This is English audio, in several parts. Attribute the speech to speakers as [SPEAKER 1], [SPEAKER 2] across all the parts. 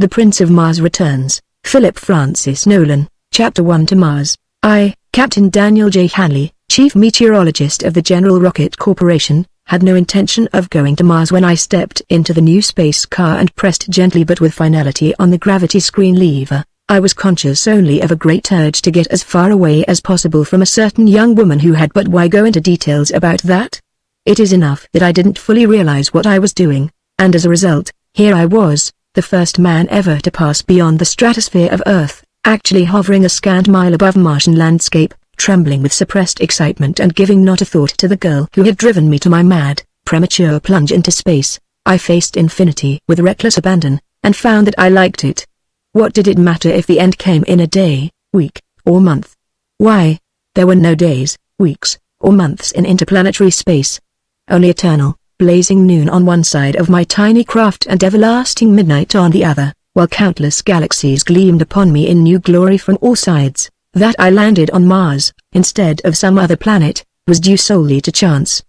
[SPEAKER 1] The Prince of Mars returns. Philip Francis Nowlan, Chapter 1 to Mars. I, Captain Daniel J. Hanley, Chief Meteorologist of the General Rocket Corporation, had no intention of going to Mars when I stepped into the new space car and pressed gently but with finality on the gravity screen lever. I was conscious only of a great urge to get as far away as possible from a certain young woman who had, but why go into details about that? It is enough that I didn't fully realize what I was doing, and as a result, here I was, the first man ever to pass beyond the stratosphere of Earth, actually hovering a scant mile above Martian landscape, trembling with suppressed excitement and giving not a thought to the girl who had driven me to my mad, premature plunge into space. I faced infinity with reckless abandon, and found that I liked it. What did it matter if the end came in a day, week, or month? Why, there were no days, weeks, or months in interplanetary space. Only eternal, blazing noon on one side of my tiny craft and everlasting midnight on the other, while countless galaxies gleamed upon me in new glory from all sides. That I landed on Mars, instead of some other planet, was due solely to chance.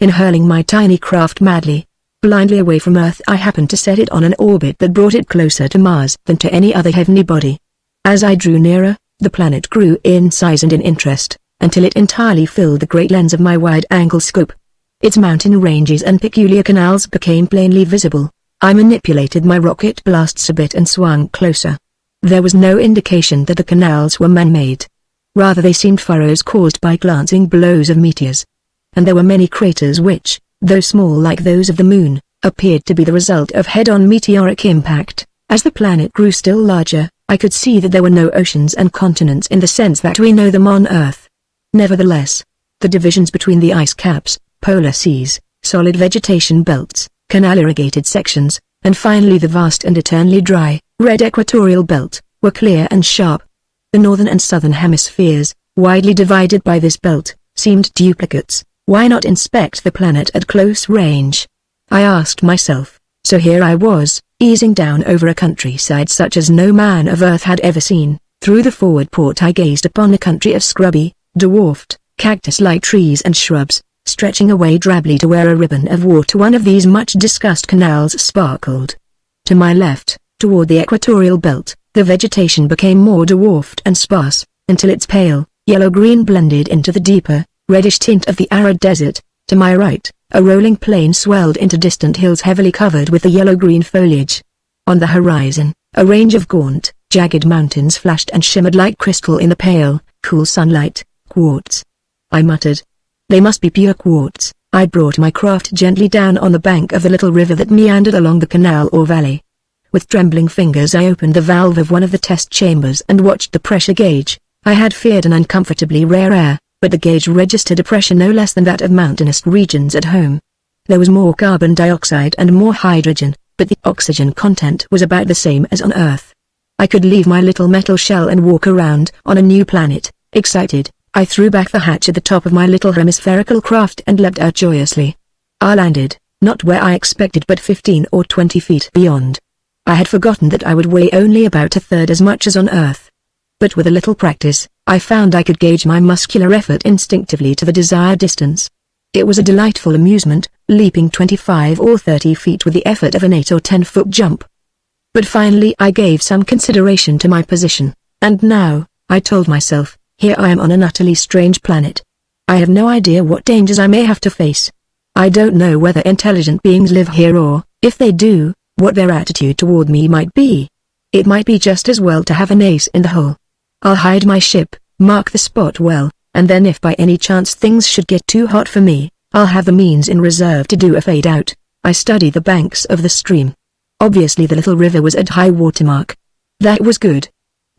[SPEAKER 1] In hurling my tiny craft madly, blindly away from Earth, I happened to set it on an orbit that brought it closer to Mars than to any other heavenly body. As I drew nearer, the planet grew in size and in interest, until it entirely filled the great lens of my wide-angle scope. Its mountain ranges and peculiar canals became plainly visible. I manipulated my rocket blasts a bit and swung closer. There was no indication that the canals were man-made. Rather they seemed furrows caused by glancing blows of meteors. And there were many craters which, though small like those of the moon, appeared to be the result of head-on meteoric impact. As the planet grew still larger, I could see that there were no oceans and continents in the sense that we know them on Earth. Nevertheless, the divisions between the ice caps, polar seas, solid vegetation belts, canal-irrigated sections, and finally the vast and eternally dry, red equatorial belt, were clear and sharp. The northern and southern hemispheres, widely divided by this belt, seemed duplicates. Why not inspect the planet at close range? I asked myself. So here I was, easing down over a countryside such as no man of Earth had ever seen. Through the forward port I gazed upon a country of scrubby, dwarfed, cactus-like trees and shrubs, stretching away drably to where a ribbon of water, one of these much-discussed canals, sparkled. To my left, toward the equatorial belt, the vegetation became more dwarfed and sparse, until its pale, yellow-green blended into the deeper, reddish tint of the arid desert. To my right, a rolling plain swelled into distant hills heavily covered with the yellow-green foliage. On the horizon, a range of gaunt, jagged mountains flashed and shimmered like crystal in the pale, cool sunlight. Quartz. I muttered. They must be pure quartz. I brought my craft gently down on the bank of the little river that meandered along the canal or valley. With trembling fingers I opened the valve of one of the test chambers and watched the pressure gauge. I had feared an uncomfortably rare air, but the gauge registered a pressure no less than that of mountainous regions at home. There was more carbon dioxide and more hydrogen, but the oxygen content was about the same as on Earth. I could leave my little metal shell and walk around on a new planet. Excited, I threw back the hatch at the top of my little hemispherical craft and leapt out joyously. I landed, not where I expected but 15 or 20 feet beyond. I had forgotten that I would weigh only about a third as much as on Earth. But with a little practice, I found I could gauge my muscular effort instinctively to the desired distance. It was a delightful amusement, leaping 25 or 30 feet with the effort of an 8 or 10-foot jump. But finally I gave some consideration to my position, and now, I told myself, here I am on an utterly strange planet. I have no idea what dangers I may have to face. I don't know whether intelligent beings live here or, if they do, what their attitude toward me might be. It might be just as well to have an ace in the hole. I'll hide my ship, mark the spot well, and then if by any chance things should get too hot for me, I'll have the means in reserve to do a fade out. I studied the banks of the stream. Obviously the little river was at high water mark. That was good.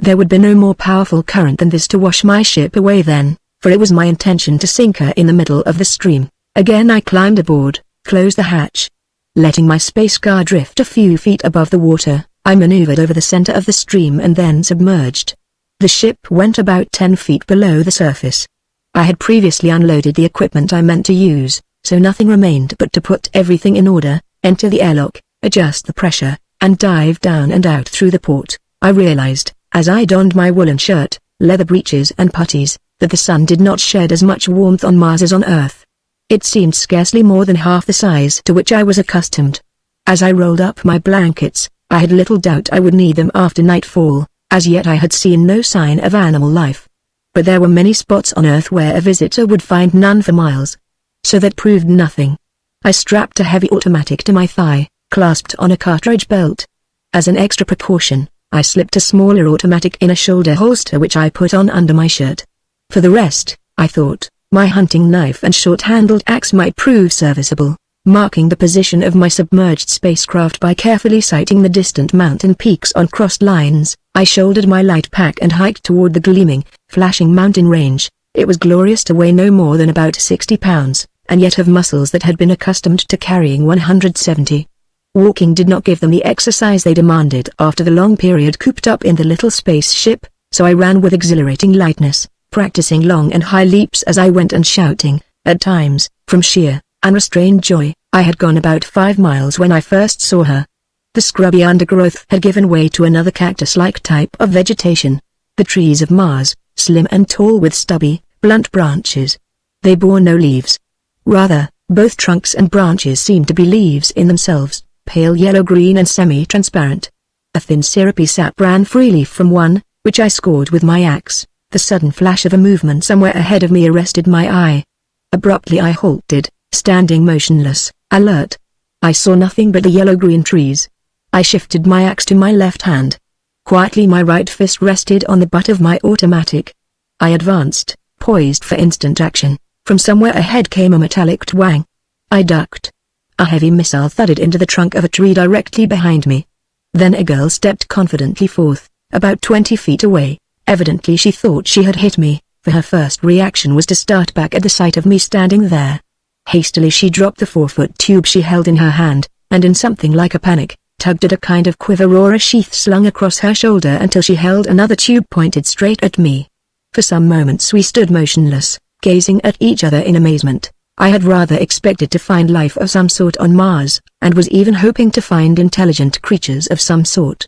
[SPEAKER 1] There would be no more powerful current than this to wash my ship away then, for it was my intention to sink her in the middle of the stream. Again I climbed aboard, closed the hatch. Letting my space car drift a few feet above the water, I maneuvered over the center of the stream and then submerged. The ship went about 10 feet below the surface. I had previously unloaded the equipment I meant to use, so nothing remained but to put everything in order, enter the airlock, adjust the pressure, and dive down and out through the port. I realized, as I donned my woolen shirt, leather breeches and puttees, that the sun did not shed as much warmth on Mars as on Earth. It seemed scarcely more than half the size to which I was accustomed. As I rolled up my blankets, I had little doubt I would need them after nightfall. As yet I had seen no sign of animal life. But there were many spots on Earth where a visitor would find none for miles. So that proved nothing. I strapped a heavy automatic to my thigh, clasped on a cartridge belt. As an extra precaution, I slipped a smaller automatic in a shoulder holster which I put on under my shirt. For the rest, I thought, my hunting knife and short-handled axe might prove serviceable. Marking the position of my submerged spacecraft by carefully sighting the distant mountain peaks on crossed lines, I shouldered my light pack and hiked toward the gleaming, flashing mountain range. It was glorious to weigh no more than about 60 pounds, and yet have muscles that had been accustomed to carrying 170. Walking did not give them the exercise they demanded after the long period cooped up in the little spaceship, so I ran with exhilarating lightness, practicing long and high leaps as I went and shouting, at times, from sheer, unrestrained joy. I had gone about 5 miles when I first saw her. The scrubby undergrowth had given way to another cactus-like type of vegetation. The trees of Mars, slim and tall with stubby, blunt branches. They bore no leaves. Rather, both trunks and branches seemed to be leaves in themselves, pale yellow-green and semi-transparent. A thin syrupy sap ran freely from one, which I scored with my axe. The sudden flash of a movement somewhere ahead of me arrested my eye. Abruptly I halted, standing motionless, alert. I saw nothing but the yellow-green trees. I shifted my axe to my left hand. Quietly my right fist rested on the butt of my automatic. I advanced, poised for instant action. From somewhere ahead came a metallic twang. I ducked. A heavy missile thudded into the trunk of a tree directly behind me. Then a girl stepped confidently forth, about 20 feet away. Evidently she thought she had hit me, for her first reaction was to start back at the sight of me standing there. Hastily she dropped the 4-foot tube she held in her hand, and in something like a panic, tugged at a kind of quiver or a sheath slung across her shoulder until she held another tube pointed straight at me. For some moments we stood motionless, gazing at each other in amazement. I had rather expected to find life of some sort on Mars, and was even hoping to find intelligent creatures of some sort.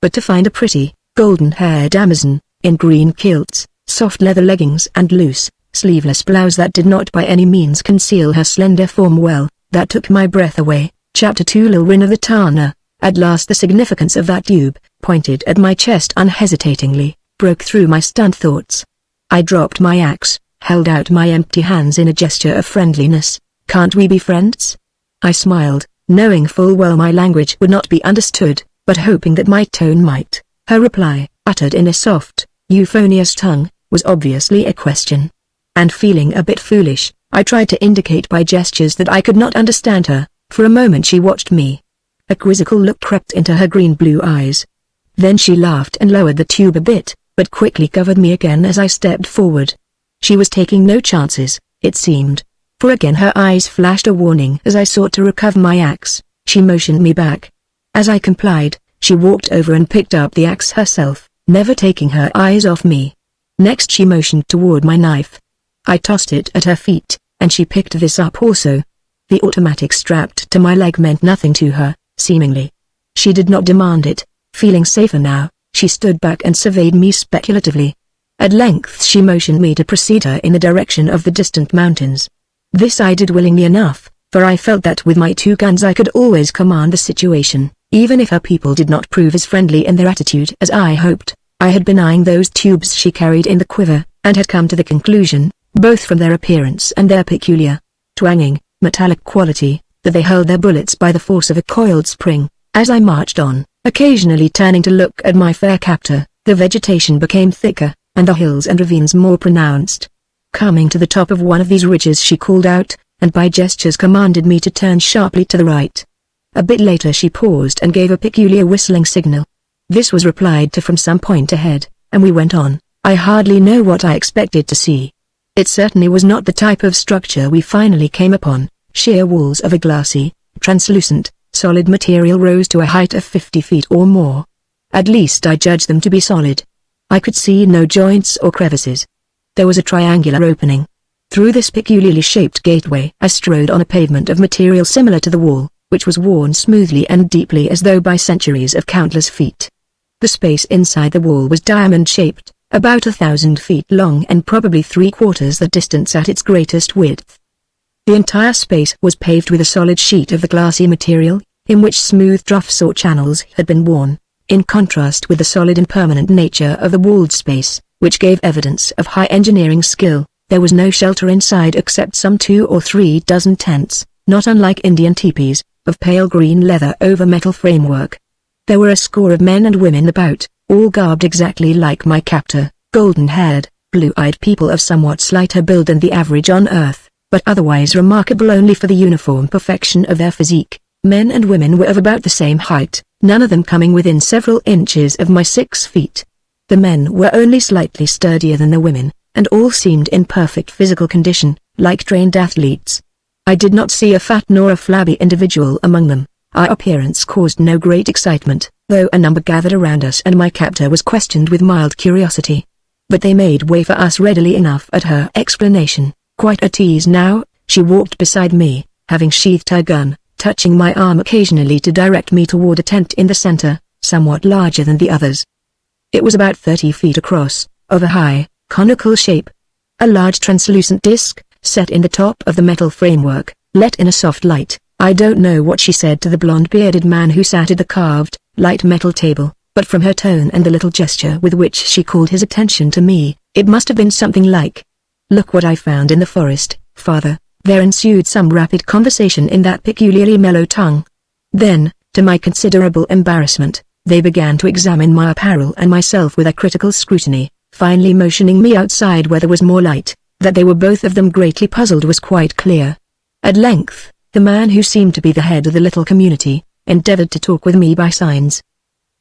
[SPEAKER 1] But to find a pretty, golden-haired Amazon, in green kilts, soft leather leggings and loose, sleeveless blouse that did not by any means conceal her slender form well, that took my breath away. Chapter 2 Lilrin of the Tana. At last the significance of that tube, pointed at my chest unhesitatingly, broke through my stunned thoughts. I dropped my axe, held out my empty hands in a gesture of friendliness. "Can't we be friends?" I smiled, knowing full well my language would not be understood, but hoping that my tone might. Her reply, uttered in a soft, euphonious tongue, was obviously a question. And feeling a bit foolish, I tried to indicate by gestures that I could not understand her. For a moment she watched me. A quizzical look crept into her green-blue eyes. Then she laughed and lowered the tube a bit, but quickly covered me again as I stepped forward. She was taking no chances, it seemed. For again her eyes flashed a warning as I sought to recover my axe. She motioned me back. As I complied, she walked over and picked up the axe herself, never taking her eyes off me. Next she motioned toward my knife. I tossed it at her feet, and she picked this up also. The automatic strapped to my leg meant nothing to her, seemingly. She did not demand it. Feeling safer now, she stood back and surveyed me speculatively. At length she motioned me to precede her in the direction of the distant mountains. This I did willingly enough, for I felt that with my 2 guns I could always command the situation, even if her people did not prove as friendly in their attitude as I hoped. I had been eyeing those tubes she carried in the quiver, and had come to the conclusion, both from their appearance and their peculiar, twanging, metallic quality, that they held their bullets by the force of a coiled spring. As I marched on, occasionally turning to look at my fair captor, the vegetation became thicker, and the hills and ravines more pronounced. Coming to the top of one of these ridges she called out, and by gestures commanded me to turn sharply to the right. A bit later she paused and gave a peculiar whistling signal. This was replied to from some point ahead, and we went on. I hardly know what I expected to see. It certainly was not the type of structure we finally came upon. Sheer walls of a glassy, translucent, solid material rose to a height of 50 feet or more. At least I judged them to be solid. I could see no joints or crevices. There was a triangular opening. Through this peculiarly shaped gateway I strode on a pavement of material similar to the wall, which was worn smoothly and deeply as though by centuries of countless feet. The space inside the wall was diamond-shaped, about 1,000 feet long and probably 3/4 the distance at its greatest width. The entire space was paved with a solid sheet of the glassy material, in which smooth troughs or channels had been worn, in contrast with the solid and permanent nature of the walled space, which gave evidence of high engineering skill. There was no shelter inside except some 2 or 3 dozen tents, not unlike Indian teepees, of pale green leather over metal framework. There were a score of men and women about, all garbed exactly like my captor, golden-haired, blue-eyed people of somewhat slighter build than the average on Earth, but otherwise remarkable only for the uniform perfection of their physique. Men and women were of about the same height, none of them coming within several inches of my 6 feet. The men were only slightly sturdier than the women, and all seemed in perfect physical condition, like trained athletes. I did not see a fat nor a flabby individual among them. Our appearance caused no great excitement, though a number gathered around us and my captor was questioned with mild curiosity. But they made way for us readily enough at her explanation. Quite at ease now, she walked beside me, having sheathed her gun, touching my arm occasionally to direct me toward a tent in the center, somewhat larger than the others. It was about 30 feet across, of a high, conical shape. A large translucent disc, set in the top of the metal framework, let in a soft light. I don't know what she said to the blonde-bearded man who sat at the carved, light metal table, but from her tone and the little gesture with which she called his attention to me, it must have been something like, "Look what I found in the forest, father." There ensued some rapid conversation in that peculiarly mellow tongue. Then, to my considerable embarrassment, they began to examine my apparel and myself with a critical scrutiny, finally motioning me outside where there was more light. That they were both of them greatly puzzled was quite clear. At length, the man who seemed to be the head of the little community, endeavored to talk with me by signs.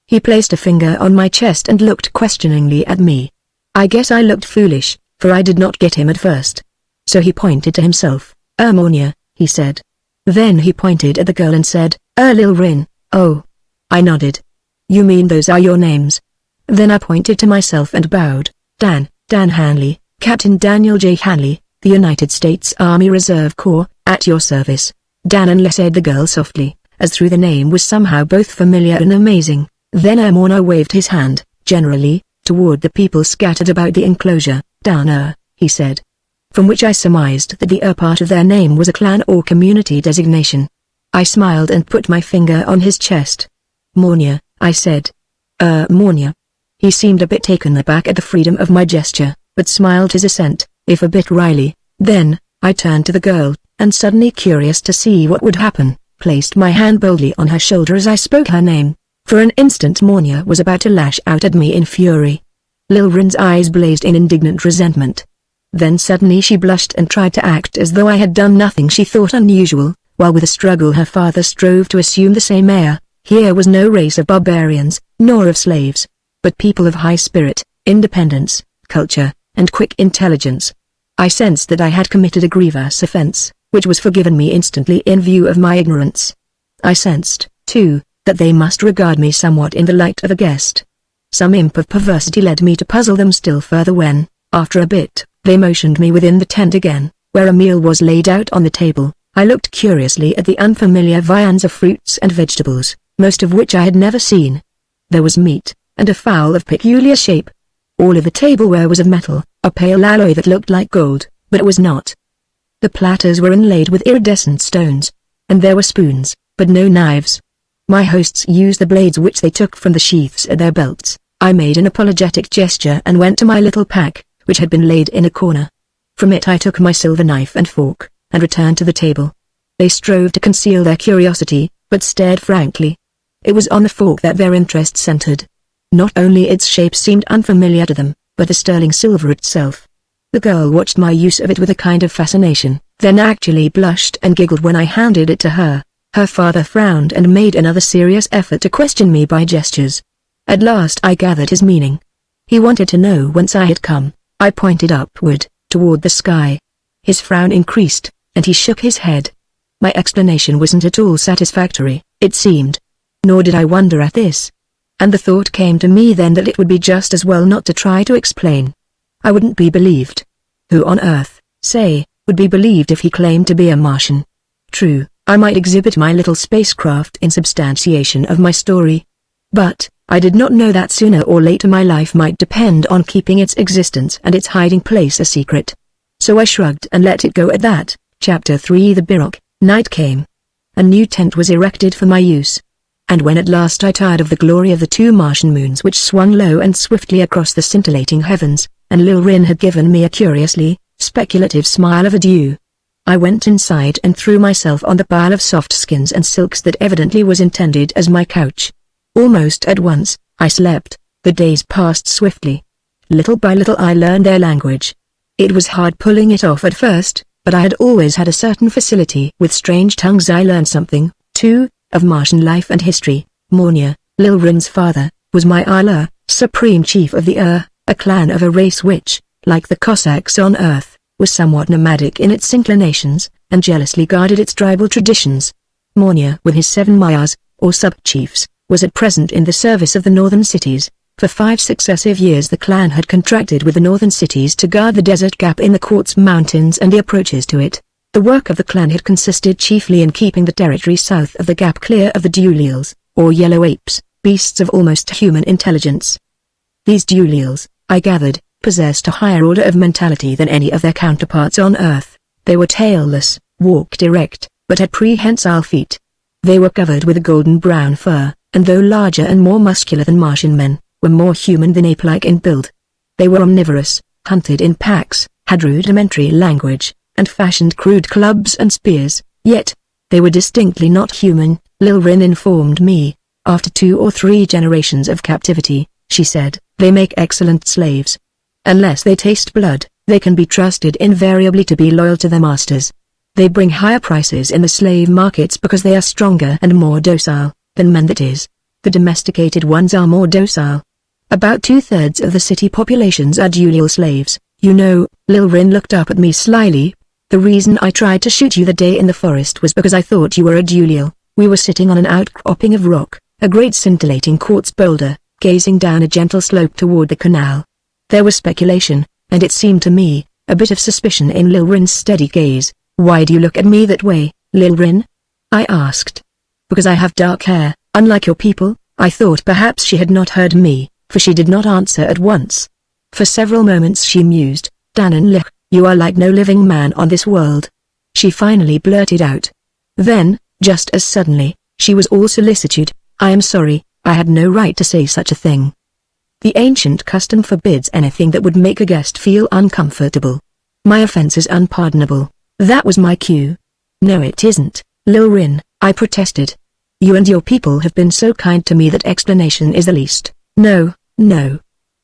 [SPEAKER 1] He placed a finger on my chest and looked questioningly at me. I guess I looked foolish, for I did not get him at first. So he pointed to himself. "Monia," he said. Then he pointed at the girl and said, Lil Rin." "Oh." I nodded. "You mean those are your names?" Then I pointed to myself and bowed. Dan Hanley, Captain Daniel J. Hanley, the United States Army Reserve Corps, at your service." "Dan," said the girl softly, as though the name was somehow both familiar and amazing. Then Morna waved his hand, generally, toward the people scattered about the enclosure. "Dan," he said. From which I surmised that the part of their name was a clan or community designation. I smiled and put my finger on his chest. "Mornia," I said. Mornia." He seemed a bit taken aback at the freedom of my gesture, but smiled his assent, if a bit wryly. Then, I turned to the girl, and suddenly curious to see what would happen, placed my hand boldly on her shoulder as I spoke her name. For an instant Mornia was about to lash out at me in fury. Lil Rin's eyes blazed in indignant resentment. Then suddenly she blushed and tried to act as though I had done nothing she thought unusual, while with a struggle her father strove to assume the same air. Here was no race of barbarians, nor of slaves, but people of high spirit, independence, culture, and quick intelligence. I sensed that I had committed a grievous offense, which was forgiven me instantly in view of my ignorance. I sensed, too, that they must regard me somewhat in the light of a guest. Some imp of perversity led me to puzzle them still further when, after a bit, they motioned me within the tent again, where a meal was laid out on the table. I looked curiously at the unfamiliar viands of fruits and vegetables, most of which I had never seen. There was meat, and a fowl of peculiar shape. All of the tableware was of metal, a pale alloy that looked like gold, but it was not. The platters were inlaid with iridescent stones, and there were spoons, but no knives. My hosts used the blades which they took from the sheaths at their belts. I made an apologetic gesture and went to my little pack, which had been laid in a corner. From it I took my silver knife and fork, and returned to the table. They strove to conceal their curiosity, but stared frankly. It was on the fork that their interest centered. Not only its shape seemed unfamiliar to them, but the sterling silver itself. The girl watched my use of it with a kind of fascination, then actually blushed and giggled when I handed it to her. Her father frowned and made another serious effort to question me by gestures. At last I gathered his meaning. He wanted to know whence I had come. I pointed upward, toward the sky. His frown increased, and he shook his head. My explanation wasn't at all satisfactory, it seemed. Nor did I wonder at this. And the thought came to me then that it would be just as well not to try to explain. I wouldn't be believed. Who on earth, say, would be believed if he claimed to be a Martian? True, I might exhibit my little spacecraft in substantiation of my story. But, I did not know that sooner or later my life might depend on keeping its existence and its hiding place a secret. So I shrugged and let it go at that. Chapter 3 The Birok. Night came. a new tent was erected for my use. And when at last I tired of the glory of the 2 Martian moons which swung low and swiftly across the scintillating heavens, and Lil Rin had given me a curiously speculative smile of adieu, I went inside and threw myself on the pile of soft skins and silks that evidently was intended as my couch. Almost at once, I slept. The days passed swiftly. Little by little I learned their language. It was hard pulling it off at first, but I had always had a certain facility with strange tongues. I learned something, too, of Martian life and history. Mornia, Lil Rin's father, was my Ilah, supreme chief of the a clan of a race which, like the Cossacks on Earth, was somewhat nomadic in its inclinations, and jealously guarded its tribal traditions. Mornia, with his 7 Mayas, or sub-chiefs, was at present in the service of the northern cities. For 5 successive years the clan had contracted with the northern cities to guard the desert gap in the Quartz Mountains and the approaches to it. The work of the clan had consisted chiefly in keeping the territory south of the gap clear of the Duliels, or yellow apes, beasts of almost human intelligence. These Duliels, I gathered, possessed a higher order of mentality than any of their counterparts on Earth. They were tailless, walked erect, but had prehensile feet. They were covered with a golden-brown fur, and though larger and more muscular than Martian men, were more human than ape-like in build. They were omnivorous, hunted in packs, had rudimentary language, and fashioned crude clubs and spears, yet, they were distinctly not human, Lil Rin informed me. After 2 or 3 generations of captivity, she said, they make excellent slaves. Unless they taste blood, they can be trusted invariably to be loyal to their masters. They bring higher prices in the slave markets because they are stronger and more docile than men. That is, the domesticated ones are more docile. About 2/3 of the city populations are Duliel slaves. You know, Lil Rin looked up at me slyly. The reason I tried to shoot you the day in the forest was because I thought you were a Duliel. We were sitting on an outcropping of rock, a great scintillating quartz boulder, gazing down a gentle slope toward the canal. There was speculation, and it seemed to me, a bit of suspicion in Lil Rin's steady gaze. Why do you look at me that way, Lil Rin? I asked. Because I have dark hair, unlike your people. I thought perhaps she had not heard me, for she did not answer at once. For several moments she mused. Danenlich, you are like no living man on this world. She finally blurted out. Then, just as suddenly, she was all solicitude. I am sorry, I had no right to say such a thing. The ancient custom forbids anything that would make a guest feel uncomfortable. My offense is unpardonable. That was my cue. No, it isn't, Lil Rin, I protested. You and your people have been so kind to me that explanation is the least. No, no,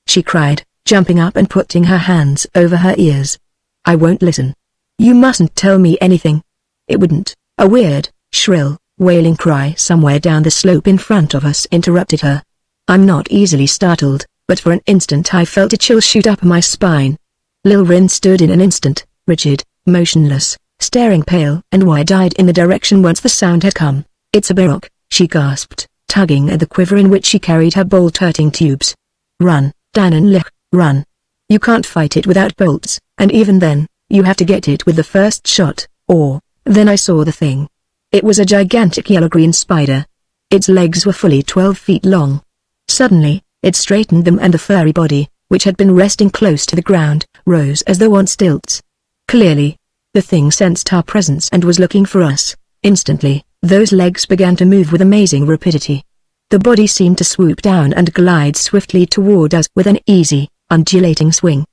[SPEAKER 1] she cried, jumping up and putting her hands over her ears. I won't listen. You mustn't tell me anything. It wouldn't. A weird, shrill, wailing cry somewhere down the slope in front of us interrupted her. I'm not easily startled, but for an instant I felt a chill shoot up my spine. Lil Rin stood in an instant, rigid, motionless, staring pale and wide-eyed in the direction whence the sound had come. It's a Baroque, she gasped, tugging at the quiver in which she carried her bolt-hurting tubes. Run, Danenlich, run. You can't fight it without bolts, and even then, you have to get it with the first shot, or... Then I saw the thing. It was a gigantic yellow-green spider. Its legs were fully 12 feet long. Suddenly, it straightened them and the furry body, which had been resting close to the ground, rose as though on stilts. Clearly, the thing sensed our presence and was looking for us. Instantly, those legs began to move with amazing rapidity. The body seemed to swoop down and glide swiftly toward us with an easy, undulating swing.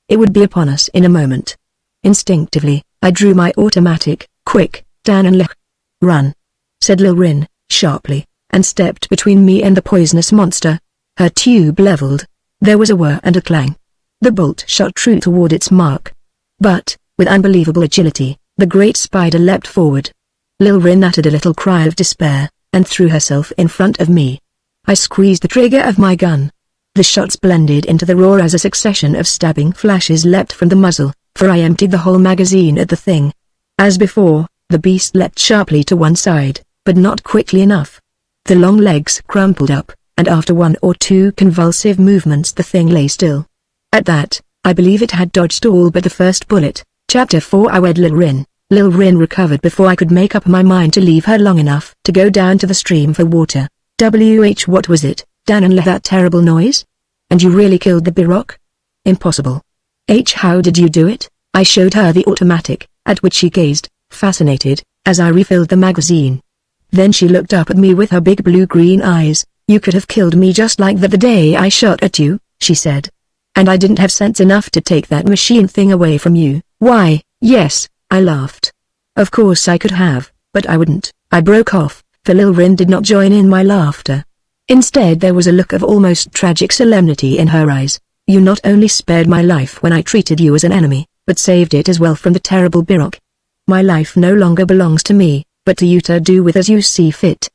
[SPEAKER 1] It would be upon us in a moment. Instinctively, I drew my automatic. Quick, Danenlich. Run, said Lil Rin, sharply, and stepped between me and the poisonous monster. Her tube leveled. There was a whir and a clang. The bolt shot true toward its mark. But, with unbelievable agility, the great spider leapt forward. Lil Rin uttered a little cry of despair, and threw herself in front of me. I squeezed the trigger of my gun. The shots blended into the roar as a succession of stabbing flashes leapt from the muzzle, for I emptied the whole magazine at the thing. As before, the beast leapt sharply to one side, but not quickly enough. The long legs crumpled up, and after 1 or 2 convulsive movements the thing lay still. At that, I believe it had dodged all but the first bullet. Chapter 4 I wed Lil Rin. Lil Rin recovered before I could make up my mind to leave her long enough to go down to the stream for water. What was it, Danenlich? That terrible noise? And you really killed the Baroque? Impossible. How did you do it? I showed her the automatic, at which she gazed, fascinated, as I refilled the magazine. Then she looked up at me with her big blue-green eyes. "You could have killed me just like that the day I shot at you," she said. "And I didn't have sense enough to take that machine thing away from you." "Why, yes," I laughed. "Of course I could have, but I wouldn't." I broke off, for Lil Rin did not join in my laughter. Instead there was a look of almost tragic solemnity in her eyes. "You not only spared my life when I treated you as an enemy, but saved it as well from the terrible Birok. My life no longer belongs to me, but to you to do with as you see fit."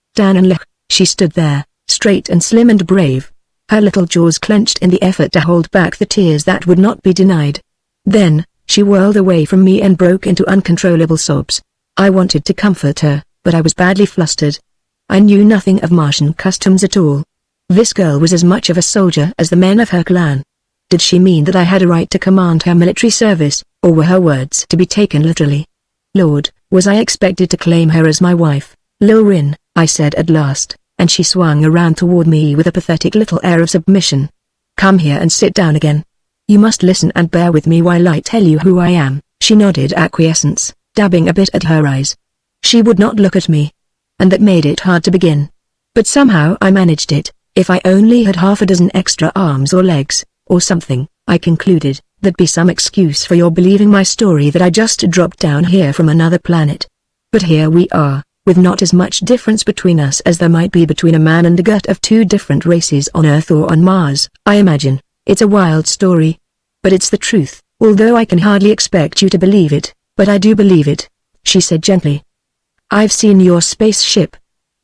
[SPEAKER 1] She stood there, straight and slim and brave. Her little jaws clenched in the effort to hold back the tears that would not be denied. Then, she whirled away from me and broke into uncontrollable sobs. I wanted to comfort her, but I was badly flustered. I knew nothing of Martian customs at all. This girl was as much of a soldier as the men of her clan. Did she mean that I had a right to command her military service, or were her words to be taken literally? Lord, was I expected to claim her as my wife? "Lil Rin," I said at last, and she swung around toward me with a pathetic little air of submission. "Come here and sit down again. You must listen and bear with me while I tell you who I am." She nodded acquiescence, dabbing a bit at her eyes. She would not look at me, and that made it hard to begin. But somehow I managed it. If I only had half a dozen extra arms or legs, or something, I concluded, that'd be some excuse for your believing my story that I just dropped down here from another planet. But here we are, with not as much difference between us as there might be between a man and a gut of two different races on Earth or on Mars. I imagine, it's a wild story. But it's the truth, although I can hardly expect you to believe it, but I do believe it, she said gently. "I've seen your spaceship.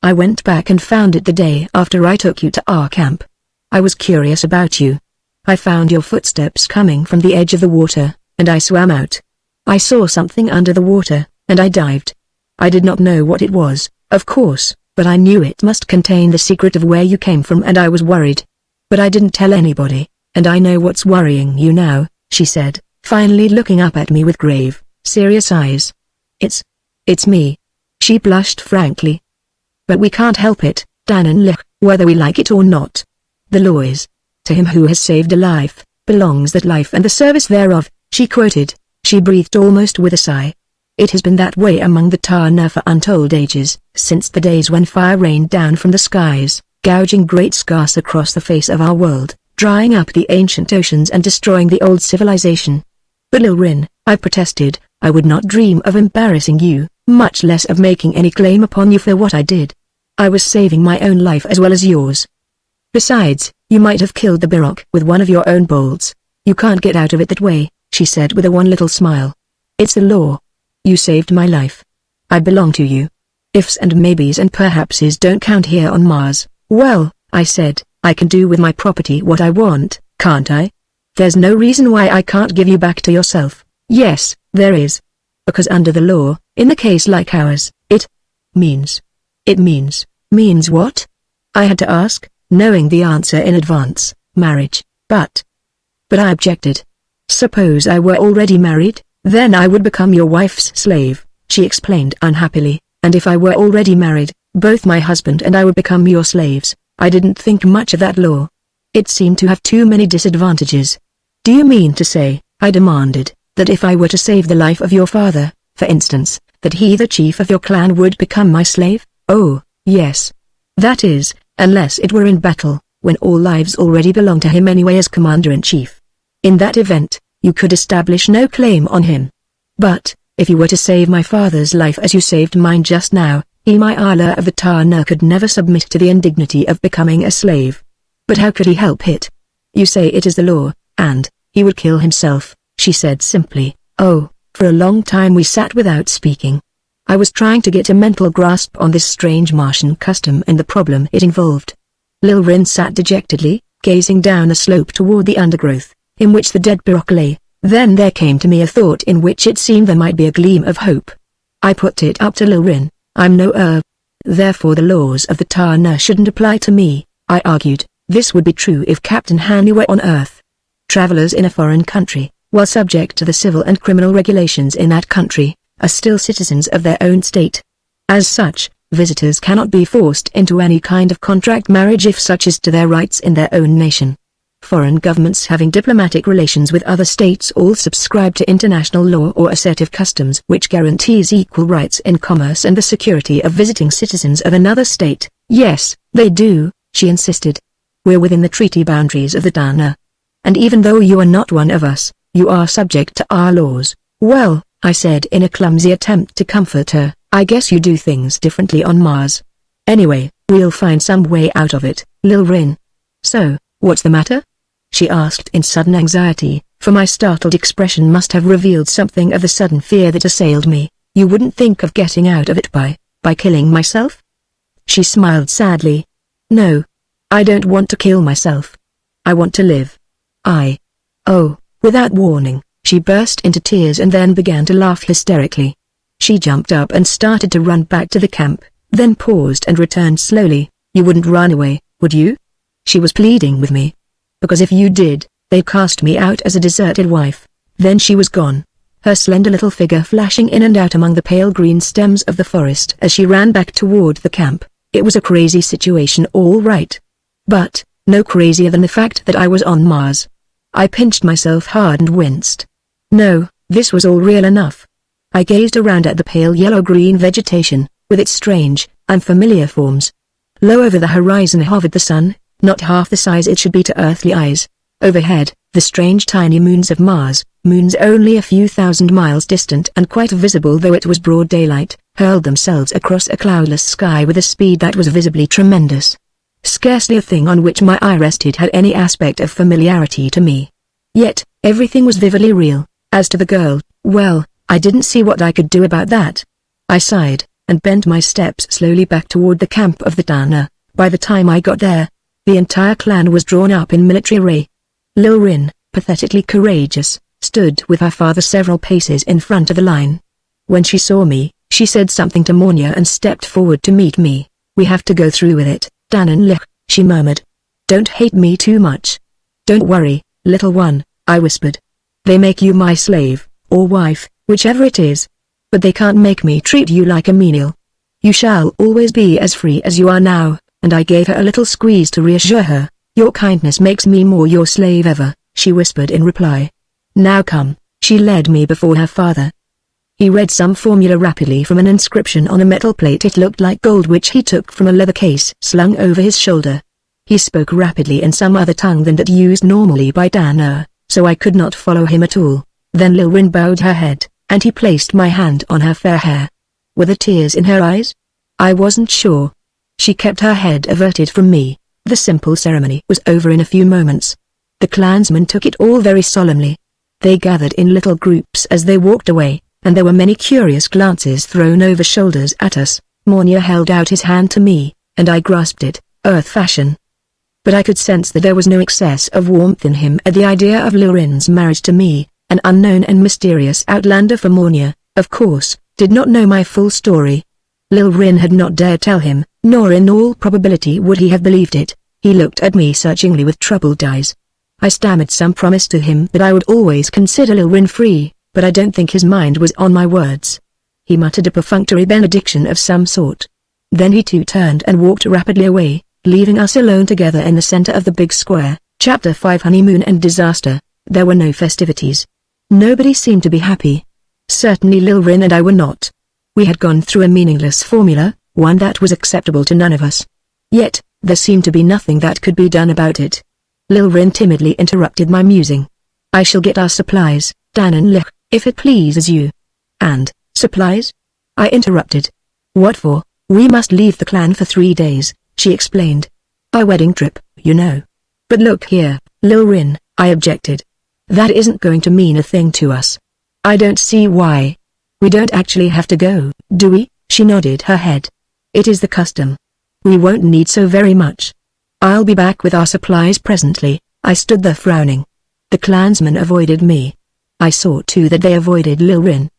[SPEAKER 1] I went back and found it the day after I took you to our camp. I was curious about you. I found your footsteps coming from the edge of the water, and I swam out. I saw something under the water, and I dived. I did not know what it was, of course, but I knew it must contain the secret of where you came from, and I was worried. But I didn't tell anybody, and I know what's worrying you now," she said, finally looking up at me with grave, serious eyes. It's me." She blushed frankly. "But we can't help it, whether we like it or not. The law is, to him who has saved a life, belongs that life and the service thereof," she quoted. She breathed almost with a sigh. "It has been that way among the Tarna for untold ages, since the days when fire rained down from the skies, gouging great scars across the face of our world, drying up the ancient oceans and destroying the old civilization." "But Lil Rin," I protested, "I would not dream of embarrassing you, much less of making any claim upon you for what I did. I was saving my own life as well as yours. Besides, you might have killed the Birok with one of your own bolts. You can't get out of it that way," she said with a one little smile. "It's the law. You saved my life. I belong to you. Ifs and maybes and perhapses don't count here on Mars." "Well," I said, "I can do with my property what I want, can't I? There's no reason why I can't give you back to yourself." "Yes, there is. Because under the law, in a case like ours, it means what?" I had to ask, knowing the answer in advance, marriage, but I objected. "Suppose I were already married, then I would become your wife's slave," she explained unhappily, "and if I were already married, both my husband and I would become your slaves." I didn't think much of that law. It seemed to have too many disadvantages. "Do you mean to say," I demanded, "that if I were to save the life of your father, for instance, that he the chief of your clan would become my slave?" "Oh, yes. That is, unless it were in battle, when all lives already belong to him anyway as commander-in-chief. In that event, you could establish no claim on him. But, if you were to save my father's life as you saved mine just now, he my Allah of the Tarna could never submit to the indignity of becoming a slave. But how could he help it? You say it is the law, and he would kill himself," she said simply. Oh, for a long time we sat without speaking. I was trying to get a mental grasp on this strange Martian custom and the problem it involved. Lil Rin sat dejectedly, gazing down the slope toward the undergrowth, in which the dead Birok lay. Then there came to me a thought in which it seemed there might be a gleam of hope. I put it up to Lil Rin. "I'm no therefore the laws of the Tarna shouldn't apply to me," I argued. "This would be true if Captain Hanley were on Earth. Travelers in a foreign country, while subject to the civil and criminal regulations in that country, are still citizens of their own state. As such, visitors cannot be forced into any kind of contract marriage if such is to their rights in their own nation. Foreign governments having diplomatic relations with other states all subscribe to international law or a set of customs which guarantees equal rights in commerce and the security of visiting citizens of another state. Yes, they do, she insisted. We're within the treaty boundaries of the Dana. And even though you are not one of us, you are subject to our laws. Well, I said in a clumsy attempt to comfort her, I guess you do things differently on Mars. Anyway, we'll find some way out of it, Lil Rin. So, what's the matter? She asked in sudden anxiety, for my startled expression must have revealed something of the sudden fear that assailed me. You wouldn't think of getting out of it by killing myself? She smiled sadly. No. I don't want to kill myself. I want to live. Oh, without warning, she burst into tears and then began to laugh hysterically. She jumped up and started to run back to the camp, then paused and returned slowly. You wouldn't run away, would you? She was pleading with me. Because if you did, they'd cast me out as a deserted wife. Then she was gone, her slender little figure flashing in and out among the pale green stems of the forest as she ran back toward the camp. It was a crazy situation, all right. But, no crazier than the fact that I was on Mars. I pinched myself hard and winced. No, this was all real enough. I gazed around at the pale yellow-green vegetation, with its strange, unfamiliar forms. Low over the horizon hovered the sun, not half the size it should be to earthly eyes. Overhead, the strange tiny moons of Mars, moons only a few thousand miles distant and quite visible though it was broad daylight, hurled themselves across a cloudless sky with a speed that was visibly tremendous. Scarcely a thing on which my eye rested had any aspect of familiarity to me. Yet, everything was vividly real. As to the girl, well, I didn't see what I could do about that. I sighed, and bent my steps slowly back toward the camp of the Dana. By the time I got there, the entire clan was drawn up in military array. Lil Rin, pathetically courageous, stood with her father several paces in front of the line. When she saw me, she said something to Mornia and stepped forward to meet me. We have to go through with it, Dananlich, she murmured. Don't hate me too much. Don't worry, little one, I whispered. They make you my slave, or wife, whichever it is. But they can't make me treat you like a menial. You shall always be as free as you are now, and I gave her a little squeeze to reassure her. Your kindness makes me more your slave ever, she whispered in reply. Now come, she led me before her father. He read some formula rapidly from an inscription on a metal plate. It looked like gold which he took from a leather case slung over his shoulder. He spoke rapidly in some other tongue than that used normally by Dana, so I could not follow him at all. Then Lil Rin bowed her head, and he placed my hand on her fair hair. Were there tears in her eyes? I wasn't sure. She kept her head averted from me. The simple ceremony was over in a few moments. The clansmen took it all very solemnly. They gathered in little groups as they walked away, and there were many curious glances thrown over shoulders at us. Mornia held out his hand to me, and I grasped it, earth fashion. But I could sense that there was no excess of warmth in him at the idea of Lil Rin's marriage to me, an unknown and mysterious outlander. For Mornia, of course, did not know my full story. Lil Rin had not dared tell him, nor in all probability would he have believed it. He looked at me searchingly with troubled eyes. I stammered some promise to him that I would always consider Lil Rin free, but I don't think his mind was on my words. He muttered a perfunctory benediction of some sort. Then he too turned and walked rapidly away, leaving us alone together in the center of the big square. Chapter 5 Honeymoon and Disaster. There were no festivities. Nobody seemed to be happy. Certainly Lil Rin and I were not. We had gone through a meaningless formula, one that was acceptable to none of us. Yet, there seemed to be nothing that could be done about it. Lil Rin timidly interrupted my musing. I shall get our supplies, Dananlich, if it pleases you. And, supplies? I interrupted. What for? We must leave the clan for 3 days, she explained. Our wedding trip, you know. But look here, Lil Rin, I objected. That isn't going to mean a thing to us. I don't see why. We don't actually have to go, do we? She nodded her head. It is the custom. We won't need so very much. I'll be back with our supplies presently. I stood there frowning. The clansmen avoided me. I saw too that they avoided Lil Rin.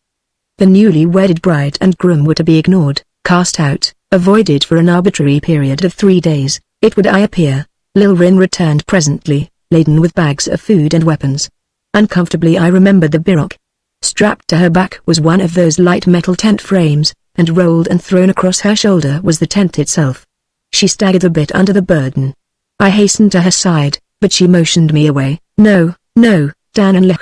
[SPEAKER 1] The newly wedded bride and groom were to be ignored, cast out, avoided for an arbitrary period of 3 days. It would appear. Lil Rin returned presently, laden with bags of food and weapons. Uncomfortably I remembered the birok. Strapped to her back was one of those light metal tent frames, and rolled and thrown across her shoulder was the tent itself. She staggered a bit under the burden. I hastened to her side, but she motioned me away. "No, no, Dan,"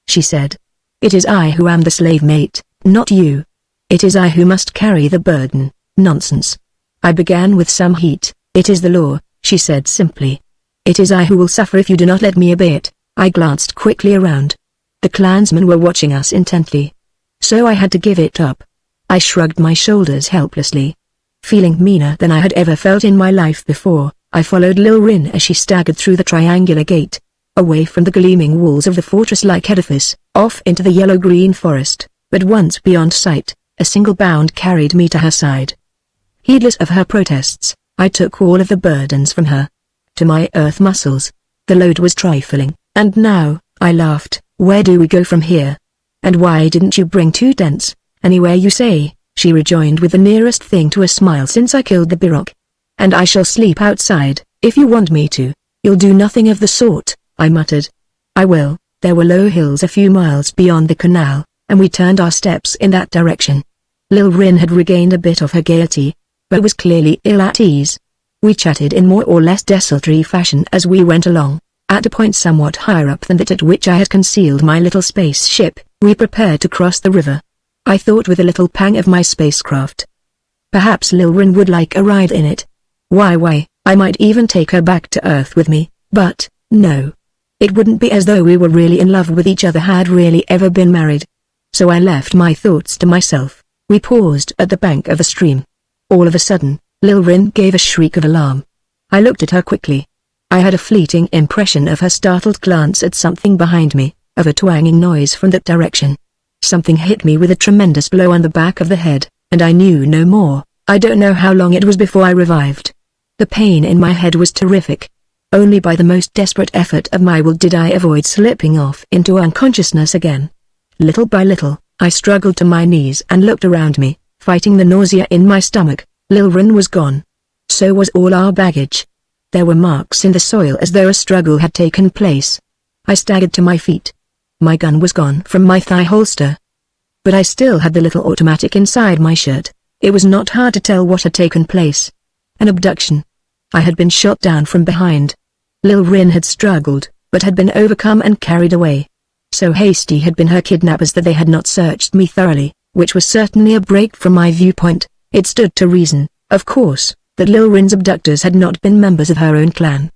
[SPEAKER 1] she said. "It is I who am the slave mate, not you. It is I who must carry the burden." "Nonsense." I began with some heat. "It is the law," she said simply. "It is I who will suffer if you do not let me obey it." I glanced quickly around. The clansmen were watching us intently. So I had to give it up. I shrugged my shoulders helplessly. Feeling meaner than I had ever felt in my life before, I followed Lil Rin as she staggered through the triangular gate, away from the gleaming walls of the fortress-like edifice, off into the yellow-green forest, but once beyond sight, a single bound carried me to her side. Heedless of her protests, I took all of the burdens from her. To my earth muscles, the load was trifling, and now, I laughed, "Where do we go from here? And why didn't you bring 2 tents? Anywhere you say," she rejoined with the nearest thing to a smile since I killed the Birok. "And I shall sleep outside, if you want me to." "You'll do nothing of the sort," I muttered. "I will." There were low hills a few miles beyond the canal, and we turned our steps in that direction. Lil Rin had regained a bit of her gaiety, but was clearly ill at ease. We chatted in more or less desultory fashion as we went along. At a point somewhat higher up than that at which I had concealed my little spaceship, we prepared to cross the river. I thought with a little pang of my spacecraft. Perhaps Lil Rin would like a ride in it. Why, I might even take her back to Earth with me, but, no. It wouldn't be as though we were really in love with each other, had really ever been married. So I left my thoughts to myself. We paused at the bank of a stream. All of a sudden, Lil Rin gave a shriek of alarm. I looked at her quickly. I had a fleeting impression of her startled glance at something behind me, of a twanging noise from that direction. Something hit me with a tremendous blow on the back of the head, and I knew no more. I don't know how long it was before I revived. The pain in my head was terrific. Only by the most desperate effort of my will did I avoid slipping off into unconsciousness again. Little by little, I struggled to my knees and looked around me, fighting the nausea in my stomach. Lil Rin was gone. So was all our baggage. There were marks in the soil as though a struggle had taken place. I staggered to my feet. My gun was gone from my thigh holster. But I still had the little automatic inside my shirt. It was not hard to tell what had taken place. An abduction. I had been shot down from behind. Lil Rin had struggled, but had been overcome and carried away. So hasty had been her kidnappers that they had not searched me thoroughly, which was certainly a break from my viewpoint. It stood to reason, of course, that Lil Rin's abductors had not been members of her own clan.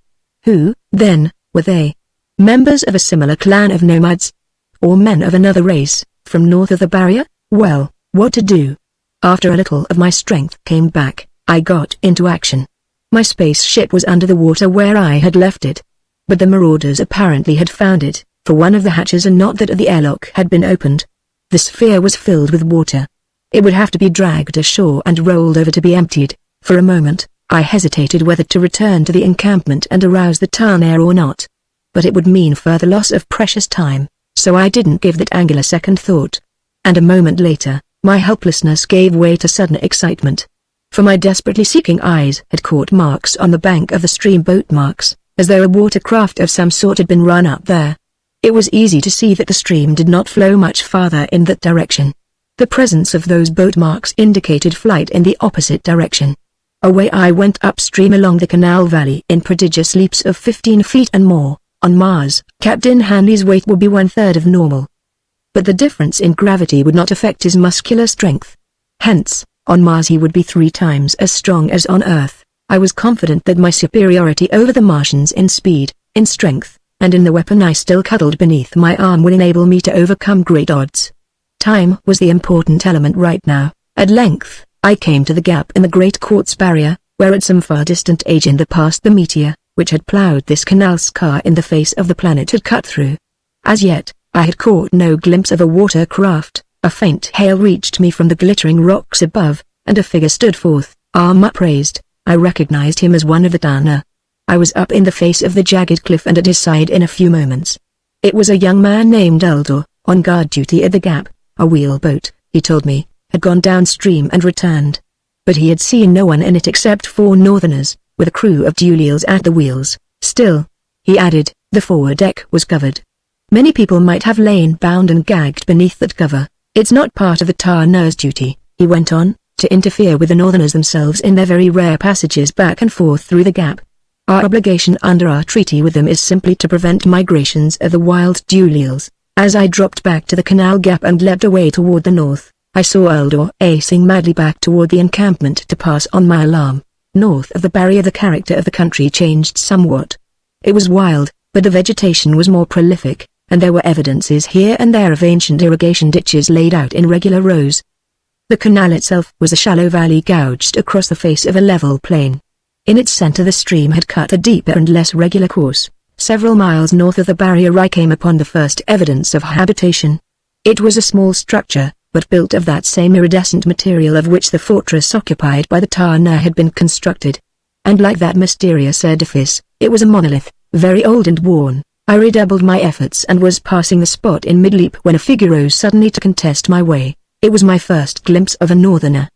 [SPEAKER 1] Who, then, were they? Members of a similar clan of nomads? Or men of another race, from north of the barrier? Well, what to do? After a little of my strength came back, I got into action. My spaceship was under the water where I had left it. But the marauders apparently had found it, for one of the hatches and not that of the airlock had been opened. The sphere was filled with water. It would have to be dragged ashore and rolled over to be emptied. For a moment, I hesitated whether to return to the encampment and arouse the Tarnair or not. But it would mean further loss of precious time, so I didn't give that angle a second thought. And a moment later, my helplessness gave way to sudden excitement. For my desperately seeking eyes had caught marks on the bank of the stream, boat marks, as though a watercraft of some sort had been run up there. It was easy to see that the stream did not flow much farther in that direction. The presence of those boat marks indicated flight in the opposite direction. Away I went upstream along the canal valley in prodigious leaps of 15 feet and more. On Mars, Captain Hanley's weight would be 1/3 of normal. But the difference in gravity would not affect his muscular strength. Hence, on Mars he would be 3 times as strong as on Earth. I was confident that my superiority over the Martians in speed, in strength, and in the weapon I still cuddled beneath my arm would enable me to overcome great odds. Time was the important element right now. At length, I came to the gap in the great quartz barrier, where at some far distant age in the past the meteor, which had plowed this canal scar in the face of the planet, had cut through. As yet, I had caught no glimpse of a watercraft. A faint hail reached me from the glittering rocks above, and a figure stood forth, arm upraised. I recognized him as one of the Tarnair. I was up in the face of the jagged cliff and at his side in a few moments. It was a young man named Eldor, on guard duty at the gap. A wheelboat, he told me, had gone downstream and returned. But he had seen no one in it except 4 northerners, with a crew of Duliels at the wheels. Still, he added, the forward deck was covered. Many people might have lain bound and gagged beneath that cover. It's not part of the Tarnair's duty, he went on, to interfere with the northerners themselves in their very rare passages back and forth through the gap. Our obligation under our treaty with them is simply to prevent migrations of the wild Duliels. As I dropped back to the canal gap and leapt away toward the north, I saw Eldor acing madly back toward the encampment to pass on my alarm. North of the barrier the character of the country changed somewhat. It was wild, but the vegetation was more prolific, and there were evidences here and there of ancient irrigation ditches laid out in regular rows. The canal itself was a shallow valley gouged across the face of a level plain. In its center the stream had cut a deeper and less regular course. Several miles north of the barrier I came upon the first evidence of habitation. It was a small structure, but built of that same iridescent material of which the fortress occupied by the Tarna had been constructed. And like that mysterious edifice, it was a monolith, very old and worn. I redoubled my efforts and was passing the spot in mid-leap when a figure rose suddenly to contest my way. It was my first glimpse of a northerner.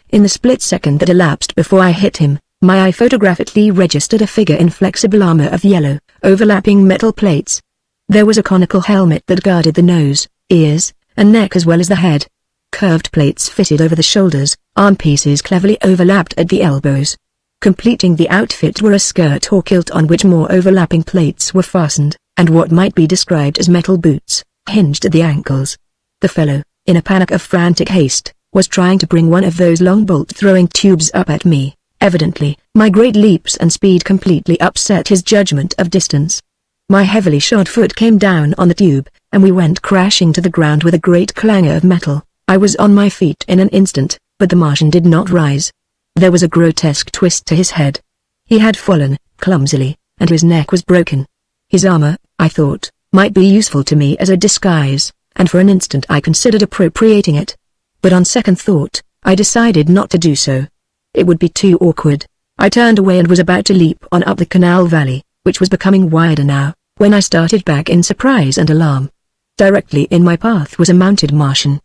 [SPEAKER 1] In the split second that elapsed before I hit him, my eye photographically registered a figure in flexible armor of yellow, overlapping metal plates. There was a conical helmet that guarded the nose, ears, and neck as well as the head. Curved plates fitted over the shoulders, arm pieces cleverly overlapped at the elbows. Completing the outfit were a skirt or kilt on which more overlapping plates were fastened, and what might be described as metal boots, hinged at the ankles. The fellow, in a panic of frantic haste, was trying to bring one of those long bolt-throwing tubes up at me. Evidently, my great leaps and speed completely upset his judgment of distance. My heavily shod foot came down on the tube, and we went crashing to the ground with a great clangor of metal. I was on my feet in an instant, but the Martian did not rise. There was a grotesque twist to his head. He had fallen, clumsily, and his neck was broken. His armor, I thought, might be useful to me as a disguise, and for an instant I considered appropriating it. But on second thought, I decided not to do so. It would be too awkward. I turned away and was about to leap on up the canal valley, which was becoming wider now, when I started back in surprise and alarm. Directly in my path was a mounted Martian.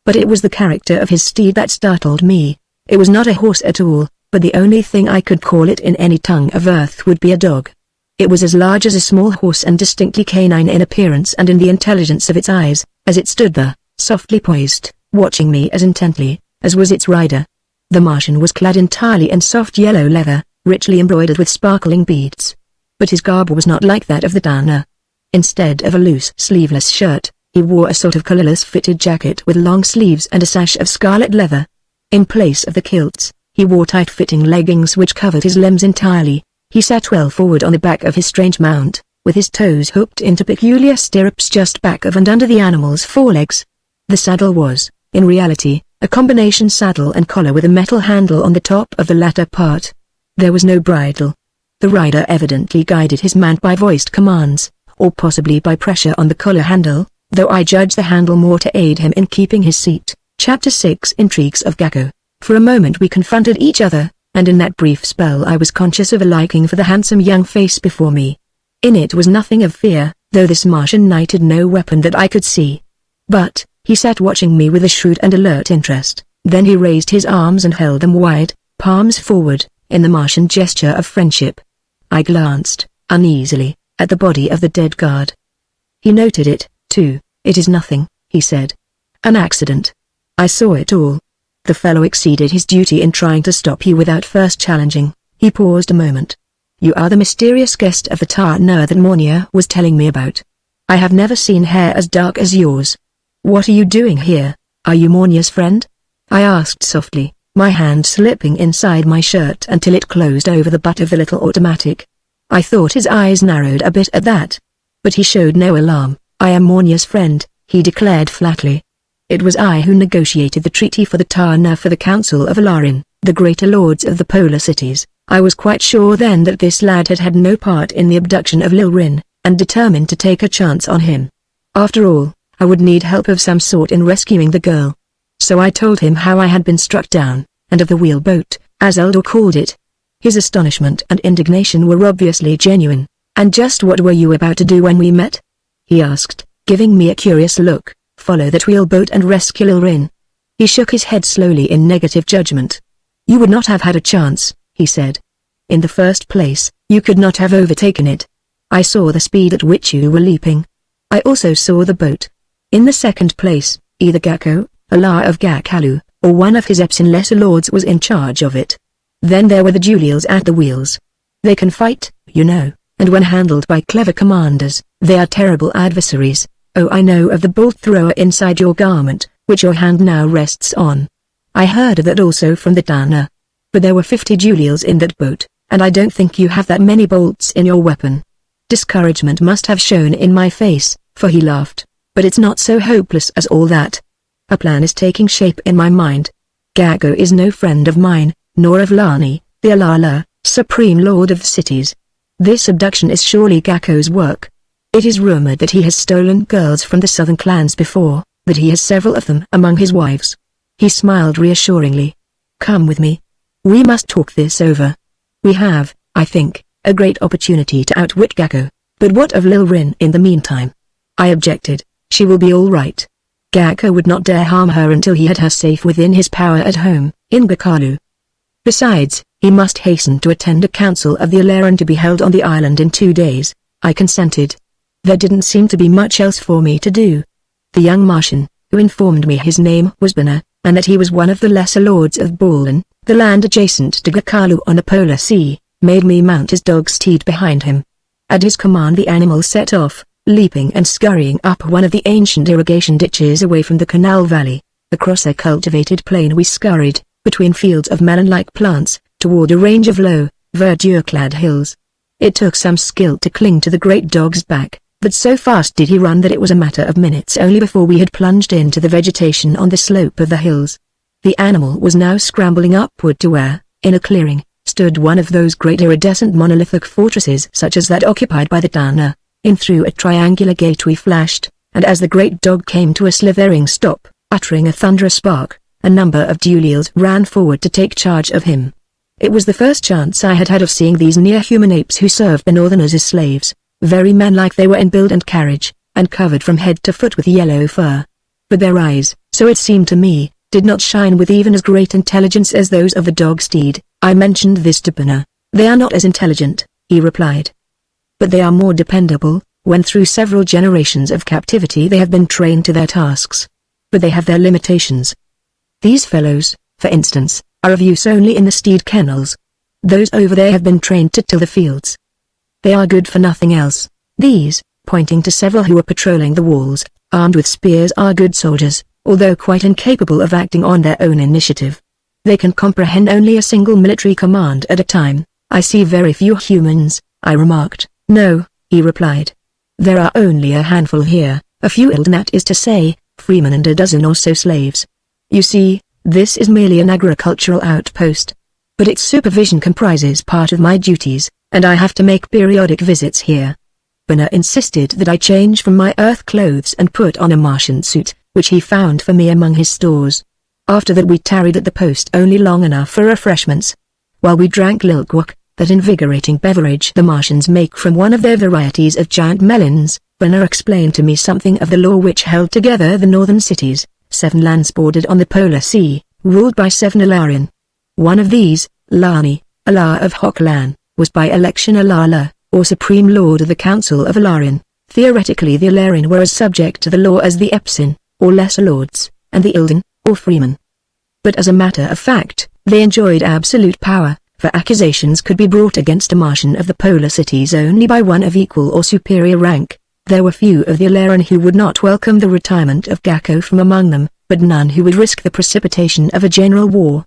[SPEAKER 1] But it was the character of his steed that startled me. It was not a horse at all, but the only thing I could call it in any tongue of earth would be a dog. It was as large as a small horse and distinctly canine in appearance and in the intelligence of its eyes, as it stood there, softly poised, watching me as intently, as was its rider. The Martian was clad entirely in soft yellow leather, richly embroidered with sparkling beads. But his garb was not like that of the Dana. Instead of a loose sleeveless shirt, he wore a sort of collarless fitted jacket with long sleeves and a sash of scarlet leather. In place of the kilts, he wore tight-fitting leggings which covered his limbs entirely. He sat well forward on the back of his strange mount, with his toes hooked into peculiar stirrups just back of and under the animal's forelegs. The saddle was, in reality, a combination saddle and collar with a metal handle on the top of the latter part. There was no bridle. The rider evidently guided his mount by voiced commands, or possibly by pressure on the collar handle, though I judge the handle more to aid him in keeping his seat. Chapter 6 Intrigues of Gakko. For a moment we confronted each other, and in that brief spell I was conscious of a liking for the handsome young face before me. In it was nothing of fear, though this Martian knight had no weapon that I could see. But he sat watching me with a shrewd and alert interest. Then he raised his arms and held them wide, palms forward, in the Martian gesture of friendship. I glanced, uneasily, at the body of the dead guard. He noted it, too. "It is nothing," he said. "An accident. I saw it all." The fellow exceeded his duty in trying to stop you without first challenging. He paused a moment. "You are the mysterious guest of the Tarna that Mornia was telling me about. I have never seen hair as dark as yours. What are you doing here? Are you Mornia's friend?" I asked softly, my hand slipping inside my shirt until it closed over the butt of the little automatic. I thought his eyes narrowed a bit at that. But he showed no alarm. "I am Mornia's friend," he declared flatly. "It was I who negotiated the treaty for the Tarna for the Council of Alarin, the greater lords of the polar cities. I was quite sure then that this lad had had no part in the abduction of Lilrin, and determined to take a chance on him. After all, I would need help of some sort in rescuing the girl. So I told him how I had been struck down, and of the wheelboat, as Eldor called it." His astonishment and indignation were obviously genuine. "And just what were you about to do when we met?" he asked, giving me a curious look. "Follow that wheelboat and rescue Lilrin?" He shook his head slowly in negative judgment. "You would not have had a chance," he said. "In the first place, you could not have overtaken it. I saw the speed at which you were leaping. I also saw the boat. In the second place, either Gakko, Alar of Gakalu, or one of his Epsin lesser lords was in charge of it. Then there were the Duliels at the wheels. They can fight, you know, and when handled by clever commanders, they are terrible adversaries. Oh, I know of the bolt thrower inside your garment, which your hand now rests on. I heard of that also from the Dana. But there were 50 Julials in that boat, and I don't think you have that many bolts in your weapon. Discouragement must have shown in my face, for he laughed. But it's not so hopeless as all that. A plan is taking shape in my mind. Gakko is no friend of mine, nor of Lani, the Alala, Supreme Lord of the Cities. This abduction is surely Gakko's work. It is rumored that he has stolen girls from the southern clans before, that he has several of them among his wives. He smiled reassuringly. Come with me. We must talk this over. We have, I think, a great opportunity to outwit Gakko, but what of Lil Rin in the meantime? I objected. She will be all right. Gakko would not dare harm her until he had her safe within his power at home, in Gakalu. Besides, he must hasten to attend a council of the Alaran to be held on the island in 2 days. I consented. There didn't seem to be much else for me to do. The young Martian, who informed me his name was Bana, and that he was one of the lesser lords of Ballin, the land adjacent to Gakalu on the polar sea, made me mount his dog's steed behind him. At his command the animal set off, leaping and scurrying up one of the ancient irrigation ditches away from the canal valley. Across a cultivated plain we scurried, between fields of melon-like plants, toward a range of low, verdure-clad hills. It took some skill to cling to the great dog's back, but so fast did he run that it was a matter of minutes only before we had plunged into the vegetation on the slope of the hills. The animal was now scrambling upward to where, in a clearing, stood one of those great iridescent monolithic fortresses such as that occupied by the Dana. In through a triangular gate we flashed, and as the great dog came to a slithering stop, uttering a thunderous bark, a number of Julials ran forward to take charge of him. It was the first chance I had had of seeing these near-human apes who served the Northerners as slaves. Very manlike they were in build and carriage, and covered from head to foot with yellow fur. But their eyes, so it seemed to me, did not shine with even as great intelligence as those of the dog steed. I mentioned this to Bana. They are not as intelligent, he replied. But they are more dependable, when through several generations of captivity they have been trained to their tasks. But they have their limitations. These fellows, for instance, are of use only in the steed kennels. Those over there have been trained to till the fields. They are good for nothing else. These, pointing to several who were patrolling the walls, armed with spears are good soldiers, although quite incapable of acting on their own initiative. They can comprehend only a single military command at a time. I see very few humans, I remarked. No, he replied. There are only a handful here, a few Ilden, that is to say, freemen and a dozen or so slaves. You see, this is merely an agricultural outpost. But its supervision comprises part of my duties, and I have to make periodic visits here. Bana insisted that I change from my earth clothes and put on a Martian suit, which he found for me among his stores. After that we tarried at the post only long enough for refreshments. While we drank lilkwak, that invigorating beverage the Martians make from one of their varieties of giant melons, Bana explained to me something of the law which held together the northern cities, 7 lands bordered on the polar sea, ruled by 7 Alarian. One of these, Lani, Alar of Hoklan, was by election Alala, or Supreme Lord of the Council of Alarian. Theoretically the Alarian were as subject to the law as the Epsin, or lesser lords, and the Ilden, or freemen. But as a matter of fact, they enjoyed absolute power, for accusations could be brought against a Martian of the polar cities only by one of equal or superior rank. There were few of the Alarian who would not welcome the retirement of Gakko from among them, but none who would risk the precipitation of a general war.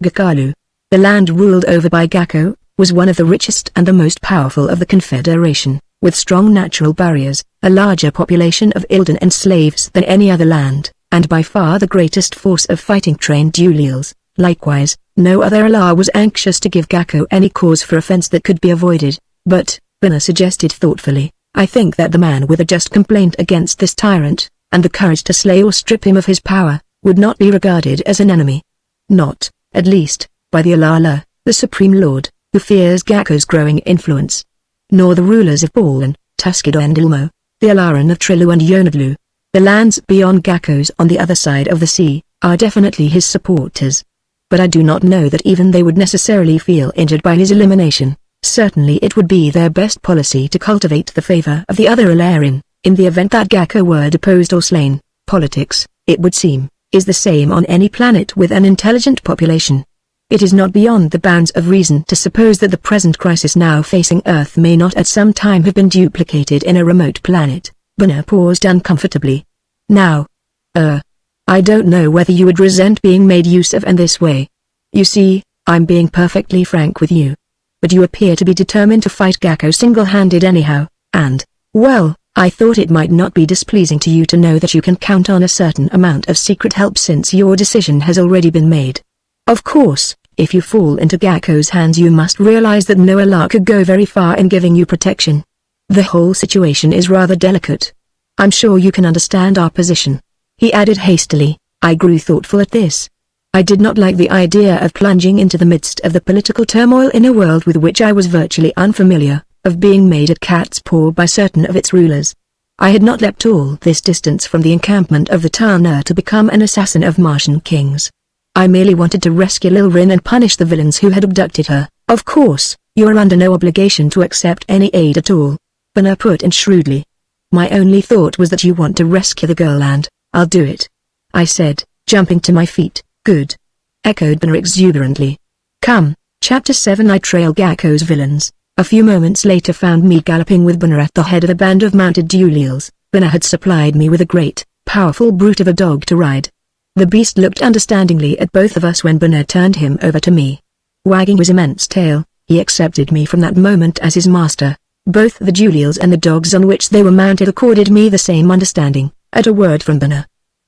[SPEAKER 1] Gakalu, the land ruled over by Gakko, was one of the richest and the most powerful of the Confederation, with strong natural barriers, a larger population of Ilden and slaves than any other land, and by far the greatest force of fighting-trained Julials. Likewise, no other Alar was anxious to give Gakko any cause for offense that could be avoided, but, Bana suggested thoughtfully, I think that the man with a just complaint against this tyrant, and the courage to slay or strip him of his power, would not be regarded as an enemy. Not, at least, by the Alala, the Supreme Lord, who fears Gakko's growing influence. Nor the rulers of Ballin, Tuskado and Ilmo, the Alaran of Trilu and Yonadlu. The lands beyond Gakko's on the other side of the sea, are definitely his supporters. But I do not know that even they would necessarily feel injured by his elimination. Certainly it would be their best policy to cultivate the favor of the other Alarian, in the event that Gakko were deposed or slain. Politics, it would seem, is the same on any planet with an intelligent population. It is not beyond the bounds of reason to suppose that the present crisis now facing Earth may not at some time have been duplicated in a remote planet. Banner paused uncomfortably. Now, I don't know whether you would resent being made use of in this way. You see, I'm being perfectly frank with you. But you appear to be determined to fight Gakko single-handed anyhow, and, well, I thought it might not be displeasing to you to know that you can count on a certain amount of secret help since your decision has already been made. Of course, if you fall into Gakko's hands you must realize that no Allah could go very far in giving you protection. The whole situation is rather delicate. I'm sure you can understand our position. He added hastily. I grew thoughtful at this. I did not like the idea of plunging into the midst of the political turmoil in a world with which I was virtually unfamiliar, of being made a cat's paw by certain of its rulers. I had not leapt all this distance from the encampment of the Tanner to become an assassin of Martian kings. I merely wanted to rescue Lil Rin and punish the villains who had abducted her. Of course, you are under no obligation to accept any aid at all, Banner put in shrewdly. My only thought was that you want to rescue the girl and, I'll do it, I said, jumping to my feet. Good, echoed Banner exuberantly. Come, Chapter 7. I trail Gakko's villains. A few moments later found me galloping with Banner at the head of a band of mounted duelials. Banner had supplied me with a great, powerful brute of a dog to ride. The beast looked understandingly at both of us when Banner turned him over to me. Wagging his immense tail, he accepted me from that moment as his master. Both the duelials and the dogs on which they were mounted accorded me the same understanding, at a word from Banner.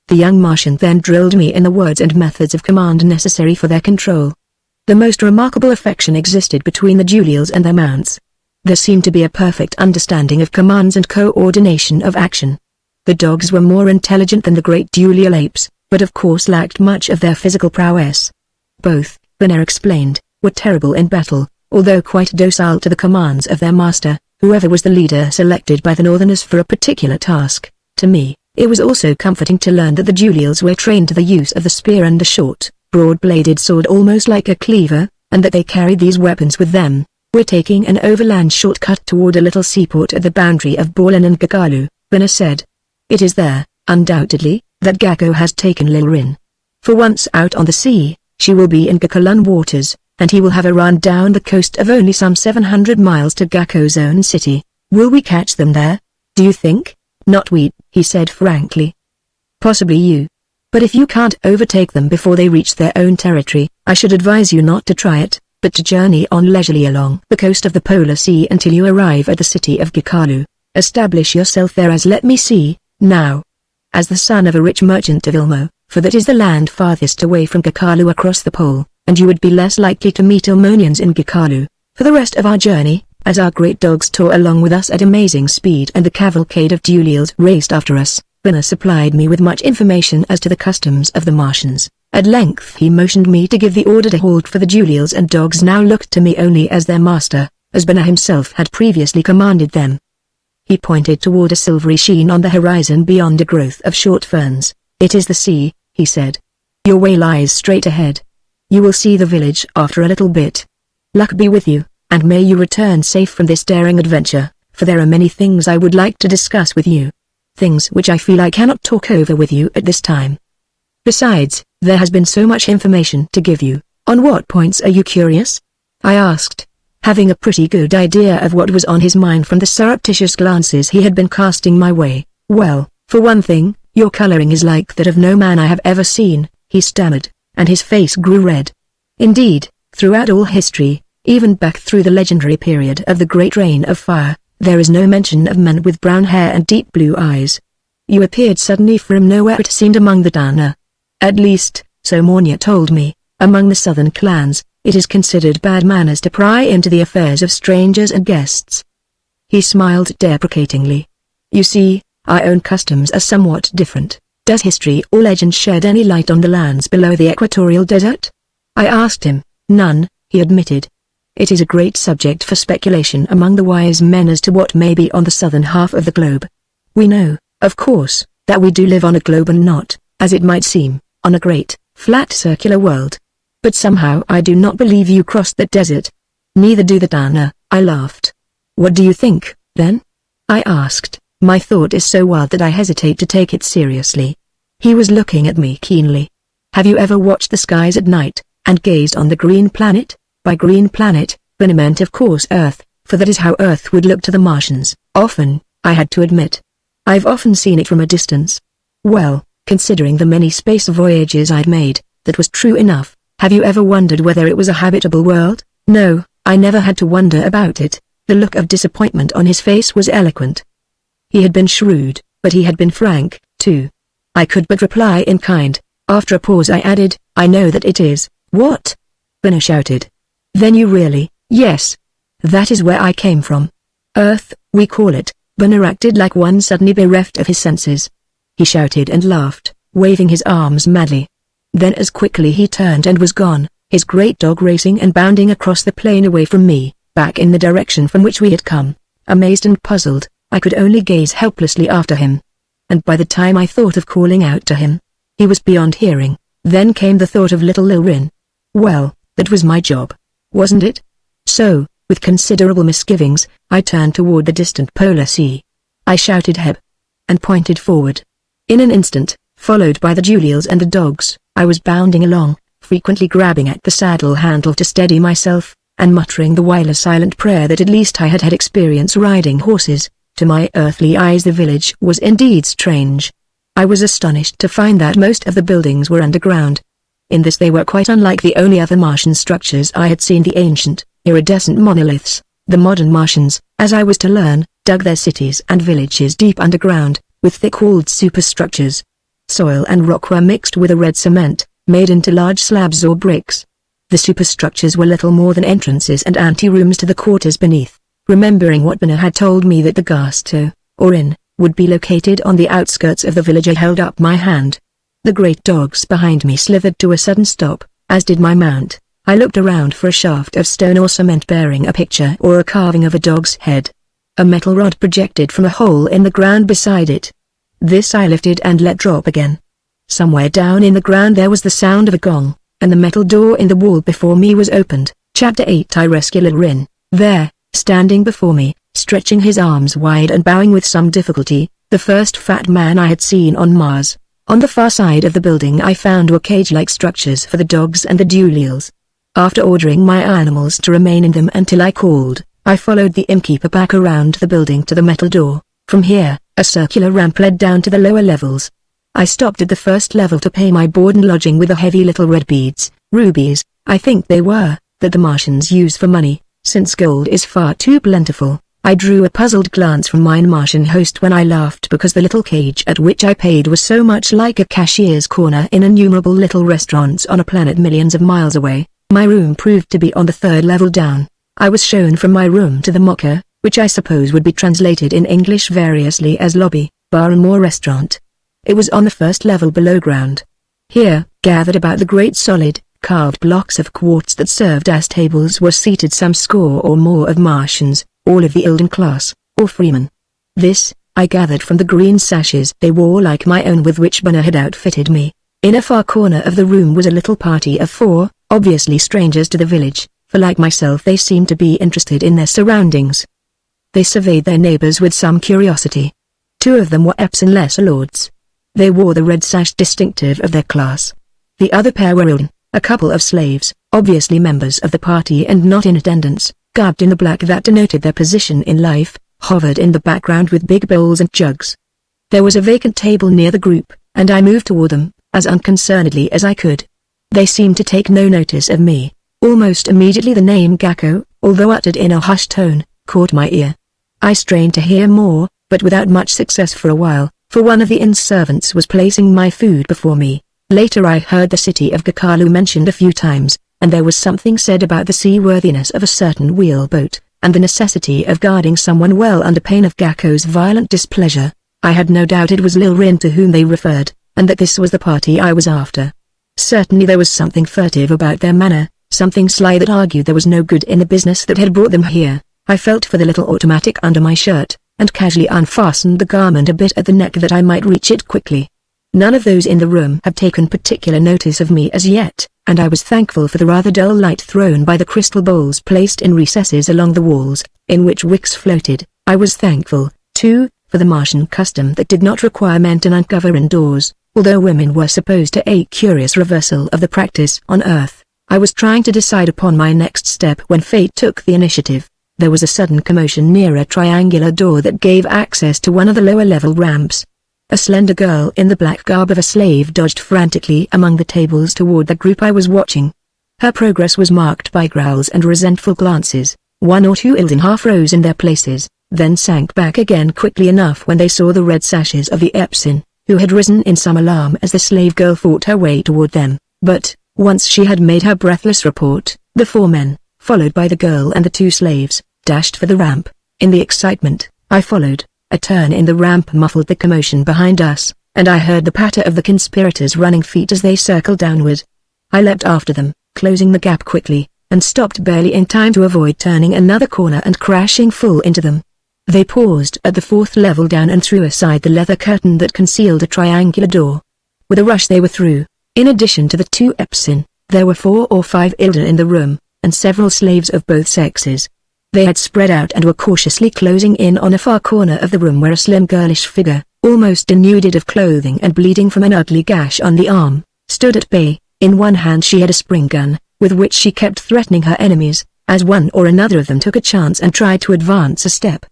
[SPEAKER 1] The young Martian then drilled me in the words and methods of command necessary for their control. The most remarkable affection existed between the duelials and their mounts. There seemed to be a perfect understanding of commands and coordination of action. The dogs were more intelligent than the great duelial apes, but of course lacked much of their physical prowess. Both, Banner explained, were terrible in battle, although quite docile to the commands of their master, whoever was the leader selected by the Northerners for a particular task. To me, it was also comforting to learn that the duelials were trained to the use of the spear and a short, broad-bladed sword almost like a cleaver, and that they carried these weapons with them. We're taking an overland shortcut toward a little seaport at the boundary of Borland and Gakalu, Banner said. It is there, undoubtedly, that Gakko has taken Lil Rin. For once out on the sea, she will be in Gakalun waters, and he will have a run down the coast of only some 700 miles to Gakko's own city. Will we catch them there, do you think? Not we, he said frankly. Possibly you. But if you can't overtake them before they reach their own territory, I should advise you not to try it, but to journey on leisurely along the coast of the Polar Sea until you arrive at the city of Gakalu. Establish yourself there as let me see, now. As the son of a rich merchant of Ilmo, for that is the land farthest away from Gakalu across the pole, and you would be less likely to meet Ilmonians in Gakalu. For the rest of our journey, as our great dogs tore along with us at amazing speed and the cavalcade of duelials raced after us, Banner supplied me with much information as to the customs of the Martians. At length he motioned me to give the order to halt, for the duelials and dogs now looked to me only as their master, as Banner himself had previously commanded them. He pointed toward a silvery sheen on the horizon beyond a growth of short ferns. It is the sea, he said. Your way lies straight ahead. You will see the village after a little bit. Luck be with you, and may you return safe from this daring adventure, for there are many things I would like to discuss with you. Things which I feel I cannot talk over with you at this time. Besides, there has been so much information to give you. On what points are you curious? I asked, having a pretty good idea of what was on his mind from the surreptitious glances he had been casting my way. Well, for one thing, your coloring is like that of no man I have ever seen, he stammered, and his face grew red. Indeed, throughout all history, even back through the legendary period of the Great Reign of Fire, there is no mention of men with brown hair and deep blue eyes. You appeared suddenly from nowhere, it seemed, among the Dana. At least, so Mornia told me. Among the southern clans, it is considered bad manners to pry into the affairs of strangers and guests. He smiled deprecatingly. You see, our own customs are somewhat different. Does history or legend shed any light on the lands below the equatorial desert? I asked him. None, he admitted. It is a great subject for speculation among the wise men as to what may be on the southern half of the globe. We know, of course, that we do live on a globe and not, as it might seem, on a great, flat circular world. But somehow I do not believe you crossed that desert. Neither do the Dana, I laughed. What do you think, then? I asked. My thought is so wild that I hesitate to take it seriously. He was looking at me keenly. Have you ever watched the skies at night? and gazed on the green planet. By green planet, Bana meant of course Earth, for that is how Earth would look to the Martians. Often, I had to admit, I've often seen it from a distance. Well, considering the many space voyages I'd made, that was true enough. Have you ever wondered whether it was a habitable world? No, I never had to wonder about it. The look of disappointment on his face was eloquent. He had been shrewd, but he had been frank, too. I could but reply in kind. After a pause I added, I know that it is. What? Bana shouted. Then you really, yes. That is where I came from. Earth, we call it. Bana acted like one suddenly bereft of his senses. He shouted and laughed, waving his arms madly. Then as quickly he turned and was gone, his great dog racing and bounding across the plain away from me, back in the direction from which we had come. Amazed and puzzled, I could only gaze helplessly after him. And by the time I thought of calling out to him, he was beyond hearing. Then came the thought of little Nowlan. Well, that was my job, wasn't it? So, with considerable misgivings, I turned toward the distant polar sea. I shouted "Heb!" and pointed forward. In an instant, followed by the Julials and the dogs, I was bounding along, frequently grabbing at the saddle handle to steady myself, and muttering the while a silent prayer that at least I had had experience riding horses. To my earthly eyes the village was indeed strange. I was astonished to find that most of the buildings were underground. In this they were quite unlike the only other Martian structures I had seen, the ancient, iridescent monoliths. The modern Martians, as I was to learn, dug their cities and villages deep underground, with thick-walled superstructures. Soil and rock were mixed with a red cement, made into large slabs or bricks. The superstructures were little more than entrances and anterooms to the quarters beneath. Remembering what Bana had told me that the gasto, or inn, would be located on the outskirts of the village, I held up my hand. The great dogs behind me slithered to a sudden stop, as did my mount. I looked around for a shaft of stone or cement bearing a picture or a carving of a dog's head. A metal rod projected from a hole in the ground beside it. This I lifted and let drop again. Somewhere down in the ground there was the sound of a gong, and the metal door in the wall before me was opened. Chapter 8. I rescue Nowlan. There, standing before me, stretching his arms wide and bowing with some difficulty, the first fat man I had seen on Mars. On the far side of the building I found were cage-like structures for the dogs and the Dulials. After ordering my animals to remain in them until I called, I followed the innkeeper back around the building to the metal door. From here, a circular ramp led down to the lower levels. I stopped at the first level to pay my board and lodging with the heavy little red beads, rubies, I think they were, that the Martians use for money, since gold is far too plentiful. I drew a puzzled glance from my Martian host when I laughed because the little cage at which I paid was so much like a cashier's corner in innumerable little restaurants on a planet millions of miles away. My room proved to be on the third level down. I was shown from my room to the mocha, which I suppose would be translated in English variously as lobby, bar and more restaurant. It was on the first level below ground. Here, gathered about the great solid, carved blocks of quartz that served as tables, were seated some score or more of Martians, all of the elden class, or freemen. This, I gathered from the green sashes they wore like my own with which Bana had outfitted me. In a far corner of the room was a little party of 4, obviously strangers to the village, for like myself they seemed to be interested in their surroundings. They surveyed their neighbors with some curiosity. 2 of them were Epson lesser lords. They wore the red sash distinctive of their class. The other pair were Elden, a couple of slaves, obviously members of the party and not in attendance, garbed in the black that denoted their position in life, hovered in the background with big bowls and jugs. There was a vacant table near the group, and I moved toward them, as unconcernedly as I could. They seemed to take no notice of me. Almost immediately the name Gakko, although uttered in a hushed tone, caught my ear. I strained to hear more, but without much success for a while, for one of the inn servants was placing my food before me. Later I heard the city of Gakalu mentioned a few times, and there was something said about the seaworthiness of a certain wheelboat, and the necessity of guarding someone well under pain of Gakko's violent displeasure. I had no doubt it was Nowlan to whom they referred, and that this was the party I was after. Certainly there was something furtive about their manner, something sly that argued there was no good in the business that had brought them here. I felt for the little automatic under my shirt, and casually unfastened the garment a bit at the neck that I might reach it quickly. None of those in the room had taken particular notice of me as yet, and I was thankful for the rather dull light thrown by the crystal bowls placed in recesses along the walls, in which wicks floated. I was thankful, too, for the Martian custom that did not require men to uncover indoors, although women were supposed to, a curious reversal of the practice on Earth. I was trying to decide upon my next step when fate took the initiative. There was a sudden commotion near a triangular door that gave access to one of the lower-level ramps. A slender girl in the black garb of a slave dodged frantically among the tables toward the group I was watching. Her progress was marked by growls and resentful glances. One or two Ilden half rose in their places, then sank back again quickly enough when they saw the red sashes of the Epsin, who had risen in some alarm as the slave girl fought her way toward them. But, once she had made her breathless report, the 4 men, followed by the girl and the 2 slaves, dashed for the ramp. In the excitement, I followed. A turn in the ramp muffled the commotion behind us, and I heard the patter of the conspirators' running feet as they circled downward. I leapt after them, closing the gap quickly, and stopped barely in time to avoid turning another corner and crashing full into them. They paused at the 4th level down and threw aside the leather curtain that concealed a triangular door. With a rush they were through. In addition to the 2 Epsin, there were 4 or 5 Ilden in the room, and several slaves of both sexes. They had spread out and were cautiously closing in on a far corner of the room where a slim girlish figure, almost denuded of clothing and bleeding from an ugly gash on the arm, stood at bay. In one hand she had a spring gun, with which she kept threatening her enemies, as one or another of them took a chance and tried to advance a step.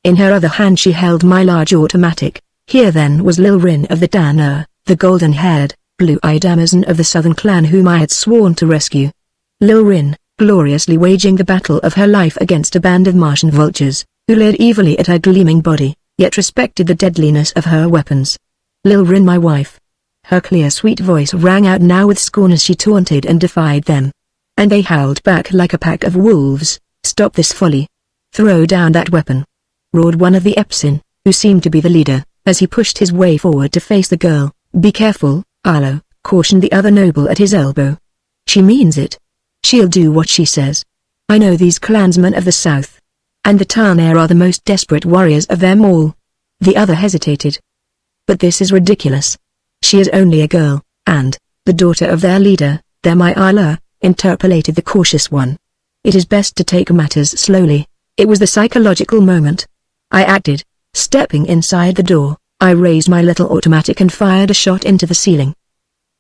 [SPEAKER 1] In her other hand she held my large automatic. Here then was Lil Rin of the Dan the golden-haired, blue-eyed Amazon of the southern clan whom I had sworn to rescue. Lil Rin, gloriously waging the battle of her life against a band of Martian vultures, who leered evilly at her gleaming body, yet respected the deadliness of her weapons. Lil Rin, my wife. Her clear sweet voice rang out now with scorn as she taunted and defied them. And they howled back like a pack of wolves. Stop this folly. Throw down that weapon, roared one of the Epsin, who seemed to be the leader, as he pushed his way forward to face the girl. Be careful, Arlo, cautioned the other noble at his elbow. She means it. She'll do what she says. I know these clansmen of the south. And the Tarnair are the most desperate warriors of them all. The other hesitated. But this is ridiculous. She is only a girl, and the daughter of their leader, their my Isla, interpolated the cautious one. It is best to take matters slowly. It was the psychological moment. I acted. Stepping inside the door, I raised my little automatic and fired a shot into the ceiling.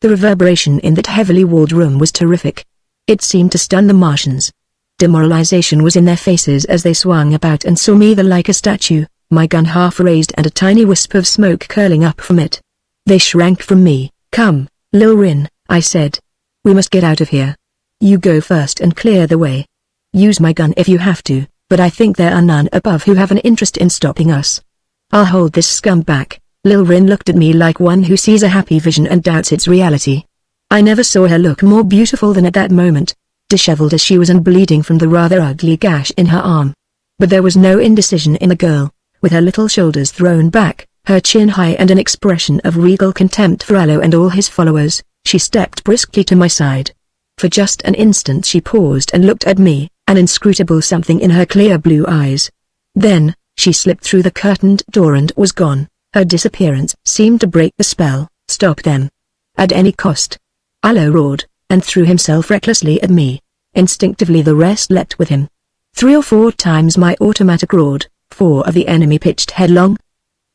[SPEAKER 1] The reverberation in that heavily walled room was terrific. It seemed to stun the Martians. Demoralization was in their faces as they swung about and saw me there like a statue, my gun half raised and a tiny wisp of smoke curling up from it. They shrank from me. Come, Lil Rin, I said. We must get out of here. You go first and clear the way. Use my gun if you have to, but I think there are none above who have an interest in stopping us. I'll hold this scum back. Lil Rin looked at me like one who sees a happy vision and doubts its reality. I never saw her look more beautiful than at that moment, disheveled as she was and bleeding from the rather ugly gash in her arm. But there was no indecision in the girl. With her little shoulders thrown back, her chin high and an expression of regal contempt for Arlo and all his followers, she stepped briskly to my side. For just an instant she paused and looked at me, an inscrutable something in her clear blue eyes. Then, she slipped through the curtained door and was gone. Her disappearance seemed to break the spell. Stop them. At any cost. Arlo roared, and threw himself recklessly at me. Instinctively the rest leapt with him. 3 or 4 times my automatic roared. 4 of the enemy pitched headlong.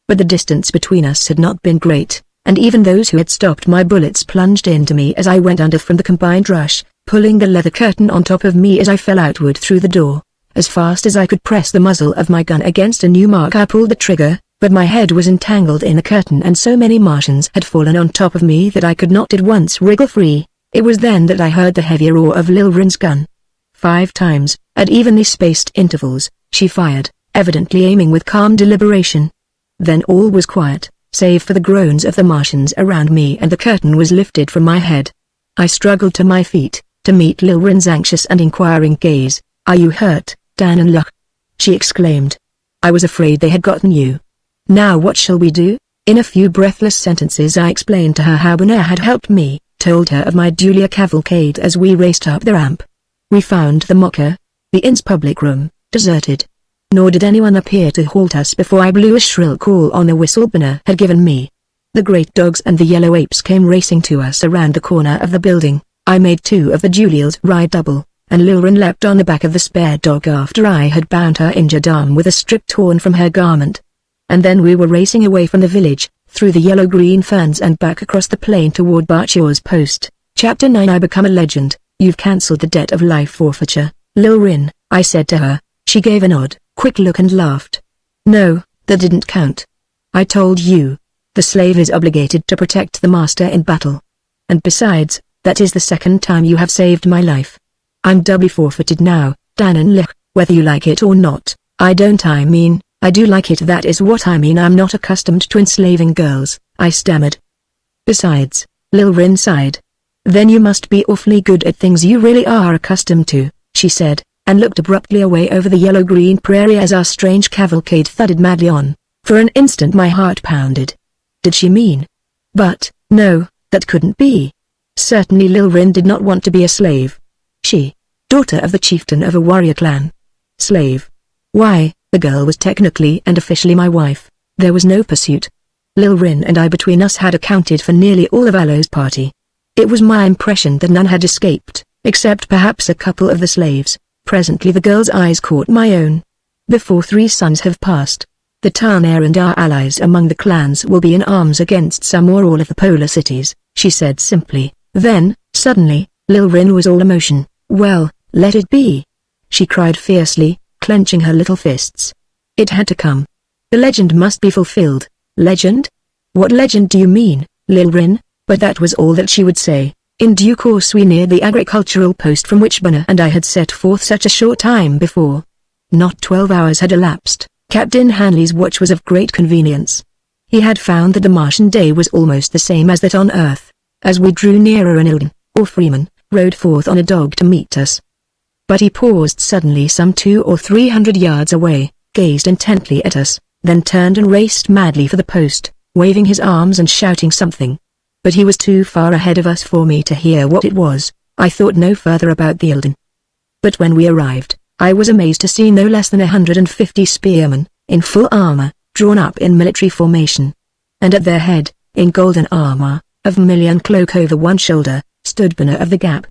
[SPEAKER 1] But the distance between us had not been great, and even those who had stopped my bullets plunged into me as I went under from the combined rush, pulling the leather curtain on top of me as I fell outward through the door. As fast as I could press the muzzle of my gun against a new mark I pulled the trigger, but my head was entangled in the curtain and so many Martians had fallen on top of me that I could not at once wriggle free. It was then that I heard the heavy roar of Lil Rin's gun. 5 times, at evenly spaced intervals, she fired, evidently aiming with calm deliberation. Then all was quiet, save for the groans of the Martians around me, and the curtain was lifted from my head. I struggled to my feet, to meet Lil Rin's anxious and inquiring gaze. Are you hurt, Dan and Luck? She exclaimed. I was afraid they had gotten you. Now what shall we do? In a few breathless sentences I explained to her how Bonaire had helped me, told her of my Julia cavalcade as we raced up the ramp. We found the Mocha, the inn's public room, deserted. Nor did anyone appear to halt us before I blew a shrill call on the whistle Bonaire had given me. The great dogs and the yellow apes came racing to us around the corner of the building. I made 2 of the Julials ride double, and Lil Rin leapt on the back of the spare dog after I had bound her injured arm with a strip torn from her garment. And then we were racing away from the village, through the yellow-green ferns and back across the plain toward Barchaw's post. Chapter 9 I Become a Legend. You've cancelled the debt of life forfeiture, Lil Rin, I said to her. She gave a nod, quick look and laughed. No, that didn't count. I told you. The slave is obligated to protect the master in battle. And besides, that is the second time you have saved my life. I'm doubly forfeited now, Danon Lich, whether you like it or not. I do like it, that is what I mean. I'm not accustomed to enslaving girls, I stammered. Besides, Lil Rin sighed. Then you must be awfully good at things you really are accustomed to, she said, and looked abruptly away over the yellow-green prairie as our strange cavalcade thudded madly on. For an instant my heart pounded. Did she mean? But, no, that couldn't be. Certainly Lil Rin did not want to be a slave. She, daughter of the chieftain of a warrior clan. Slave. Why, the girl was technically and officially my wife. There was no pursuit. Lil Rin and I between us had accounted for nearly all of Alo's party. It was my impression that none had escaped, except perhaps a couple of the slaves. Presently the girl's eyes caught my own. Before 3 suns have passed, the town heir and our allies among the clans will be in arms against some or all of the polar cities, she said simply. Then, suddenly, Lil Rin was all emotion. Well, let it be, she cried fiercely, clenching her little fists. It had to come. The legend must be fulfilled. Legend? What legend do you mean, Lil Rin? But that was all that she would say. In due course we neared the agricultural post from which Bana and I had set forth such a short time before. Not 12 hours had elapsed. Captain Hanley's watch was of great convenience. He had found that the Martian day was almost the same as that on Earth. As we drew nearer an Ilden, or Freeman, rode forth on a dog to meet us. But he paused suddenly some 200 or 300 yards away, gazed intently at us, then turned and raced madly for the post, waving his arms and shouting something. But he was too far ahead of us for me to hear what it was. I thought no further about the Ilden. But when we arrived, I was amazed to see no less than 150 spearmen, in full armor, drawn up in military formation. And at their head, in golden armor, of vermilion cloak over one shoulder, stood Bana of the Gap.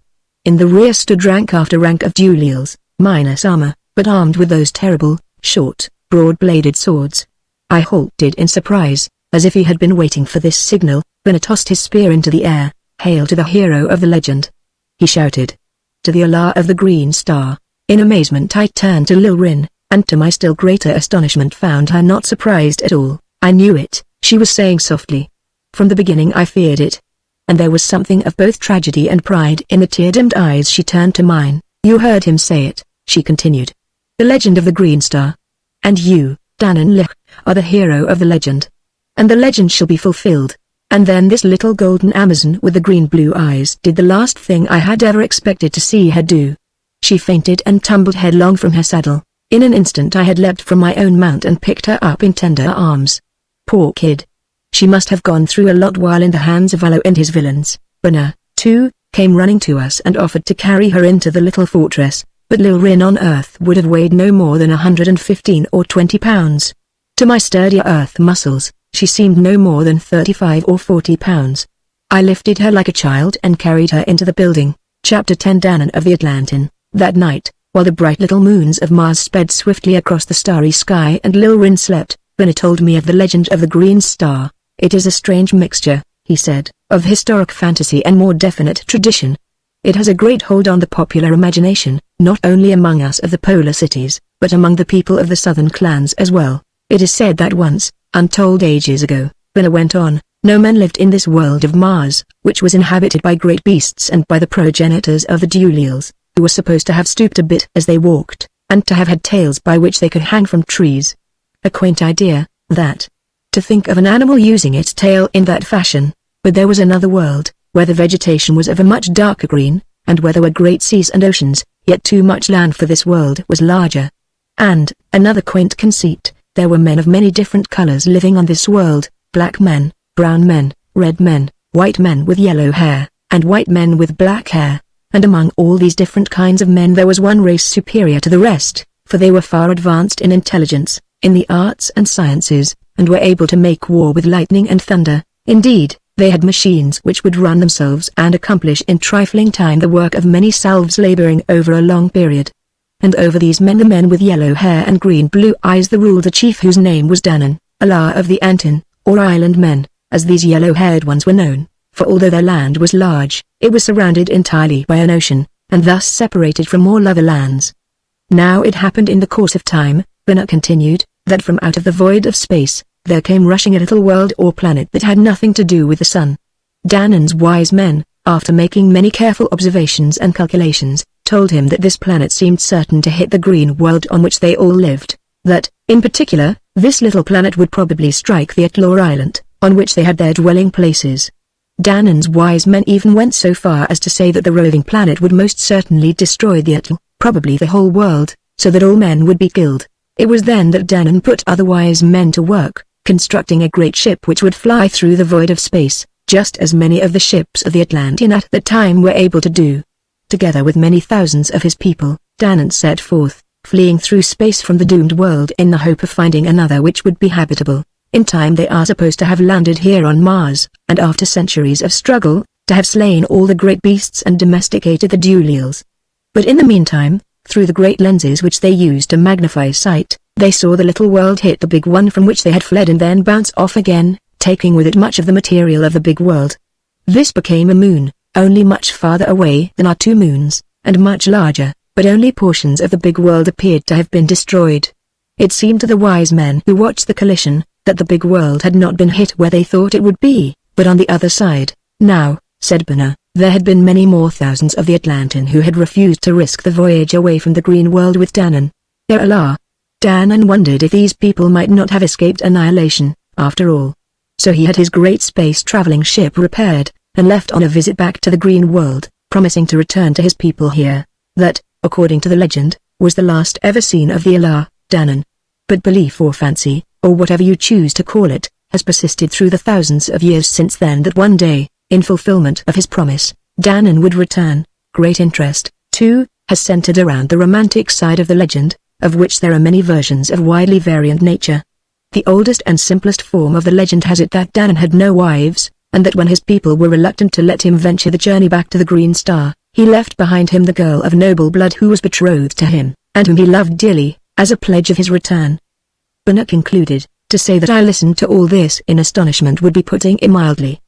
[SPEAKER 1] In the rear stood rank after rank of Duliels, minus armor, but armed with those terrible, short, broad-bladed swords. I halted in surprise, as if he had been waiting for this signal. Bana tossed his spear into the air. Hail to the hero of the legend, he shouted. To the Allah of the Green Star. In amazement I turned to Lil Rin, and to my still greater astonishment found her not surprised at all. I knew it, she was saying softly. From the beginning I feared it. And there was something of both tragedy and pride in the tear-dimmed eyes she turned to mine. You heard him say it, she continued. The legend of the Green Star. And you, Danon Lich, are the hero of the legend. And the legend shall be fulfilled. And then this little golden Amazon with the green-blue eyes did the last thing I had ever expected to see her do. She fainted and tumbled headlong from her saddle. In an instant I had leapt from my own mount and picked her up in tender arms. Poor kid. She must have gone through a lot while in the hands of Alo and his villains. Bana, too, came running to us and offered to carry her into the little fortress, but Lil Rin on Earth would have weighed no more than 115 or 20 pounds. To my sturdier Earth muscles, she seemed no more than 35 or 40 pounds. I lifted her like a child and carried her into the building. Chapter 10 Danon of the Atlantean. That night, while the bright little moons of Mars sped swiftly across the starry sky and Lil Rin slept, Bana told me of the legend of the Green Star. It is a strange mixture, he said, of historic fantasy and more definite tradition. It has a great hold on the popular imagination, not only among us of the polar cities, but among the people of the southern clans as well. It is said that once, untold ages ago, Bana went on, no men lived in this world of Mars, which was inhabited by great beasts and by the progenitors of the Duliels, who were supposed to have stooped a bit as they walked, and to have had tails by which they could hang from trees. A quaint idea, that. To think of an animal using its tail in that fashion. But there was another world, where the vegetation was of a much darker green, and where there were great seas and oceans, yet too much land for this world was larger. And, another quaint conceit, there were men of many different colors living on this world, black men, brown men, red men, white men with yellow hair, and white men with black hair. And among all these different kinds of men there was one race superior to the rest, for they were far advanced in intelligence, in the arts and sciences, and were able to make war with lightning and thunder. Indeed, they had machines which would run themselves and accomplish in trifling time the work of many selves laboring over a long period. And over these men, the men with yellow hair and green-blue eyes, there ruled a chief whose name was Danon, Allah of the Antin, or Island Men, as these yellow-haired ones were known. For although their land was large, it was surrounded entirely by an ocean, and thus separated from all other lands. Now it happened in the course of time, Bana continued, that from out of the void of space, there came rushing a little world or planet that had nothing to do with the sun. Danan's wise men, after making many careful observations and calculations, told him that this planet seemed certain to hit the green world on which they all lived, that, in particular, this little planet would probably strike the Atlor Island, on which they had their dwelling places. Danan's wise men even went so far as to say that the roving planet would most certainly destroy the Atl, probably the whole world, so that all men would be killed. It was then that Danan put other wise men to work, constructing a great ship which would fly through the void of space, just as many of the ships of the Atlantean at that time were able to do. Together with many thousands of his people, Danan set forth, fleeing through space from the doomed world in the hope of finding another which would be habitable. In time they are supposed to have landed here on Mars, and after centuries of struggle, to have slain all the great beasts and domesticated the Duliels. But in the meantime, through the great lenses which they used to magnify sight, they saw the little world hit the big one from which they had fled and then bounce off again, taking with it much of the material of the big world. This became a moon, only much farther away than our two moons, and much larger, but only portions of the big world appeared to have been destroyed. It seemed to the wise men who watched the collision, that the big world had not been hit where they thought it would be, but on the other side. Now, said Bana, there had been many more thousands of the Atlantean who had refused to risk the voyage away from the green world with Danan. Ya Allah! Danan wondered if these people might not have escaped annihilation, after all. So he had his great space-traveling ship repaired, and left on a visit back to the green world, promising to return to his people here. That, according to the legend, was the last ever seen of the Allah, Danan. But belief or fancy, or whatever you choose to call it, has persisted through the thousands of years since then that one day, in fulfillment of his promise, Danan would return. Great interest, too, has centered around the romantic side of the legend, of which there are many versions of widely variant nature. The oldest and simplest form of the legend has it that Danan had no wives, and that when his people were reluctant to let him venture the journey back to the Green Star, he left behind him the girl of noble blood who was betrothed to him, and whom he loved dearly, as a pledge of his return. Bana concluded, to say that I listened to all this in astonishment would be putting it mildly.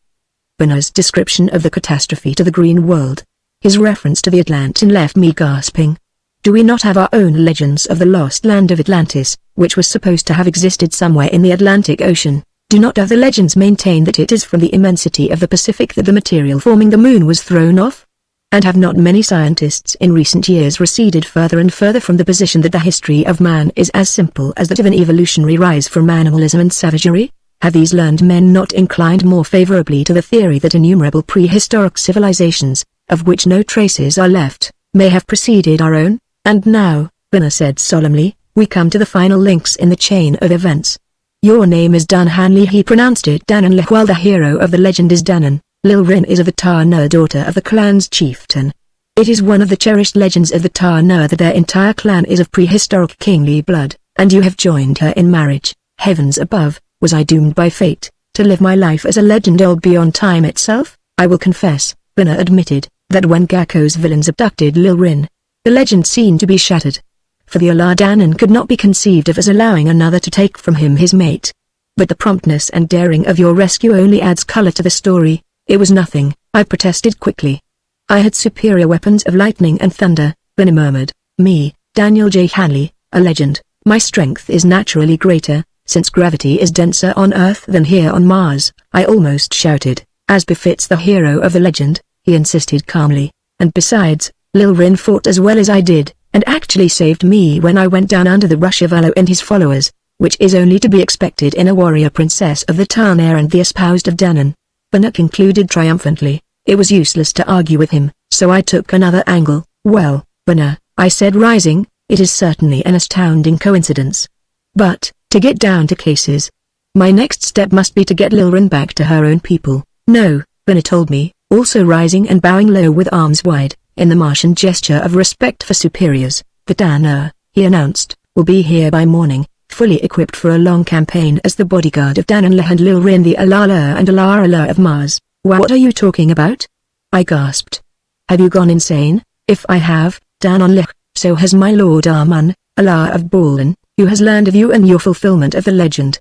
[SPEAKER 1] Bana's description of the catastrophe to the green world, his reference to the Atlantean left me gasping. Do we not have our own legends of the lost land of Atlantis, which was supposed to have existed somewhere in the Atlantic Ocean? Do not other legends maintain that it is from the immensity of the Pacific that the material forming the moon was thrown off? And have not many scientists in recent years receded further and further from the position that the history of man is as simple as that of an evolutionary rise from animalism and savagery? Have these learned men not inclined more favorably to the theory that innumerable prehistoric civilizations, of which no traces are left, may have preceded our own? And now, Bana said solemnly, we come to the final links in the chain of events. Your name is Dan Hanli. He pronounced it Danan while the hero of the legend is Danan. Lil Rin is of the Tar-Nur, daughter of the clan's chieftain. It is one of the cherished legends of the Tar-Nur that their entire clan is of prehistoric kingly blood, and you have joined her in marriage. Heavens above, was I doomed by fate, to live my life as a legend old beyond time itself? I will confess, Bana admitted, that when Gakko's villains abducted Lil Rin, the legend seemed to be shattered. For the Allah Danan could not be conceived of as allowing another to take from him his mate. But the promptness and daring of your rescue only adds color to the story. It was nothing, I protested quickly. I had superior weapons of lightning and thunder, Bana murmured. Me, Daniel J. Hanley, a legend, my strength is naturally greater, since gravity is denser on Earth than here on Mars, I almost shouted. As befits the hero of the legend, he insisted calmly, and besides, Lil Rin fought as well as I did, and actually saved me when I went down under the rush of Allah and his followers, which is only to be expected in a warrior princess of the Tar-Nur and the espoused of Danan. Bana concluded triumphantly. It was useless to argue with him, so I took another angle. Well, Bana, I said rising, it is certainly an astounding coincidence. But, to get down to cases, my next step must be to get Lil Rin back to her own people. No, Bana told me, also rising and bowing low with arms wide, in the Martian gesture of respect for superiors. The Tar-Nur, he announced, will be here by morning, fully equipped for a long campaign as the bodyguard of Danan and Lil Rin, the Allah and Allah of Mars. What are you talking about? I gasped. Have you gone insane? If I have, Danan, so has my lord Amun, Allah of Baalan, who has learned of you and your fulfillment of the legend.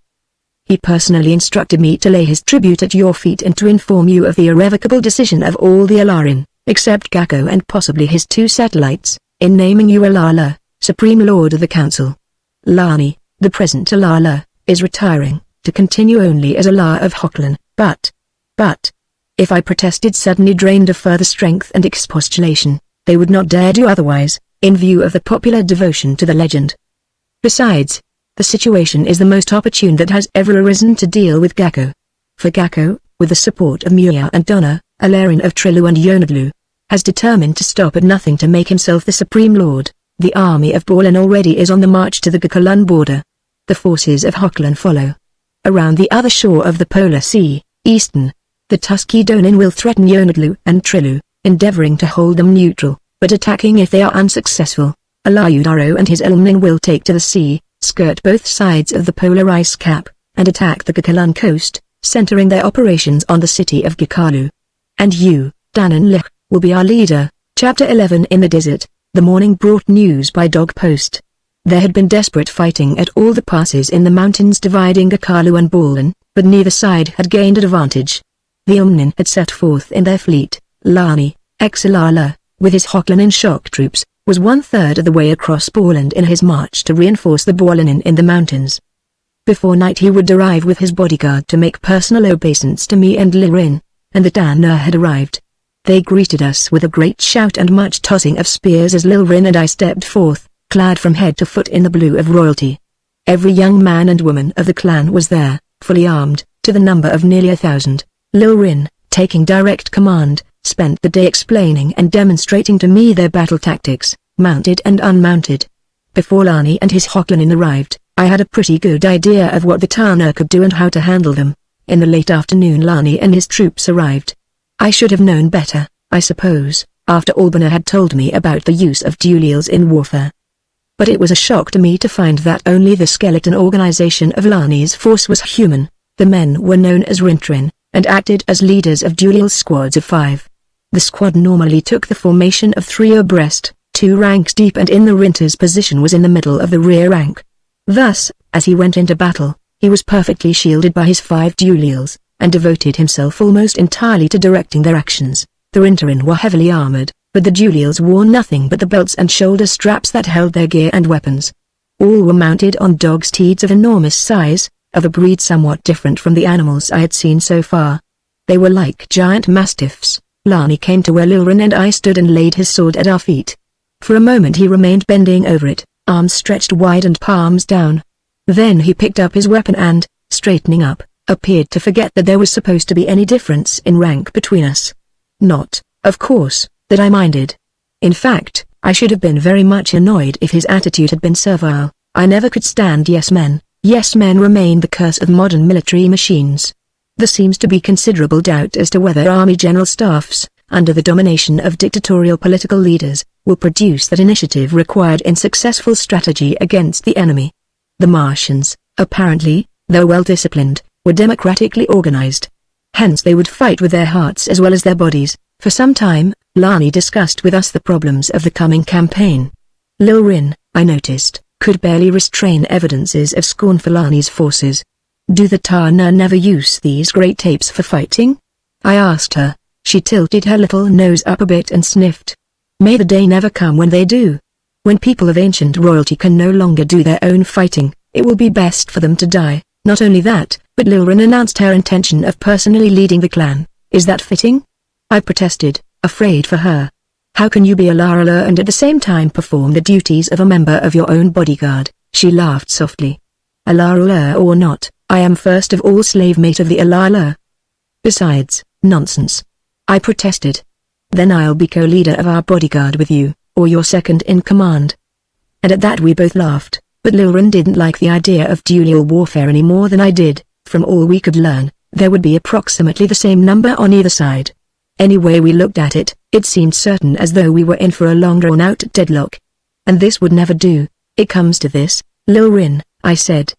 [SPEAKER 1] He personally instructed me to lay his tribute at your feet and to inform you of the irrevocable decision of all the Alarin. except Gakko and possibly his 2 satellites, in naming you Alala, Supreme Lord of the Council. Lani, the present Alala, is retiring, to continue only as Alar of Hoklan, but, if I protested suddenly drained of further strength and expostulation, they would not dare do otherwise, in view of the popular devotion to the legend. Besides, the situation is the most opportune that has ever arisen to deal with Gakko. For Gakko, with the support of Muya and Donna, Alarin of Trilu and Yonadlu, has determined to stop at nothing to make himself the Supreme Lord. The army of Borland already is on the march to the Gakalan border. The forces of Hoklan follow. Around the other shore of the Polar Sea, eastern, the Tusky Donin will threaten Yonadlu and Trilu, endeavoring to hold them neutral, but attacking if they are unsuccessful. Alayudaro and his Elmlin will take to the sea, skirt both sides of the polar ice cap, and attack the Gakalan coast, centering their operations on the city of Gakalu. And you, Danon Lich, will be our leader. Chapter 11. In the desert, the morning brought news by dog post. There had been desperate fighting at all the passes in the mountains dividing Gakalu and Borland, but neither side had gained advantage. The Umnin had set forth in their fleet. Lani, ex-Alala, with his Hoklanin shock troops, was 1/3 of the way across Borland in his march to reinforce the Borlanin in the mountains. Before night he would arrive with his bodyguard to make personal obeisance to me and Lirin, and the Danur had arrived. They greeted us with a great shout and much tossing of spears as Lilrin and I stepped forth, clad from head to foot in the blue of royalty. Every young man and woman of the clan was there, fully armed, to the number of nearly 1,000. Lilrin, taking direct command, spent the day explaining and demonstrating to me their battle tactics, mounted and unmounted. Before Lani and his Hoklanin arrived, I had a pretty good idea of what the Tanur could do and how to handle them. In the late afternoon Lani and his troops arrived. I should have known better, I suppose, after Albana had told me about the use of duelials in warfare. But it was a shock to me to find that only the skeleton organization of Lani's force was human. The men were known as Rintrin, and acted as leaders of duelial squads of 5. The squad normally took the formation of 3 abreast, 2 ranks deep, and in the Rinter's position was in the middle of the rear rank. Thus, as he went into battle, he was perfectly shielded by his 5 duelials, and devoted himself almost entirely to directing their actions. The Rinterin were heavily armored, but the duelials wore nothing but the belts and shoulder straps that held their gear and weapons. All were mounted on dogs' teeds of enormous size, of a breed somewhat different from the animals I had seen so far. They were like giant mastiffs. Lani came to where Lilrin and I stood and laid his sword at our feet. For a moment he remained bending over it, arms stretched wide and palms down. Then he picked up his weapon and, straightening up, appeared to forget that there was supposed to be any difference in rank between us. Not, of course, that I minded. In fact, I should have been very much annoyed if his attitude had been servile. I never could stand yes men. Yes men remain the curse of modern military machines. There seems to be considerable doubt as to whether army general staffs, under the domination of dictatorial political leaders, will produce that initiative required in successful strategy against the enemy. The Martians, apparently, though well disciplined, were democratically organized. Hence they would fight with their hearts as well as their bodies. For some time, Lani discussed with us the problems of the coming campaign. Lilrin, I noticed, could barely restrain evidences of scorn for Lani's forces. Do the Tanur never use these great tapes for fighting? I asked her. She tilted her little nose up a bit and sniffed. May the day never come when they do. When people of ancient royalty can no longer do their own fighting, it will be best for them to die. Not only that, but Lilrin announced her intention of personally leading the clan. Is that fitting? I protested, afraid for her. How can you be a Larala and at the same time perform the duties of a member of your own bodyguard? She laughed softly. A Larala or not, I am first of all slave mate of the Alala. Besides, nonsense. I protested. Then I'll be co-leader of our bodyguard with you, or your second in command. And at that we both laughed, but Lilrin didn't like the idea of duelial warfare any more than I did. From all we could learn, there would be approximately the same number on either side. Any way we looked at it, it seemed certain as though we were in for a long drawn-out deadlock. And this would never do. It comes to this, Lilrin, I said.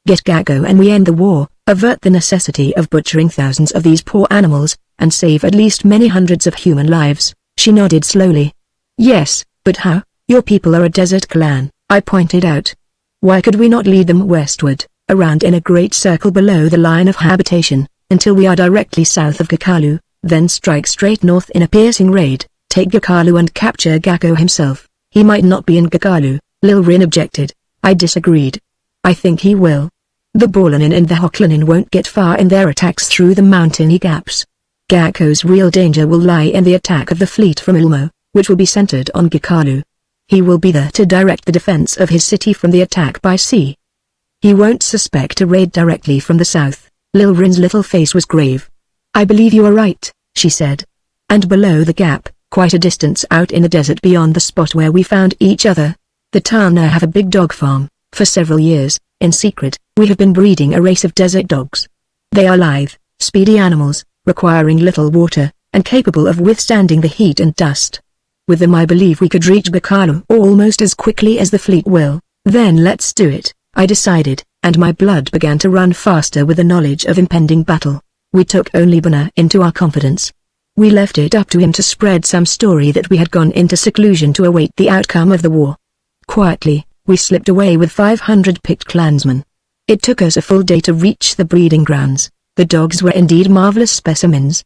[SPEAKER 1] Get Gakko and we end the war, avert the necessity of butchering thousands of these poor animals, and save at least many hundreds of human lives. She nodded slowly. Yes, but how? Your people are a desert clan, I pointed out. Why could we not lead them westward, around in a great circle below the line of habitation, until we are directly south of Gakalu, then strike straight north in a piercing raid? Take Gakalu and capture Gakko himself. He might not be in Gakalu, Lil Rin objected. I disagreed. I think he will. The Balanin and the Hoklanin won't get far in their attacks through the mountainy gaps. Gakko's real danger will lie in the attack of the fleet from Ulmo, which will be centered on Gakalu. He will be there to direct the defense of his city from the attack by sea. He won't suspect a raid directly from the south. Lil Rin's little face was grave. I believe you are right, she said. And below the gap, quite a distance out in the desert beyond the spot where we found each other, the Tana have a big dog farm. For several years, in secret, we have been breeding a race of desert dogs. They are lithe, speedy animals, requiring little water, and capable of withstanding the heat and dust. With them I believe we could reach Gakalu almost as quickly as the fleet will. Then let's do it, I decided, and my blood began to run faster with the knowledge of impending battle. We took only Bana into our confidence. We left it up to him to spread some story that we had gone into seclusion to await the outcome of the war. Quietly, we slipped away with 500 picked clansmen. It took us a full day to reach the breeding grounds. The dogs were indeed marvelous specimens.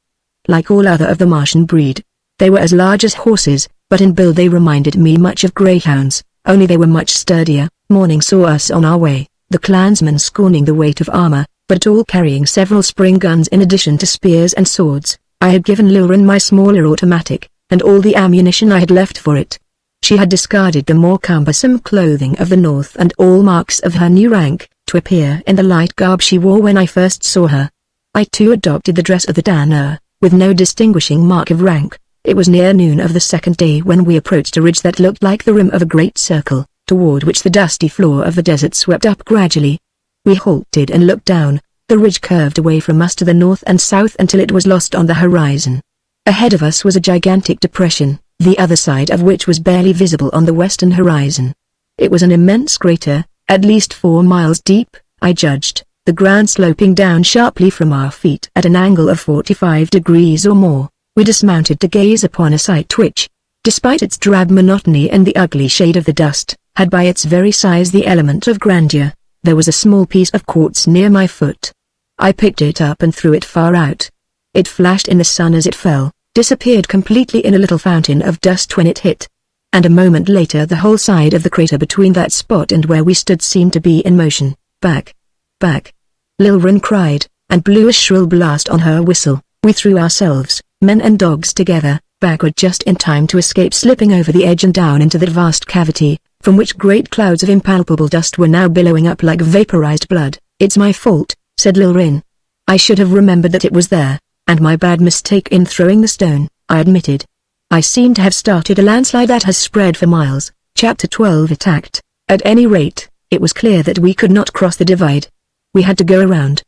[SPEAKER 1] Like all other of the Martian breed, they were as large as horses, but in build they reminded me much of greyhounds, only they were much sturdier. Morning saw us on our way, the clansmen scorning the weight of armor, but all carrying several spring guns in addition to spears and swords. I had given Lil Rin my smaller automatic, and all the ammunition I had left for it. She had discarded the more cumbersome clothing of the north and all marks of her new rank, to appear in the light garb she wore when I first saw her. I too adopted the dress of the Danur, with no distinguishing mark of rank. It was near noon of the second day when we approached a ridge that looked like the rim of a great circle, toward which the dusty floor of the desert swept up gradually. We halted and looked down. The ridge curved away from us to the north and south until it was lost on the horizon. Ahead of us was a gigantic depression, the other side of which was barely visible on the western horizon. It was an immense crater, at least 4 miles deep, I judged, the ground sloping down sharply from our feet at an angle of 45 degrees or more. We dismounted to gaze upon a sight which, despite its drab monotony and the ugly shade of the dust, had by its very size the element of grandeur. There was a small piece of quartz near my foot. I picked it up and threw it far out. It flashed in the sun as it fell, disappeared completely in a little fountain of dust when it hit. And a moment later the whole side of the crater between that spot and where we stood seemed to be in motion. Back! Back! Lil Rin cried, and blew a shrill blast on her whistle. We threw ourselves, men and dogs together, backward just in time to escape slipping over the edge and down into the vast cavity, from which great clouds of impalpable dust were now billowing up like vaporized blood. It's my fault, said Lil Rin. I should have remembered that it was there, and my bad mistake in throwing the stone, I admitted. I seem to have started a landslide that has spread for miles. Chapter 12 Attacked. At any rate, it was clear that we could not cross the divide. We had to go around.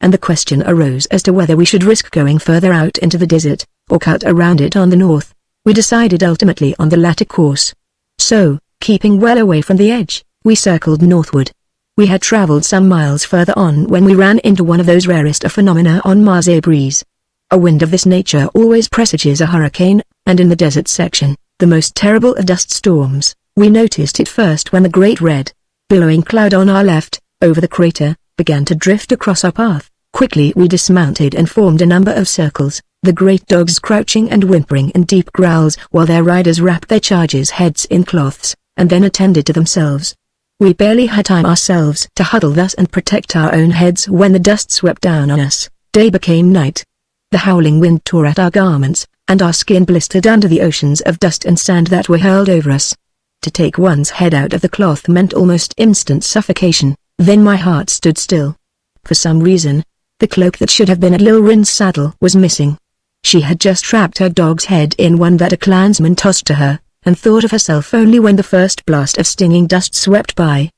[SPEAKER 1] And the question arose as to whether we should risk going further out into the desert, or cut around it on the north. We decided ultimately on the latter course. So, keeping well away from the edge, we circled northward. We had traveled some miles further on when we ran into one of those rarest of phenomena on Mars, a breeze. A wind of this nature always presages a hurricane, and in the desert section, the most terrible of dust storms. We noticed it first when the great red, billowing cloud on our left, over the crater, began to drift across our path. Quickly we dismounted and formed a number of circles, the great dogs crouching and whimpering in deep growls while their riders wrapped their chargers' heads in cloths, and then attended to themselves. We barely had time ourselves to huddle thus and protect our own heads when the dust swept down on us. Day became night. The howling wind tore at our garments, and our skin blistered under the oceans of dust and sand that were hurled over us. To take one's head out of the cloth meant almost instant suffocation. Then my heart stood still. For some reason, the cloak that should have been at Lil Rin's saddle was missing. She had just wrapped her dog's head in one that a clansman tossed to her, and thought of herself only when the first blast of stinging dust swept by.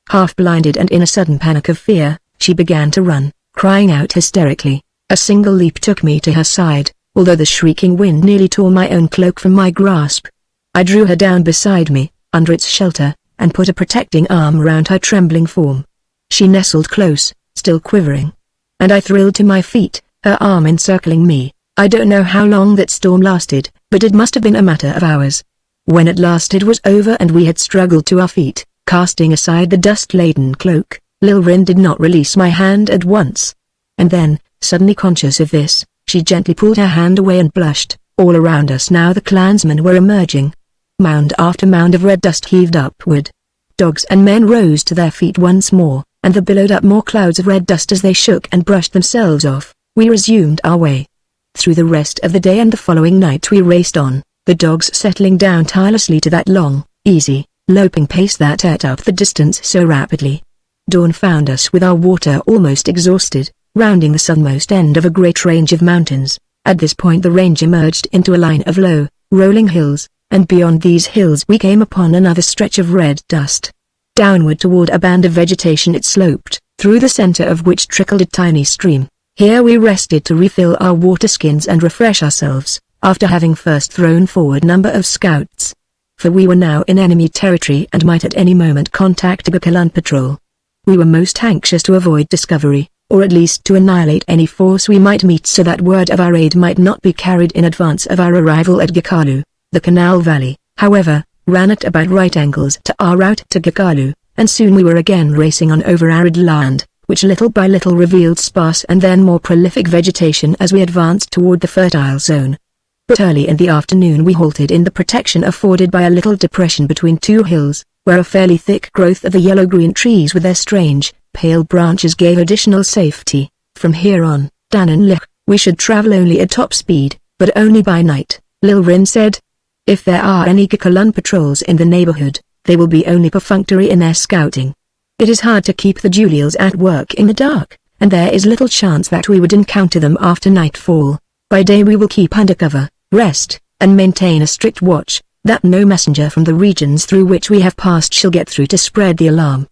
[SPEAKER 1] Half blinded and in a sudden panic of fear, she began to run, crying out hysterically. A single leap took me to her side, although the shrieking wind nearly tore my own cloak from my grasp. I drew her down beside me, under its shelter, and put a protecting arm round her trembling form. She nestled close, still quivering. And I thrilled to my feet, her arm encircling me. I don't know how long that storm lasted, but it must have been a matter of hours. When at last it was over and we had struggled to our feet, casting aside the dust-laden cloak, Lil Rin did not release my hand at once. And then, suddenly conscious of this, she gently pulled her hand away and blushed, All around us now the clansmen were emerging. Mound after mound of red dust heaved upward. Dogs and men rose to their feet once more, and there billowed up more clouds of red dust as they shook and brushed themselves off. We resumed our way. Through the rest of the day and the following night we raced on, the dogs settling down tirelessly to that long, easy, loping pace that ate up the distance so rapidly. Dawn found us with our water almost exhausted, rounding the southernmost end of a great range of mountains. At this point the range emerged into a line of low, rolling hills, and beyond these hills we came upon another stretch of red dust. Downward toward a band of vegetation it sloped, through the center of which trickled a tiny stream. Here we rested to refill our water skins and refresh ourselves, after having first thrown forward a number of scouts. For we were now in enemy territory and might at any moment contact a Gakalan patrol. We were most anxious to avoid discovery, or at least to annihilate any force we might meet so that word of our aid might not be carried in advance of our arrival at Gakalu. The Canal Valley, however, ran at about right angles to our route to Gakalu, and soon we were again racing on over arid land, which little by little revealed sparse and then more prolific vegetation as we advanced toward the fertile zone. But early in the afternoon we halted in the protection afforded by a little depression between two hills, where a fairly thick growth of the yellow-green trees with their strange, pale branches gave additional safety. From here on, Dan and Lich, we should travel only at top speed, but only by night, Lil Rin said. If there are any Gakalan patrols in the neighborhood, they will be only perfunctory in their scouting. It is hard to keep the Julials at work in the dark, and there is little chance that we would encounter them after nightfall. By day we will keep under cover, rest, and maintain a strict watch, that no messenger from the regions through which we have passed shall get through to spread the alarm.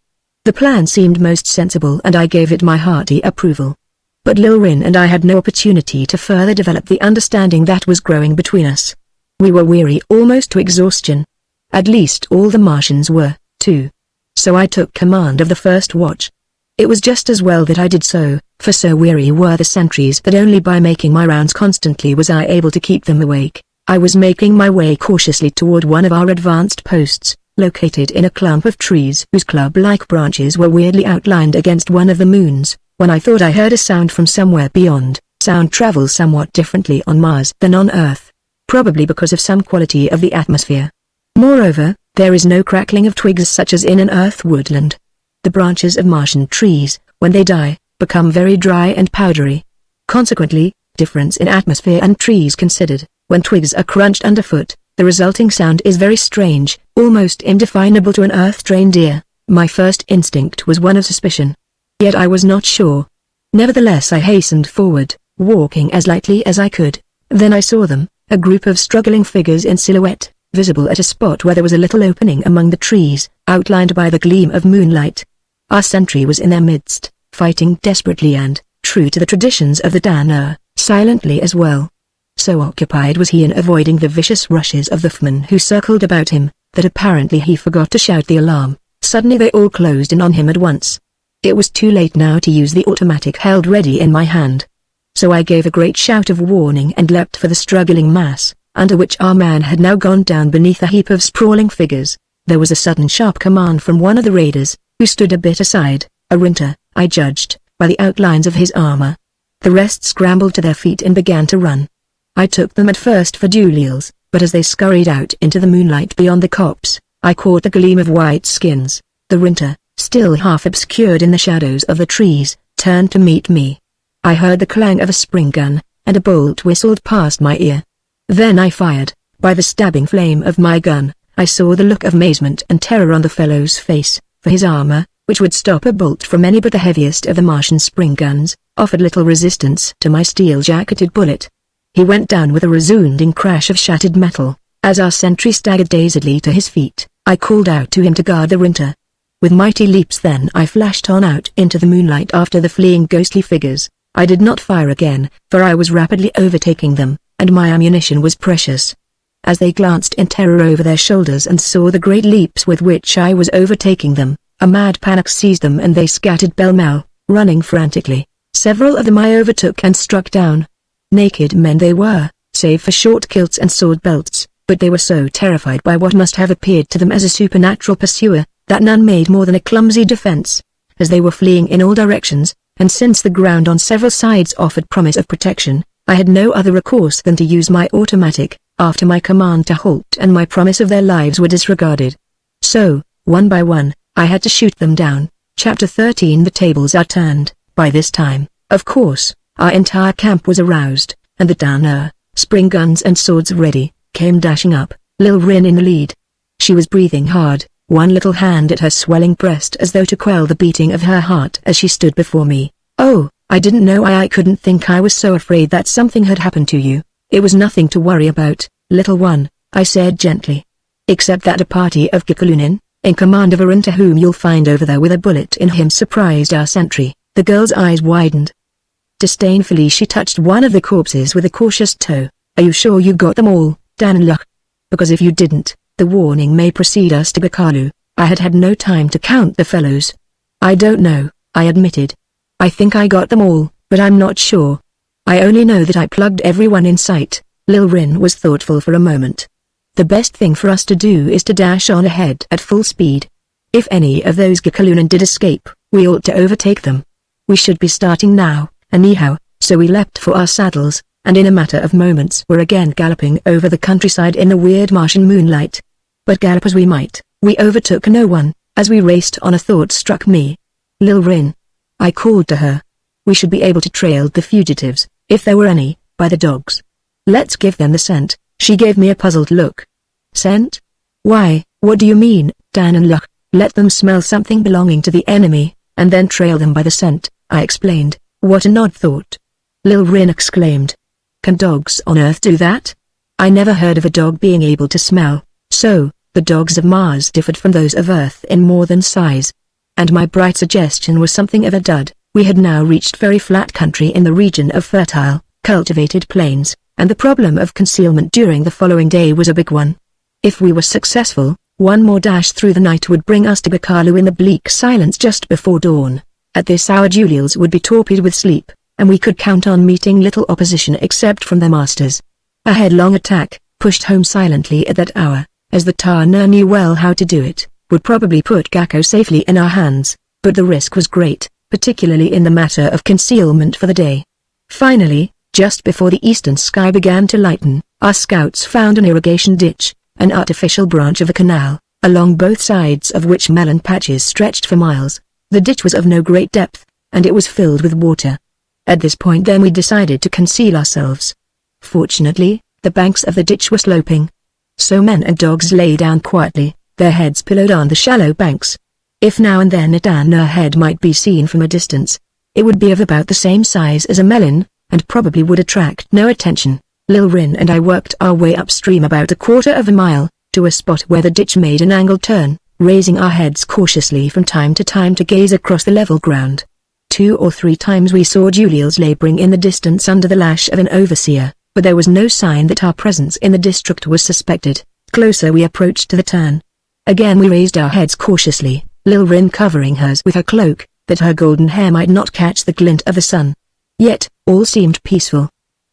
[SPEAKER 1] The plan seemed most sensible and I gave it my hearty approval. But Lil Rin and I had no opportunity to further develop the understanding that was growing between us. We were weary almost to exhaustion. At least all the Martians were, too. So I took command of the first watch. It was just as well that I did so, for so weary were the sentries that only by making my rounds constantly was I able to keep them awake. I was making my way cautiously toward one of our advanced posts, located in a clump of trees whose club-like branches were weirdly outlined against one of the moons, when I thought I heard a sound from somewhere beyond. Sound travels somewhat differently on Mars than on Earth, probably because of some quality of the atmosphere. Moreover, there is no crackling of twigs such as in an Earth woodland. The branches of Martian trees, when they die, become very dry and powdery. Consequently, difference in atmosphere and trees considered, when twigs are crunched underfoot, the resulting sound is very strange, almost indefinable to an Earth-trained ear. My first instinct was one of suspicion. Yet I was not sure. Nevertheless I hastened forward, walking as lightly as I could. Then I saw them, a group of struggling figures in silhouette, visible at a spot where there was a little opening among the trees, outlined by the gleam of moonlight. Our sentry was in their midst, fighting desperately and, true to the traditions of the Danur, silently as well. So occupied was he in avoiding the vicious rushes of the foemen who circled about him, that apparently he forgot to shout the alarm. Suddenly they all closed in on him at once. It was too late now to use the automatic held ready in my hand. So I gave a great shout of warning and leapt for the struggling mass, under which our man had now gone down beneath a heap of sprawling figures. There was a sudden sharp command from one of the raiders, who stood a bit aside, a Rinter, I judged, by the outlines of his armor. The rest scrambled to their feet and began to run. I took them at first for Julials, but as they scurried out into the moonlight beyond the copse, I caught the gleam of white skins. The Rinter, still half obscured in the shadows of the trees, turned to meet me. I heard the clang of a spring gun, and a bolt whistled past my ear. Then I fired. By the stabbing flame of my gun, I saw the look of amazement and terror on the fellow's face, for his armor, which would stop a bolt from any but the heaviest of the Martian spring guns, offered little resistance to my steel-jacketed bullet. He went down with a resounding crash of shattered metal. As our sentry staggered dazedly to his feet, I called out to him to guard the Rinter. With mighty leaps then I flashed on out into the moonlight after the fleeing ghostly figures. I did not fire again, for I was rapidly overtaking them, and my ammunition was precious. As they glanced in terror over their shoulders and saw the great leaps with which I was overtaking them, a mad panic seized them and they scattered pell-mell, running frantically. Several of them I overtook and struck down. Naked men they were, save for short kilts and sword belts, but they were so terrified by what must have appeared to them as a supernatural pursuer, that none made more than a clumsy defense. As they were fleeing in all directions, and since the ground on several sides offered promise of protection, I had no other recourse than to use my automatic, after my command to halt and my promise of their lives were disregarded. So, one by one, I had to shoot them down. Chapter 13. The tables are turned. By this time, of course, our entire camp was aroused, and the Danur, spring guns and swords ready, came dashing up, Lil Rin in the lead. She was breathing hard, one little hand at her swelling breast as though to quell the beating of her heart as she stood before me. "Oh, I didn't know I couldn't think. I was so afraid that something had happened to you." "It was nothing to worry about, little one," I said gently. "Except that a party of Gikalunin, in command of Arinta whom you'll find over there with a bullet in him, surprised our sentry." The girl's eyes widened. Disdainfully she touched one of the corpses with a cautious toe. "Are you sure you got them all, Daniluk? Because if you didn't, the warning may precede us to Gikalu." I had had no time to count the fellows. "I don't know," I admitted. "I think I got them all, but I'm not sure. I only know that I plugged everyone in sight." Lil Rin was thoughtful for a moment. "The best thing for us to do is to dash on ahead at full speed. If any of those Gikalunin did escape, we ought to overtake them. We should be starting now, anyhow." So we leapt for our saddles, and in a matter of moments were again galloping over the countryside in the weird Martian moonlight. But gallop as we might, we overtook no one. As we raced on, a thought struck me. "Lil Rin," I called to her. "We should be able to trail the fugitives, if there were any, by the dogs. Let's give them the scent." She gave me a puzzled look. "Scent? Why, what do you mean, Daniluk?" "Let them smell something belonging to the enemy, and then trail them by the scent," I explained. "What an odd thought!" Lil Rin exclaimed. "Can dogs on Earth do that? I never heard of a dog being able to smell." So, the dogs of Mars differed from those of Earth in more than size. And my bright suggestion was something of a dud. We had now reached very flat country in the region of fertile, cultivated plains, and the problem of concealment during the following day was a big one. If we were successful, one more dash through the night would bring us to Gikalu in the bleak silence just before dawn. At this hour Julials would be torpid with sleep, and we could count on meeting little opposition except from their masters. A headlong attack, pushed home silently at that hour, as the Danur knew well how to do it, would probably put Gakko safely in our hands, but the risk was great, particularly in the matter of concealment for the day. Finally, just before the eastern sky began to lighten, our scouts found an irrigation ditch, an artificial branch of a canal, along both sides of which melon patches stretched for miles. The ditch was of no great depth, and it was filled with water. At this point then we decided to conceal ourselves. Fortunately, the banks of the ditch were sloping. So men and dogs lay down quietly, their heads pillowed on the shallow banks. If now and then a Danur head might be seen from a distance, it would be of about the same size as a melon, and probably would attract no attention. Lil Rin and I worked our way upstream about a quarter of a mile, to a spot where the ditch made an angled turn, raising our heads cautiously from time to time to gaze across the level ground. 2 or 3 times we saw Julials laboring in the distance under the lash of an overseer, but there was no sign that our presence in the district was suspected. Closer we approached to the turn. Again we raised our heads cautiously, Lil Rin covering hers with her cloak, that her golden hair might not catch the glint of the sun. Yet, all seemed peaceful.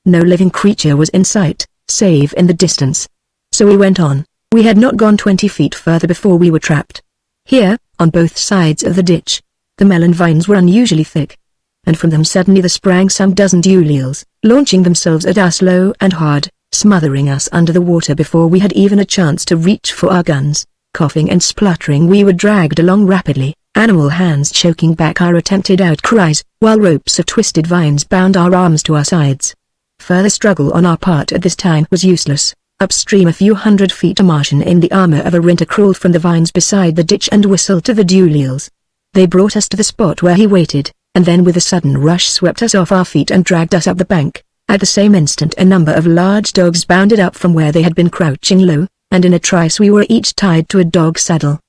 [SPEAKER 1] No living creature was in sight, save in the distance. So we went on. We had not gone 20 feet further before we were trapped. Here, on both sides of the ditch, the melon vines were unusually thick. And from them suddenly there sprang some dozen Julials, launching themselves at us low and hard, smothering us under the water before we had even a chance to reach for our guns. Coughing and spluttering we were dragged along rapidly, animal hands choking back our attempted outcries, while ropes of twisted vines bound our arms to our sides. Further struggle on our part at this time was useless. Upstream a few hundred feet a Martian in the armor of Arinta crawled from the vines beside the ditch and whistled to the Julials. They brought us to the spot where he waited, and then with a sudden rush swept us off our feet and dragged us up the bank. At the same instant a number of large dogs bounded up from where they had been crouching low, and in a trice we were each tied to a dog saddle.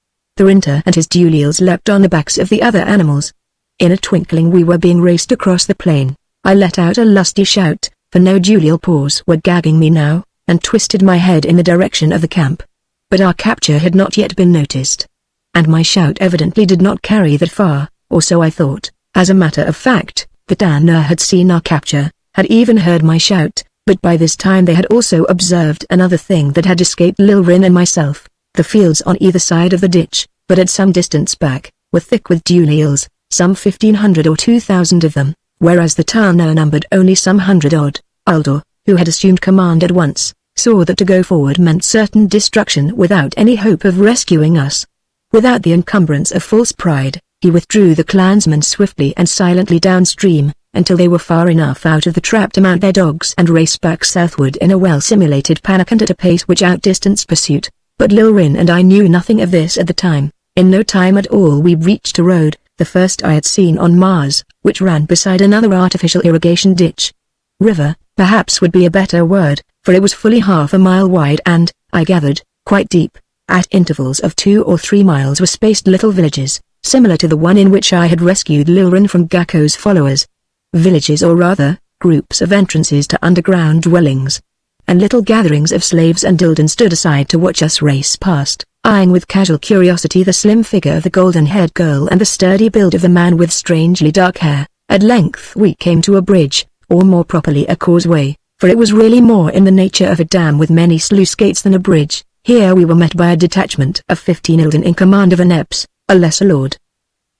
[SPEAKER 1] Arinta and his Julials leapt on the backs of the other animals. In a twinkling we were being raced across the plain. I let out a lusty shout, for no Julial paws were gagging me now, and twisted my head in the direction of the camp. But our capture had not yet been noticed. And my shout evidently did not carry that far, or so I thought. As a matter of fact, the Danur had seen our capture, had even heard my shout, but by this time they had also observed another thing that had escaped Lil Rin and myself. The fields on either side of the ditch, but at some distance back, were thick with Julials, some 1,500 or 2,000 of them, whereas the Danur numbered only some 100 odd. Uldor, who had assumed command at once, saw that to go forward meant certain destruction without any hope of rescuing us. Without the encumbrance of false pride, he withdrew the clansmen swiftly and silently downstream, until they were far enough out of the trap to mount their dogs and race back southward in a well-simulated panic and at a pace which outdistanced pursuit. But Nowlan and I knew nothing of this at the time. In no time at all we reached a road, the first I had seen on Mars, which ran beside another artificial irrigation ditch. River, perhaps would be a better word, for it was fully half a mile wide and, I gathered, quite deep. At intervals of 2 or 3 miles were spaced little villages, similar to the one in which I had rescued Nowlan from Gakko's followers. Villages, or rather, groups of entrances to underground dwellings. And little gatherings of slaves and Ilden stood aside to watch us race past, eyeing with casual curiosity the slim figure of the golden-haired girl and the sturdy build of the man with strangely dark hair. At length we came to a bridge, or more properly a causeway, for it was really more in the nature of a dam with many sluice gates than a bridge. Here we were met by a detachment of 15 Ilden in command of an Epps, a lesser lord.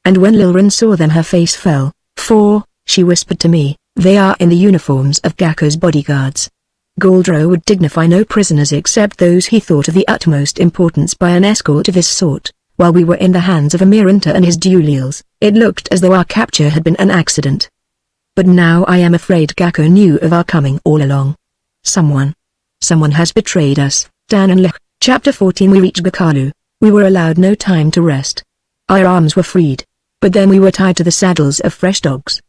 [SPEAKER 1] And when Nowlan saw them her face fell, "For," she whispered to me, "they are in the uniforms of Gakko's bodyguards." Galdro would dignify no prisoners except those he thought of the utmost importance by an escort of this sort. While we were in the hands of Amiranta and his Duliels, it looked as though our capture had been an accident. But now I am afraid Gakko knew of our coming all along. Someone has betrayed us. Dananlich. Chapter 14. We reached Gakalu. We were allowed no time to rest. Our arms were freed, but then we were tied to the saddles of fresh dogs.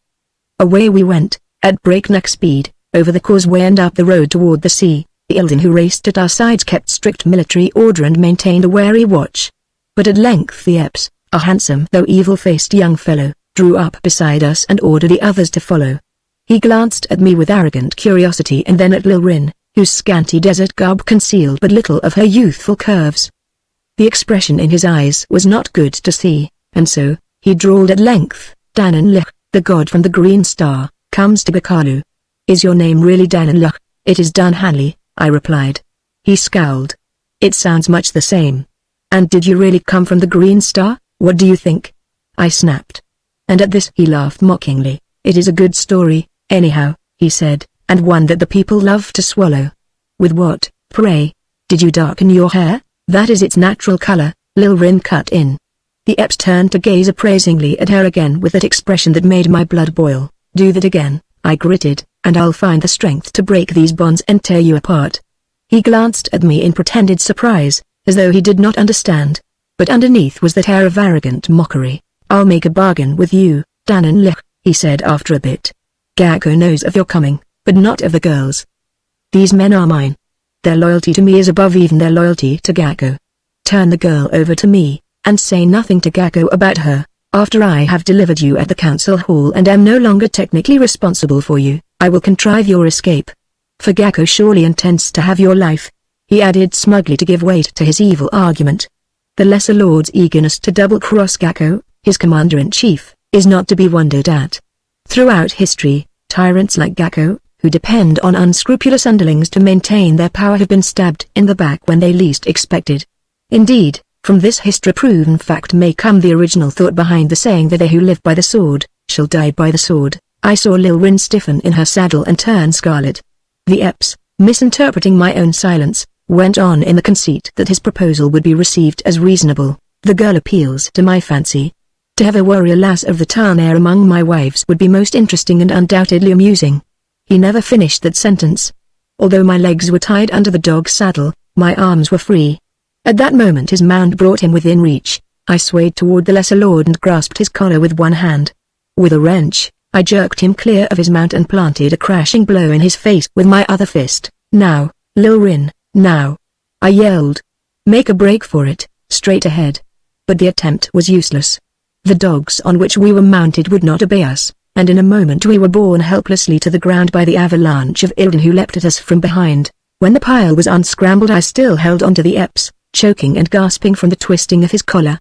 [SPEAKER 1] Away we went, at breakneck speed, over the causeway and up the road toward the sea. The Ilden who raced at our sides kept strict military order and maintained a wary watch. But at length the Epps, a handsome though evil-faced young fellow, drew up beside us and ordered the others to follow. He glanced at me with arrogant curiosity and then at Nowlan, whose scanty desert garb concealed but little of her youthful curves. The expression in his eyes was not good to see, and so, he drawled at length, "Dananlich, the god from the Green Star, comes to Gakalu." "Is your name really Dananlich?" "It is Dunhanley," I replied. He scowled. "It sounds much the same. And did you really come from the Green Star? What do you think?" I snapped. And at this he laughed mockingly. "It is a good story, anyhow," he said, "and one that the people love to swallow." "With what, pray? Did you darken your hair?" "That is its natural color," Nowlan cut in. The Epps turned to gaze appraisingly at her again with that expression that made my blood boil. "Do that again," I gritted, "and I'll find the strength to break these bonds and tear you apart." He glanced at me in pretended surprise, as though he did not understand. But underneath was that air of arrogant mockery. "I'll make a bargain with you, Dananlich," he said after a bit. "Gakko knows of your coming, but not of the girls. These men are mine. Their loyalty to me is above even their loyalty to Gakko. Turn the girl over to me, and say nothing to Gakko about her. After I have delivered you at the council hall and am no longer technically responsible for you, I will contrive your escape. For Gakko surely intends to have your life," he added smugly to give weight to his evil argument. The lesser lord's eagerness to double-cross Gakko, his commander-in-chief, is not to be wondered at. Throughout history, tyrants like Gakko, who depend on unscrupulous underlings to maintain their power, have been stabbed in the back when they least expected. Indeed, from this history-proven fact may come the original thought behind the saying that they who live by the sword, shall die by the sword. I saw Nowlan stiffen in her saddle and turn scarlet. The Epps, misinterpreting my own silence, went on in the conceit that his proposal would be received as reasonable. "The girl appeals to my fancy. To have a warrior lass of the Tarnair among my wives would be most interesting and undoubtedly amusing." He never finished that sentence. Although my legs were tied under the dog's saddle, my arms were free. At that moment his mount brought him within reach. I swayed toward the lesser lord and grasped his collar with one hand. With a wrench, I jerked him clear of his mount and planted a crashing blow in his face with my other fist. "Now, Nowlan, now!" I yelled. "Make a break for it, straight ahead." But the attempt was useless. The dogs on which we were mounted would not obey us, and in a moment we were borne helplessly to the ground by the avalanche of Ilden who leapt at us from behind. When the pile was unscrambled I still held onto the Epps, choking and gasping from the twisting of his collar.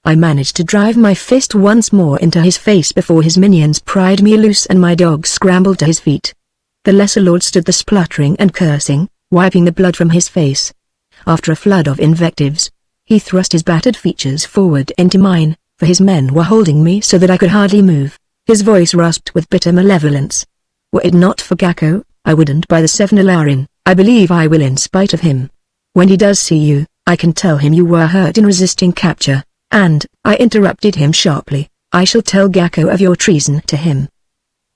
[SPEAKER 1] I managed to drive my fist once more into his face before his minions pried me loose and my dog scrambled to his feet. The lesser lord stood there spluttering and cursing, wiping the blood from his face. After a flood of invectives, he thrust his battered features forward into mine, for his men were holding me so that I could hardly move. His voice rasped with bitter malevolence. "Were it not for Gakko, I wouldn't buy the 7 Alarin. I believe I will in spite of him. When he does see you, I can tell him you were hurt in resisting capture, and," I interrupted him sharply, "I shall tell Gakko of your treason to him.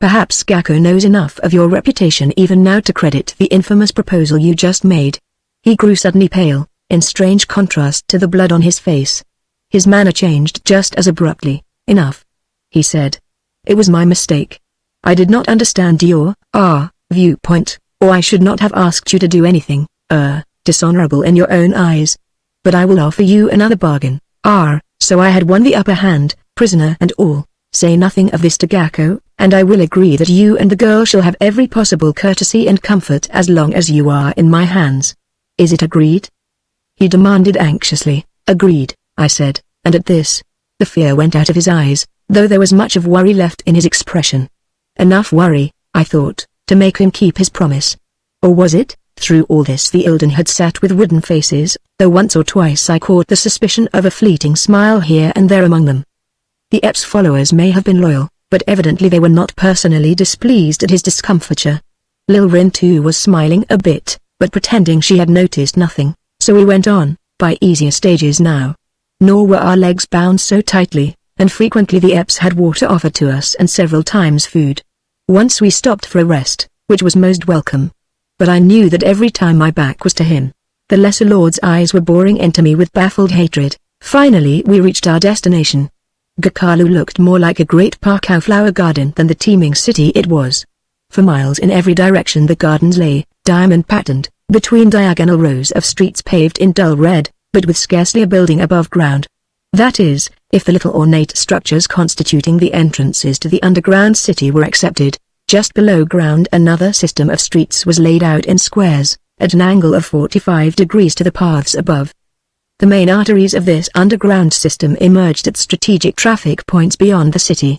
[SPEAKER 1] Perhaps Gakko knows enough of your reputation even now to credit the infamous proposal you just made." He grew suddenly pale, in strange contrast to the blood on his face. His manner changed just as abruptly. "Enough," he said. "It was my mistake. I did not understand your viewpoint, or I should not have asked you to do anything dishonorable in your own eyes. But I will offer you another bargain." So I had won the upper hand, prisoner and all. "Say nothing of this to Gakko, and I will agree that you and the girl shall have every possible courtesy and comfort as long as you are in my hands. Is it agreed?" he demanded anxiously. "Agreed," I said, and at this, the fear went out of his eyes, though there was much of worry left in his expression. Enough worry, I thought, to make him keep his promise. Or was it? Through all this the Ilden had sat with wooden faces, though once or twice I caught the suspicion of a fleeting smile here and there among them. The Epps' followers may have been loyal, but evidently they were not personally displeased at his discomfiture. Lilrin too was smiling a bit, but pretending she had noticed nothing, so we went on, by easier stages now. Nor were our legs bound so tightly, and frequently the Epps had water offered to us and several times food. Once we stopped for a rest, which was most welcome. But I knew that every time my back was to him, the Lesser Lord's eyes were boring into me with baffled hatred. Finally we reached our destination. Gakalu looked more like a great Pakau flower garden than the teeming city it was. For miles in every direction the gardens lay, diamond-patterned, between diagonal rows of streets paved in dull red, but with scarcely a building above ground. That is, if the little ornate structures constituting the entrances to the underground city were accepted. Just below ground another system of streets was laid out in squares, at an angle of 45 degrees to the paths above. The main arteries of this underground system emerged at strategic traffic points beyond the city.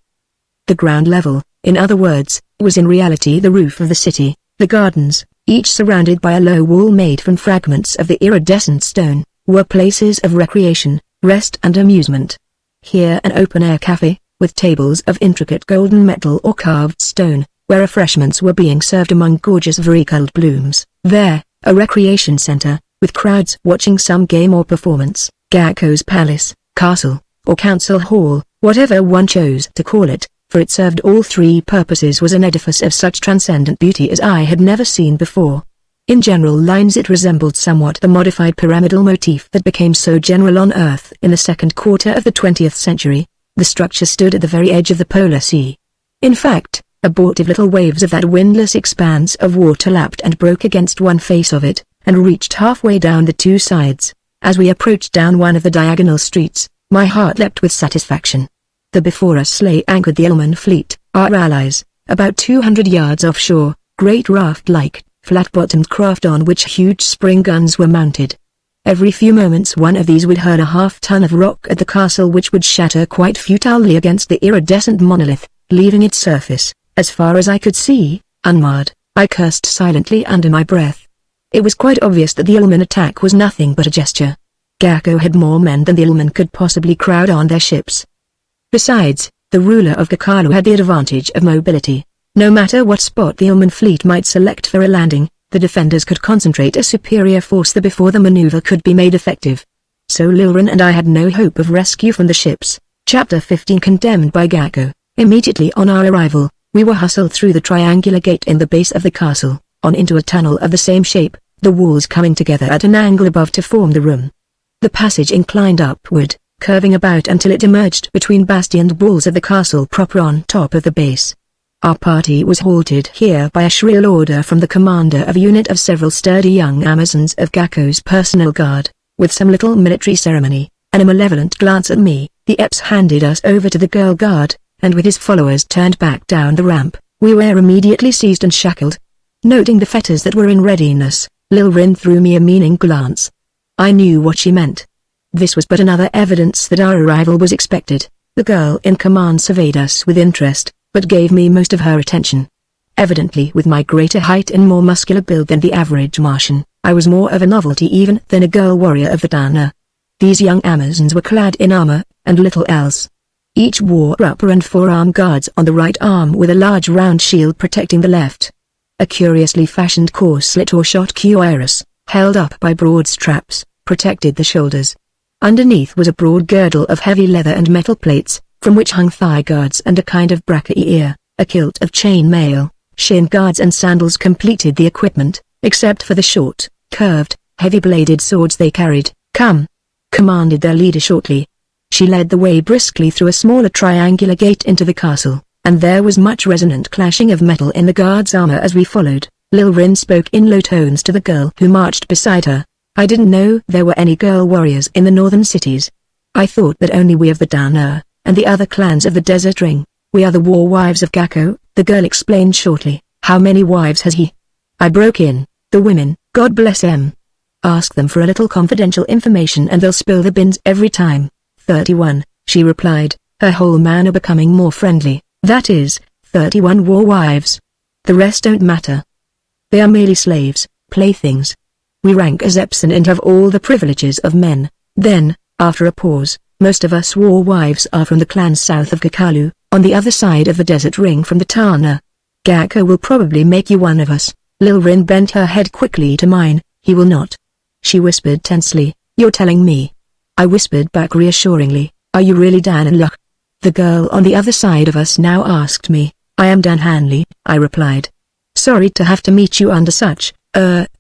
[SPEAKER 1] The ground level, in other words, was in reality the roof of the city. The gardens, each surrounded by a low wall made from fragments of the iridescent stone, were places of recreation, rest and amusement. Here an open-air cafe, with tables of intricate golden metal or carved stone, where refreshments were being served among gorgeous varicolored blooms. There, a recreation center, with crowds watching some game or performance. Gakko's palace, castle, or council hall, whatever one chose to call it, for it served all three purposes, was an edifice of such transcendent beauty as I had never seen before. In general lines it resembled somewhat the modified pyramidal motif that became so general on Earth in the second quarter of the 20th century. The structure stood at the very edge of the polar sea. In fact, abortive little waves of that windless expanse of water lapped and broke against one face of it, and reached halfway down the two sides. As we approached down one of the diagonal streets, my heart leapt with satisfaction. The before us lay anchored the Ilman fleet, our allies, about 200 yards offshore, great raft-like, flat-bottomed craft on which huge spring guns were mounted. Every few moments one of these would hurl a half-ton of rock at the castle, which would shatter quite futilely against the iridescent monolith, leaving its surface, as far as I could see, unmarred. I cursed silently under my breath. It was quite obvious that the Ilman attack was nothing but a gesture. Gakko had more men than the Ilman could possibly crowd on their ships. Besides, the ruler of Gakalu had the advantage of mobility. No matter what spot the Ilman fleet might select for a landing, the defenders could concentrate a superior force there before the maneuver could be made effective. So Lilrin and I had no hope of rescue from the ships. Chapter 15 Condemned by Gakko. Immediately on our arrival, we were hustled through the triangular gate in the base of the castle, on into a tunnel of the same shape, the walls coming together at an angle above to form the room. The passage inclined upward, curving about until it emerged between bastioned walls of the castle proper on top of the base. Our party was halted here by a shrill order from the commander of a unit of several sturdy young Amazons of Gakko's personal guard. With some little military ceremony, and a malevolent glance at me, the Epps handed us over to the girl guard, and with his followers turned back down the ramp. We were immediately seized and shackled. Noting the fetters that were in readiness, Lilrin threw me a meaning glance. I knew what she meant. This was but another evidence that our arrival was expected. The girl in command surveyed us with interest, but gave me most of her attention. Evidently with my greater height and more muscular build than the average Martian, I was more of a novelty even than a girl warrior of Vidana. These young Amazons were clad in armor, and little else. Each wore upper and forearm guards on the right arm with a large round shield protecting the left. a curiously fashioned corselet or short cuirass, held up by broad straps, protected the shoulders. Underneath was a broad girdle of heavy leather and metal plates, from which hung thigh guards and a kind of brachier. A kilt of chain mail, shin guards and sandals completed the equipment, except for the short, curved, heavy-bladed swords they carried. "Come!" commanded their leader shortly. She led the way briskly through a smaller triangular gate into the castle, and there was much resonant clashing of metal in the guard's armor as we followed. Lil Rin spoke in low tones to the girl who marched beside her. "I didn't know there were any girl warriors in the northern cities. I thought that only we of the Dan and the other clans of the Desert Ring. We are the war wives of Gakko," the girl explained shortly. "How many wives has he?" I broke in. "The women, God bless them. Ask them for a little confidential information and they'll spill the beans every time." 31, she replied, her whole manner becoming more friendly. "That is, 31 war wives. The rest don't matter. They are merely slaves, playthings. We rank as Epson and have all the privileges of men." Then, after a pause, "Most of us war wives are from the clans south of Kakalu, on the other side of the desert ring from the Tana. Gakko will probably make you one of us." Lil Rin bent her head quickly to mine. "He will not," she whispered tensely. "You're telling me?" I whispered back reassuringly. "Are you really Dan and Luck?" The girl on the other side of us now asked me. "I am Dan Hanley," I replied. "Sorry to have to meet you under such,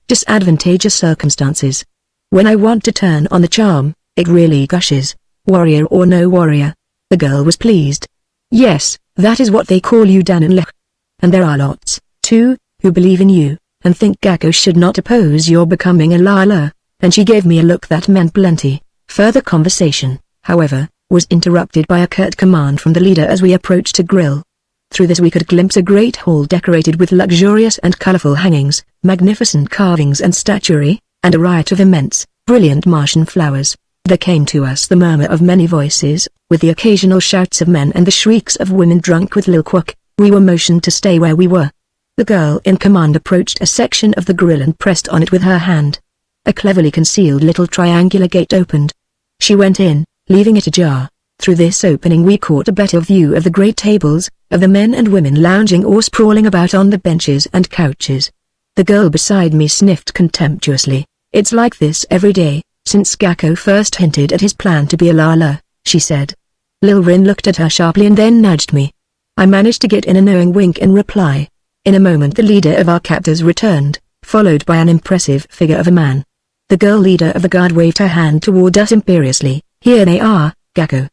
[SPEAKER 1] disadvantageous circumstances. When I want to turn on the charm, it really gushes. Warrior or no warrior." The girl was pleased. "Yes, that is what they call you, Dan and Luck. And there are lots, too, who believe in you, and think Gakko should not oppose your becoming a Lala," and she gave me a look that meant plenty. Further conversation, however, was interrupted by a curt command from the leader as we approached a grill. Through this we could glimpse a great hall decorated with luxurious and colorful hangings, magnificent carvings and statuary, and a riot of immense, brilliant Martian flowers. There came to us the murmur of many voices, with the occasional shouts of men and the shrieks of women drunk with Lil Kwok. We were motioned to stay where we were. The girl in command approached a section of the grill and pressed on it with her hand. A cleverly concealed little triangular gate opened. She went in, leaving it ajar. Through this opening we caught a better view of the great tables, of the men and women lounging or sprawling about on the benches and couches. The girl beside me sniffed contemptuously. "It's like this every day, since Gakko first hinted at his plan to be a Lala," she said. Lil Rin looked at her sharply and then nudged me. I managed to get in a knowing wink in reply. In a moment the leader of our captors returned, followed by an impressive figure of a man. The girl leader of the guard waved her hand toward us imperiously. "Here they are, Gakko."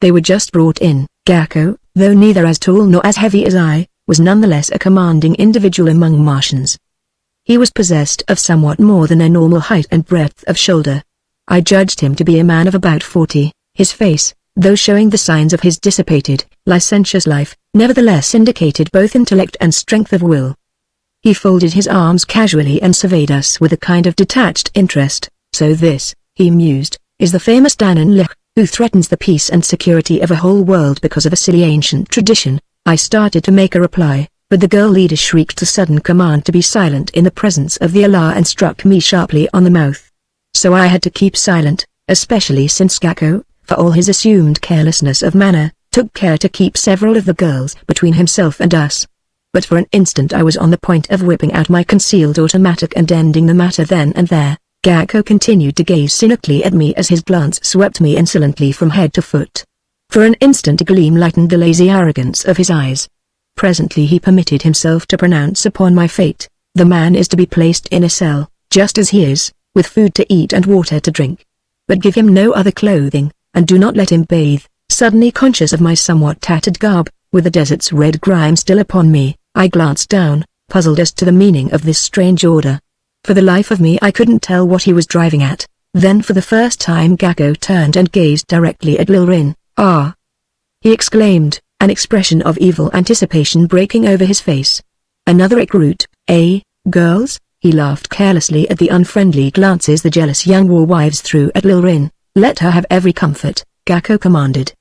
[SPEAKER 1] They were just brought in. Gakko, though neither as tall nor as heavy as I, was nonetheless a commanding individual among Martians. He was possessed of somewhat more than a normal height and breadth of shoulder. I judged him to be a man of about 40. His face, though showing the signs of his dissipated, licentious life, nevertheless indicated both intellect and strength of will. He folded his arms casually and surveyed us with a kind of detached interest. "So this," he mused, "is the famous Danon Lech, who threatens the peace and security of a whole world because of a silly ancient tradition." I started to make a reply, but the girl leader shrieked a sudden command to be silent in the presence of the Allah and struck me sharply on the mouth. So I had to keep silent, especially since Gakko, for all his assumed carelessness of manner, took care to keep several of the girls between himself and us. But for an instant I was on the point of whipping out my concealed automatic and ending the matter then and there. Gakko continued to gaze cynically at me as his glance swept me insolently from head to foot. For an instant a gleam lightened the lazy arrogance of his eyes. Presently he permitted himself to pronounce upon my fate. "The man is to be placed in a cell, just as he is, with food to eat and water to drink. But give him no other clothing, and do not let him bathe." Suddenly conscious of my somewhat tattered garb, with the desert's red grime still upon me, I glanced down, puzzled as to the meaning of this strange order. For the life of me I couldn't tell what he was driving at. Then for the first time Gakko turned and gazed directly at Lil Rin. "Ah!" he exclaimed, an expression of evil anticipation breaking over his face. "Another recruit, eh, girls?" He laughed carelessly at the unfriendly glances the jealous young war wives threw at Lil Rin. "Let her have every comfort," Gakko commanded.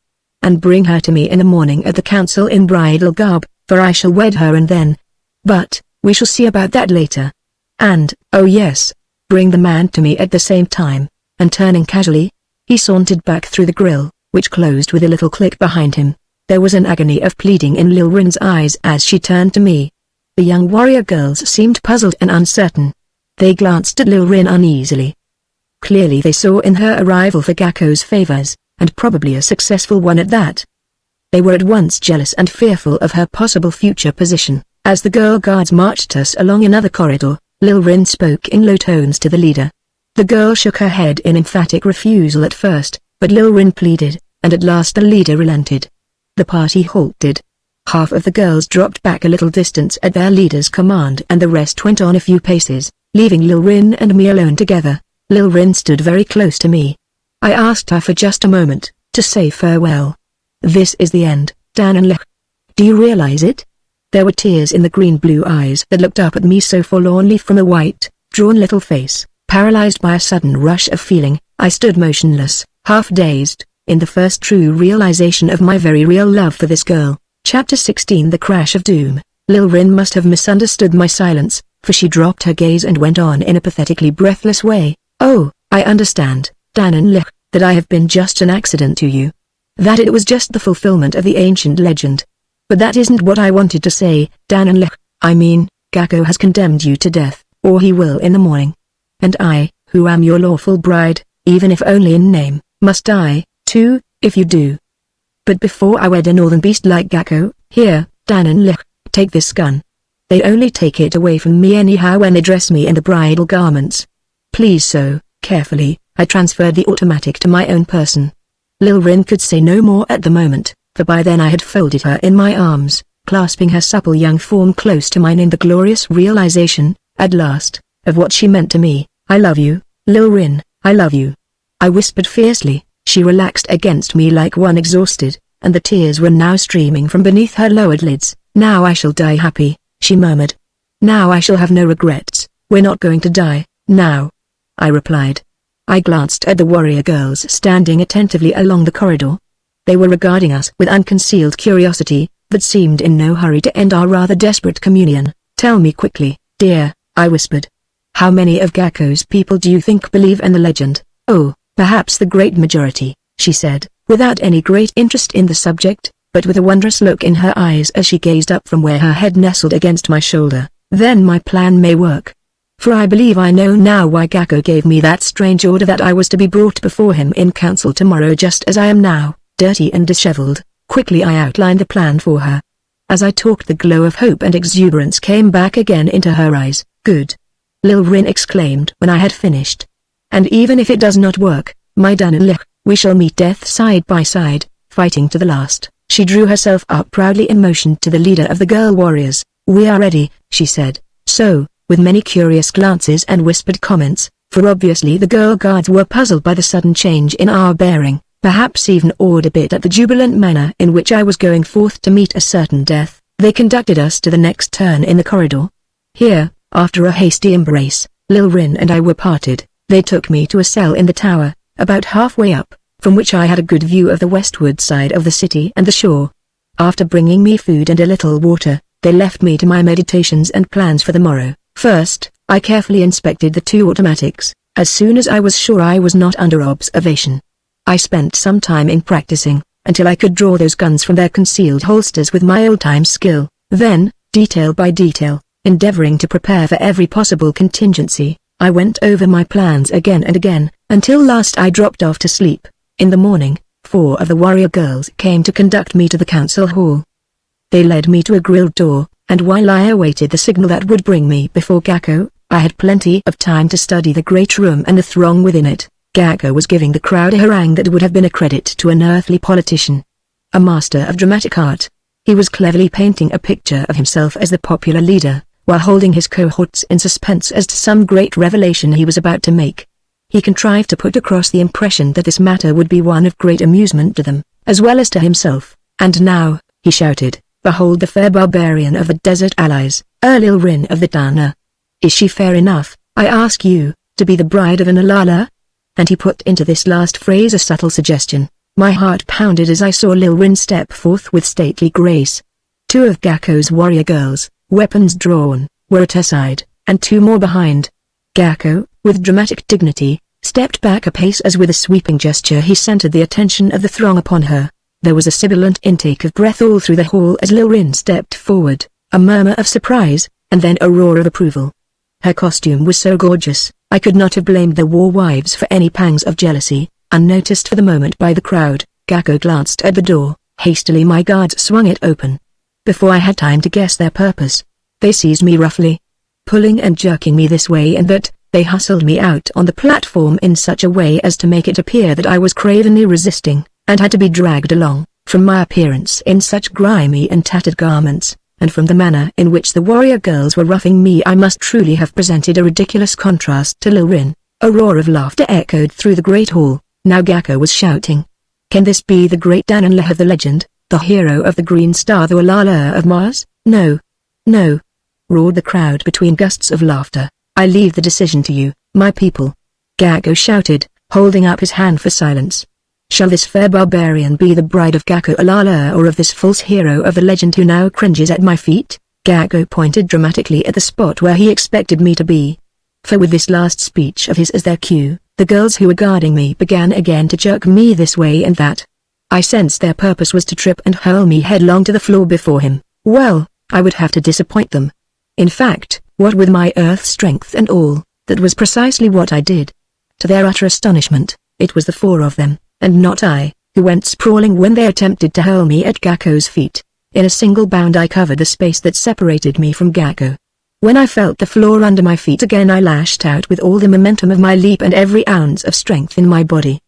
[SPEAKER 1] "And bring her to me in the morning at the council in bridal garb, for I shall wed her and then. But, we shall see about that later. And, oh yes, bring the man to me at the same time." And turning casually, he sauntered back through the grill, which closed with a little click behind him. There was an agony of pleading in Lil Rin's eyes as she turned to me. The young warrior girls seemed puzzled and uncertain. They glanced at Lil Rin uneasily. Clearly they saw in her a rival for Gakko's favors, and probably a successful one at that. They were at once jealous and fearful of her possible future position. As the girl guards marched us along another corridor, Lil Rin spoke in low tones to the leader. The girl shook her head in emphatic refusal at first, but Lil Rin pleaded, and at last the leader relented. The party halted. Half of the girls dropped back a little distance at their leader's command and the rest went on a few paces, leaving Lil Rin and me alone together. Lil Rin stood very close to me. I asked her for just a moment, to say farewell. This is the end, Dan and Lech. Do you realize it? There were tears in the green-blue eyes that looked up at me so forlornly from a white, drawn little face. Paralyzed by a sudden rush of feeling, I stood motionless, half-dazed, in the first true realization of my very real love for this girl. Chapter 16 The Crash of Doom. Lil Rin must have misunderstood my silence, for she dropped her gaze and went on in a pathetically breathless way. Oh, I understand, Dan and Lech, that I have been just an accident to you. That it was just the fulfillment of the ancient legend. But that isn't what I wanted to say, Dan and Lech. I mean, Gakko has condemned you to death, or he will in the morning. And I, who am your lawful bride, even if only in name, must die, too, if you do. But before I wed a northern beast like Gakko, here, Dan and Lech, take this gun. They only take it away from me anyhow when they dress me in the bridal garments. Please. So, carefully, I transferred the automatic to my own person. Lil Rin could say no more at the moment, for by then I had folded her in my arms, clasping her supple young form close to mine in the glorious realization, at last, of what she meant to me. I love you, Lil Rin, I love you. I whispered fiercely. She relaxed against me like one exhausted, and the tears were now streaming from beneath her lowered lids. Now I shall die happy, she murmured. Now I shall have no regrets. We're not going to die, now, I replied. I glanced at the warrior girls standing attentively along the corridor. They were regarding us with unconcealed curiosity, but seemed in no hurry to end our rather desperate communion. Tell me quickly, dear, I whispered. How many of Gakko's people do you think believe in the legend? Oh, perhaps the great majority, she said, without any great interest in the subject, but with a wondrous look in her eyes as she gazed up from where her head nestled against my shoulder. Then my plan may work. For I believe I know now why Gakko gave me that strange order that I was to be brought before him in council tomorrow just as I am now, dirty and disheveled. Quickly I outlined the plan for her. As I talked the glow of hope and exuberance came back again into her eyes. Good, Lil Rin exclaimed when I had finished. And even if it does not work, my Dan and Lech, we shall meet death side by side, fighting to the last. She drew herself up proudly and motioned to the leader of the girl warriors. We are ready, she said. So, with many curious glances and whispered comments, for obviously the girl guards were puzzled by the sudden change in our bearing, perhaps even awed a bit at the jubilant manner in which I was going forth to meet a certain death, they conducted us to the next turn in the corridor. Here, after a hasty embrace, Lil Rin and I were parted. They took me to a cell in the tower, about halfway up, from which I had a good view of the westward side of the city and the shore. After bringing me food and a little water, they left me to my meditations and plans for the morrow. First, I carefully inspected the two automatics, as soon as I was sure I was not under observation. I spent some time in practicing, until I could draw those guns from their concealed holsters with my old-time skill. Then, detail by detail, endeavoring to prepare for every possible contingency, I went over my plans again and again, until last I dropped off to sleep. In the morning, 4 of the warrior girls came to conduct me to the council hall. They led me to a grilled door, and while I awaited the signal that would bring me before Gakko, I had plenty of time to study the great room and the throng within it. Gakko was giving the crowd a harangue that would have been a credit to an earthly politician. A master of dramatic art, he was cleverly painting a picture of himself as the popular leader, while holding his cohorts in suspense as to some great revelation he was about to make. He contrived to put across the impression that this matter would be one of great amusement to them, as well as to himself. And now, he shouted, behold the fair barbarian of the desert allies, Lil Rin of the Dana. Is she fair enough, I ask you, to be the bride of an Alala? And he put into this last phrase a subtle suggestion. My heart pounded as I saw Lil Rin step forth with stately grace. 2 of Gakko's warrior girls, weapons drawn, were at her side, and 2 more behind. Gakko, with dramatic dignity, stepped back a pace as with a sweeping gesture he centered the attention of the throng upon her. There was a sibilant intake of breath all through the hall as Lil Rin stepped forward, A murmur of surprise, and then a roar of approval. Her costume was so gorgeous, I could not have blamed the war wives for any pangs of jealousy. Unnoticed for the moment by the crowd, Gakko glanced at the door. Hastily my guards swung it open. Before I had time to guess their purpose, they seized me roughly, pulling and jerking me this way and that. They hustled me out on the platform in such a way as to make it appear that I was cravenly resisting, and had to be dragged along. From my appearance in such grimy and tattered garments, and from the manner in which the warrior girls were roughing me, I must truly have presented a ridiculous contrast to Nowlan. A roar of laughter echoed through the great hall. Now Gakko was shouting. Can this be the great Nowlan of the legend, the hero of the Green Star, the Alala of Mars? No. No. Roared the crowd between gusts of laughter. I leave the decision to you, my people. Gakko shouted, holding up his hand for silence. Shall this fair barbarian be the bride of Gakko Alala or of this false hero of the legend who now cringes at my feet? Gakko pointed dramatically at the spot where he expected me to be. For with this last speech of his as their cue, the girls who were guarding me began again to jerk me this way and that. I sensed their purpose was to trip and hurl me headlong to the floor before him. Well, I would have to disappoint them. In fact, what with my earth strength and all, that was precisely what I did. To their utter astonishment, it was the four of them, and not I, who went sprawling when they attempted to hurl me at Gakko's feet. In a single bound I covered the space that separated me from Gakko. When I felt the floor under my feet again, I lashed out with all the momentum of my leap and every ounce of strength in my body.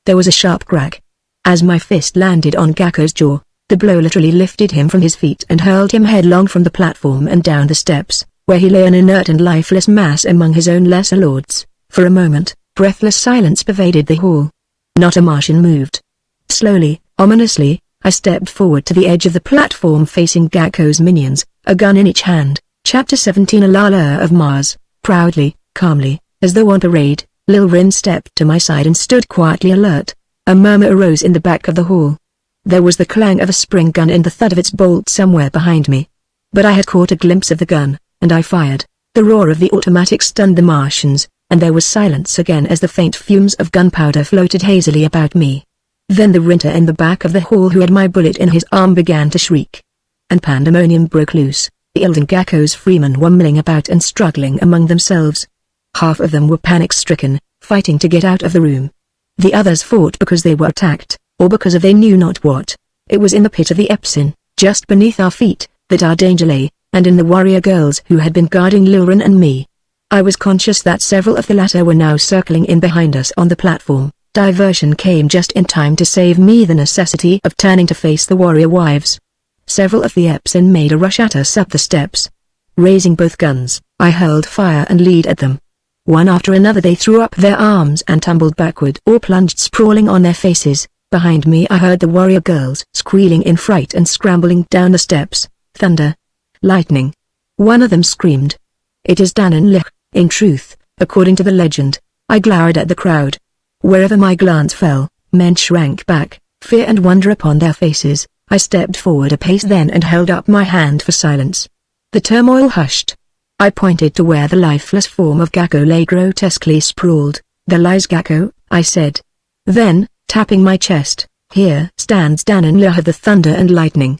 [SPEAKER 1] There was a sharp crack. As my fist landed on Gakko's jaw, the blow literally lifted him from his feet and hurled him headlong from the platform and down the steps, where he lay an inert and lifeless mass among his own lesser lords. For a moment, breathless silence pervaded the hall. Not a Martian moved. Slowly, ominously, I stepped forward to the edge of the platform facing Gakko's minions, a gun in each hand. Chapter 17 Alala of Mars. Proudly, calmly, as though on parade, Nowlan stepped to my side and stood quietly alert. A murmur arose in the back of the hall. There was the clang of a spring gun and the thud of its bolt somewhere behind me. But I had caught a glimpse of the gun, and I fired. The roar of the automatic stunned the Martians, and there was silence again as the faint fumes of gunpowder floated hazily about me. Then the Rinter in the back of the hall who had my bullet in his arm began to shriek. And pandemonium broke loose. The Ild and Gakko's freemen were milling about and struggling among themselves. Half of them were panic-stricken, fighting to get out of the room. The others fought because they were attacked, or because of they knew not what. It was in the pit of the Epsin, just beneath our feet, that our danger lay, and in the warrior girls who had been guarding Nowlan and me. I was conscious that several of the latter were now circling in behind us on the platform. Diversion came just in time to save me the necessity of turning to face the warrior wives. Several of the Epsin made a rush at us up the steps. Raising both guns, I hurled fire and lead at them. One after another they threw up their arms and tumbled backward or plunged sprawling on their faces. Behind me I heard the warrior girls squealing in fright and scrambling down the steps. Thunder. Lightning. One of them screamed. It is Nowlan. In truth, according to the legend. I glowered at the crowd. Wherever my glance fell, men shrank back, fear and wonder upon their faces. I stepped forward a pace then and held up my hand for silence. The turmoil hushed. I pointed to where the lifeless form of Gakko lay grotesquely sprawled. There lies Gakko, I said. Then, tapping my chest, here stands Nowlan of the thunder and lightning.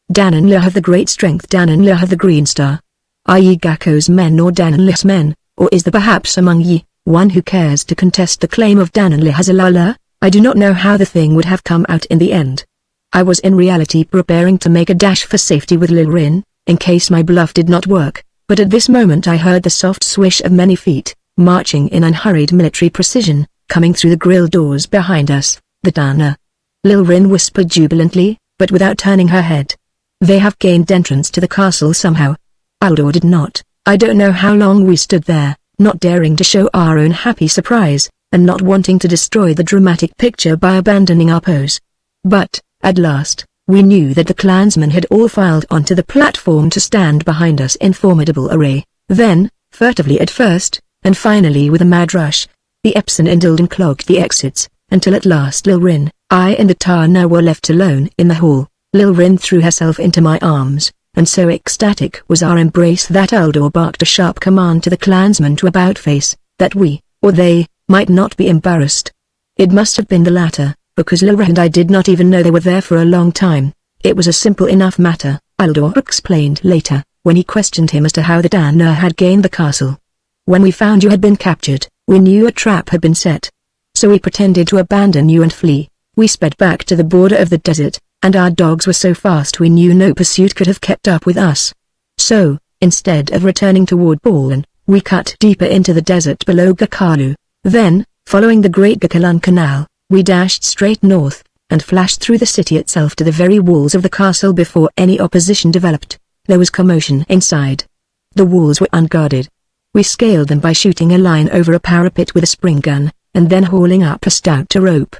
[SPEAKER 1] Nowlan of the great strength, Nowlan of the Green Star. Are ye Gakko's men or Nowlan's men, or is there perhaps among ye one who cares to contest the claim of Nowlan as Alala? I do not know how the thing would have come out in the end. I was in reality preparing to make a dash for safety with Nowlan, in case my bluff did not work, but at this moment I heard the soft swish of many feet, marching in unhurried military precision, coming through the grille doors behind us. The Dana. Nowlan whispered jubilantly, but without turning her head. They have gained entrance to the castle somehow. Aldor did not. I don't know how long we stood there, not daring to show our own happy surprise, and not wanting to destroy the dramatic picture by abandoning our pose. But, at last, we knew that the clansmen had all filed onto the platform to stand behind us in formidable array. Then, furtively at first, and finally with a mad rush, the Epson and Ilden clogged the exits, until at last Nowlan, I and the Tana were left alone in the hall. Nowlan threw herself into my arms, and so ecstatic was our embrace that Aldor barked a sharp command to the clansmen to about face, that we, or they, might not be embarrassed. It must have been the latter, because Nowlan and I did not even know they were there for a long time. It was a simple enough matter. Aldor explained later, when he questioned him as to how the Danner had gained the castle. When we found you had been captured, we knew a trap had been set. So we pretended to abandon you and flee. We sped back to the border of the desert, and our dogs were so fast we knew no pursuit could have kept up with us. So, instead of returning toward Nowlan, we cut deeper into the desert below Gakalu. Then, following the Great Gakalan Canal, we dashed straight north, and flashed through the city itself to the very walls of the castle before any opposition developed. There was commotion inside. The walls were unguarded. We scaled them by shooting a line over a parapet with a spring gun, and then hauling up a stout rope.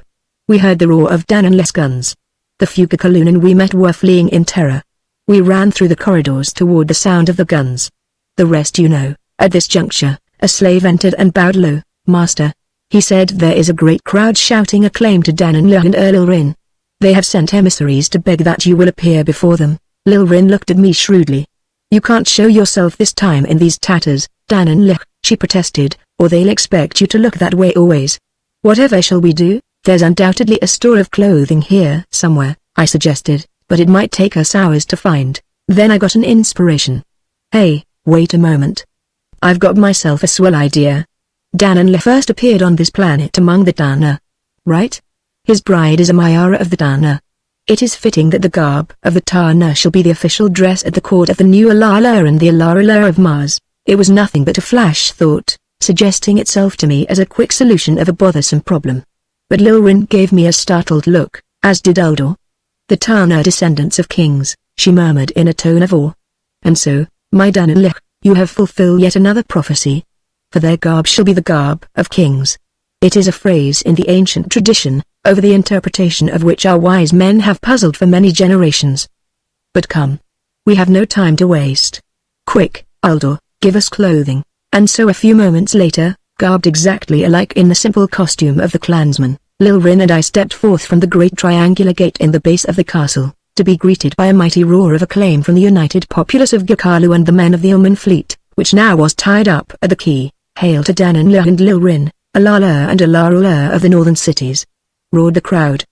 [SPEAKER 1] We heard the roar of Danan's guns. The few Gakalunan we met were fleeing in terror. We ran through the corridors toward the sound of the guns. The rest you know. At this juncture, a slave entered and bowed low. "Master," he said, "there is a great crowd shouting acclaim to Danan'la and Lilrin. They have sent emissaries to beg that you will appear before them." Lilrin looked at me shrewdly. "You can't show yourself this time in these tatters, Danan'la," she protested, "or they'll expect you to look that way always." "Whatever shall we do? There's undoubtedly a store of clothing here somewhere," I suggested, "but it might take us hours to find." Then I got an inspiration. "Hey, wait a moment. I've got myself a swell idea. Danan'la first appeared on this planet among the Danner. Right? His bride is a Mayara of the Danner. It is fitting that the garb of the Danner shall be the official dress at the court of the new Alala and the Alarala of Mars." It was nothing but a flash thought, suggesting itself to me as a quick solution of a bothersome problem. But Lilrin gave me a startled look, as did Aldor. "The Danner descendants of kings," she murmured in a tone of awe. "And so, my Danan'la, you have fulfilled yet another prophecy. For their garb shall be the garb of kings." It is a phrase in the ancient tradition, over the interpretation of which our wise men have puzzled for many generations. But come. We have no time to waste. Quick, Aldor, give us clothing. And so a few moments later, garbed exactly alike in the simple costume of the clansman, Lilrin and I stepped forth from the great triangular gate in the base of the castle, to be greeted by a mighty roar of acclaim from the united populace of Gakalu and the men of the Oman fleet, which now was tied up at the quay. "Hail to Danan'la and Lilrin, Alala and Alarula of the northern cities!" roared the crowd.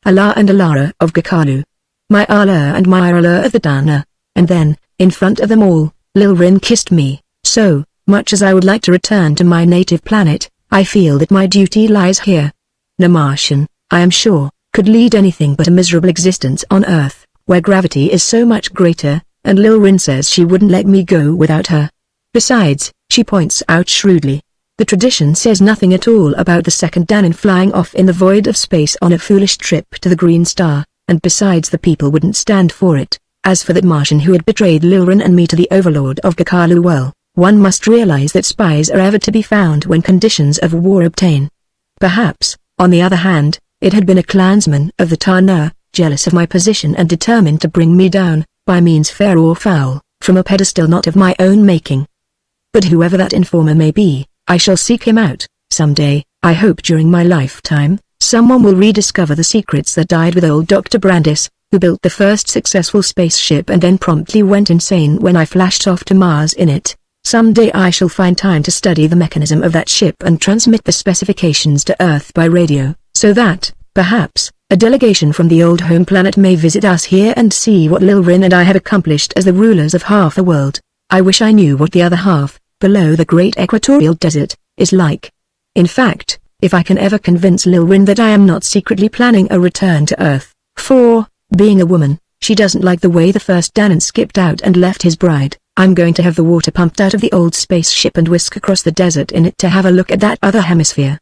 [SPEAKER 1] "Allah and Alara of Gakalu. My Allah and my Allah of the Danner." And then, in front of them all, Lilrin kissed me. "So, much as I would like to return to my native planet, I feel that my duty lies here. No Martian, I am sure, could lead anything but a miserable existence on Earth, where gravity is so much greater, and Lilrin says she wouldn't let me go without her. Besides, she points out shrewdly, the tradition says nothing at all about the second Danan flying off in the void of space on a foolish trip to the Green Star, and besides the people wouldn't stand for it. As for that Martian who had betrayed Lilrin and me to the overlord of Gakalu, well, one must realize that spies are ever to be found when conditions of war obtain. Perhaps, on the other hand, it had been a clansman of the Danner, jealous of my position and determined to bring me down, by means fair or foul, from a pedestal not of my own making. But whoever that informer may be, I shall seek him out. Someday, I hope during my lifetime, someone will rediscover the secrets that died with old Dr. Brandis, who built the first successful spaceship and then promptly went insane when I flashed off to Mars in it. Someday I shall find time to study the mechanism of that ship and transmit the specifications to Earth by radio, so that, perhaps, a delegation from the old home planet may visit us here and see what Lilrin and I have accomplished as the rulers of half the world. I wish I knew what the other half, below the great equatorial desert, is like. In fact, if I can ever convince Lilrin that I am not secretly planning a return to Earth, for, being a woman, she doesn't like the way the first Danan skipped out and left his bride, I'm going to have the water pumped out of the old spaceship and whisk across the desert in it to have a look at that other hemisphere.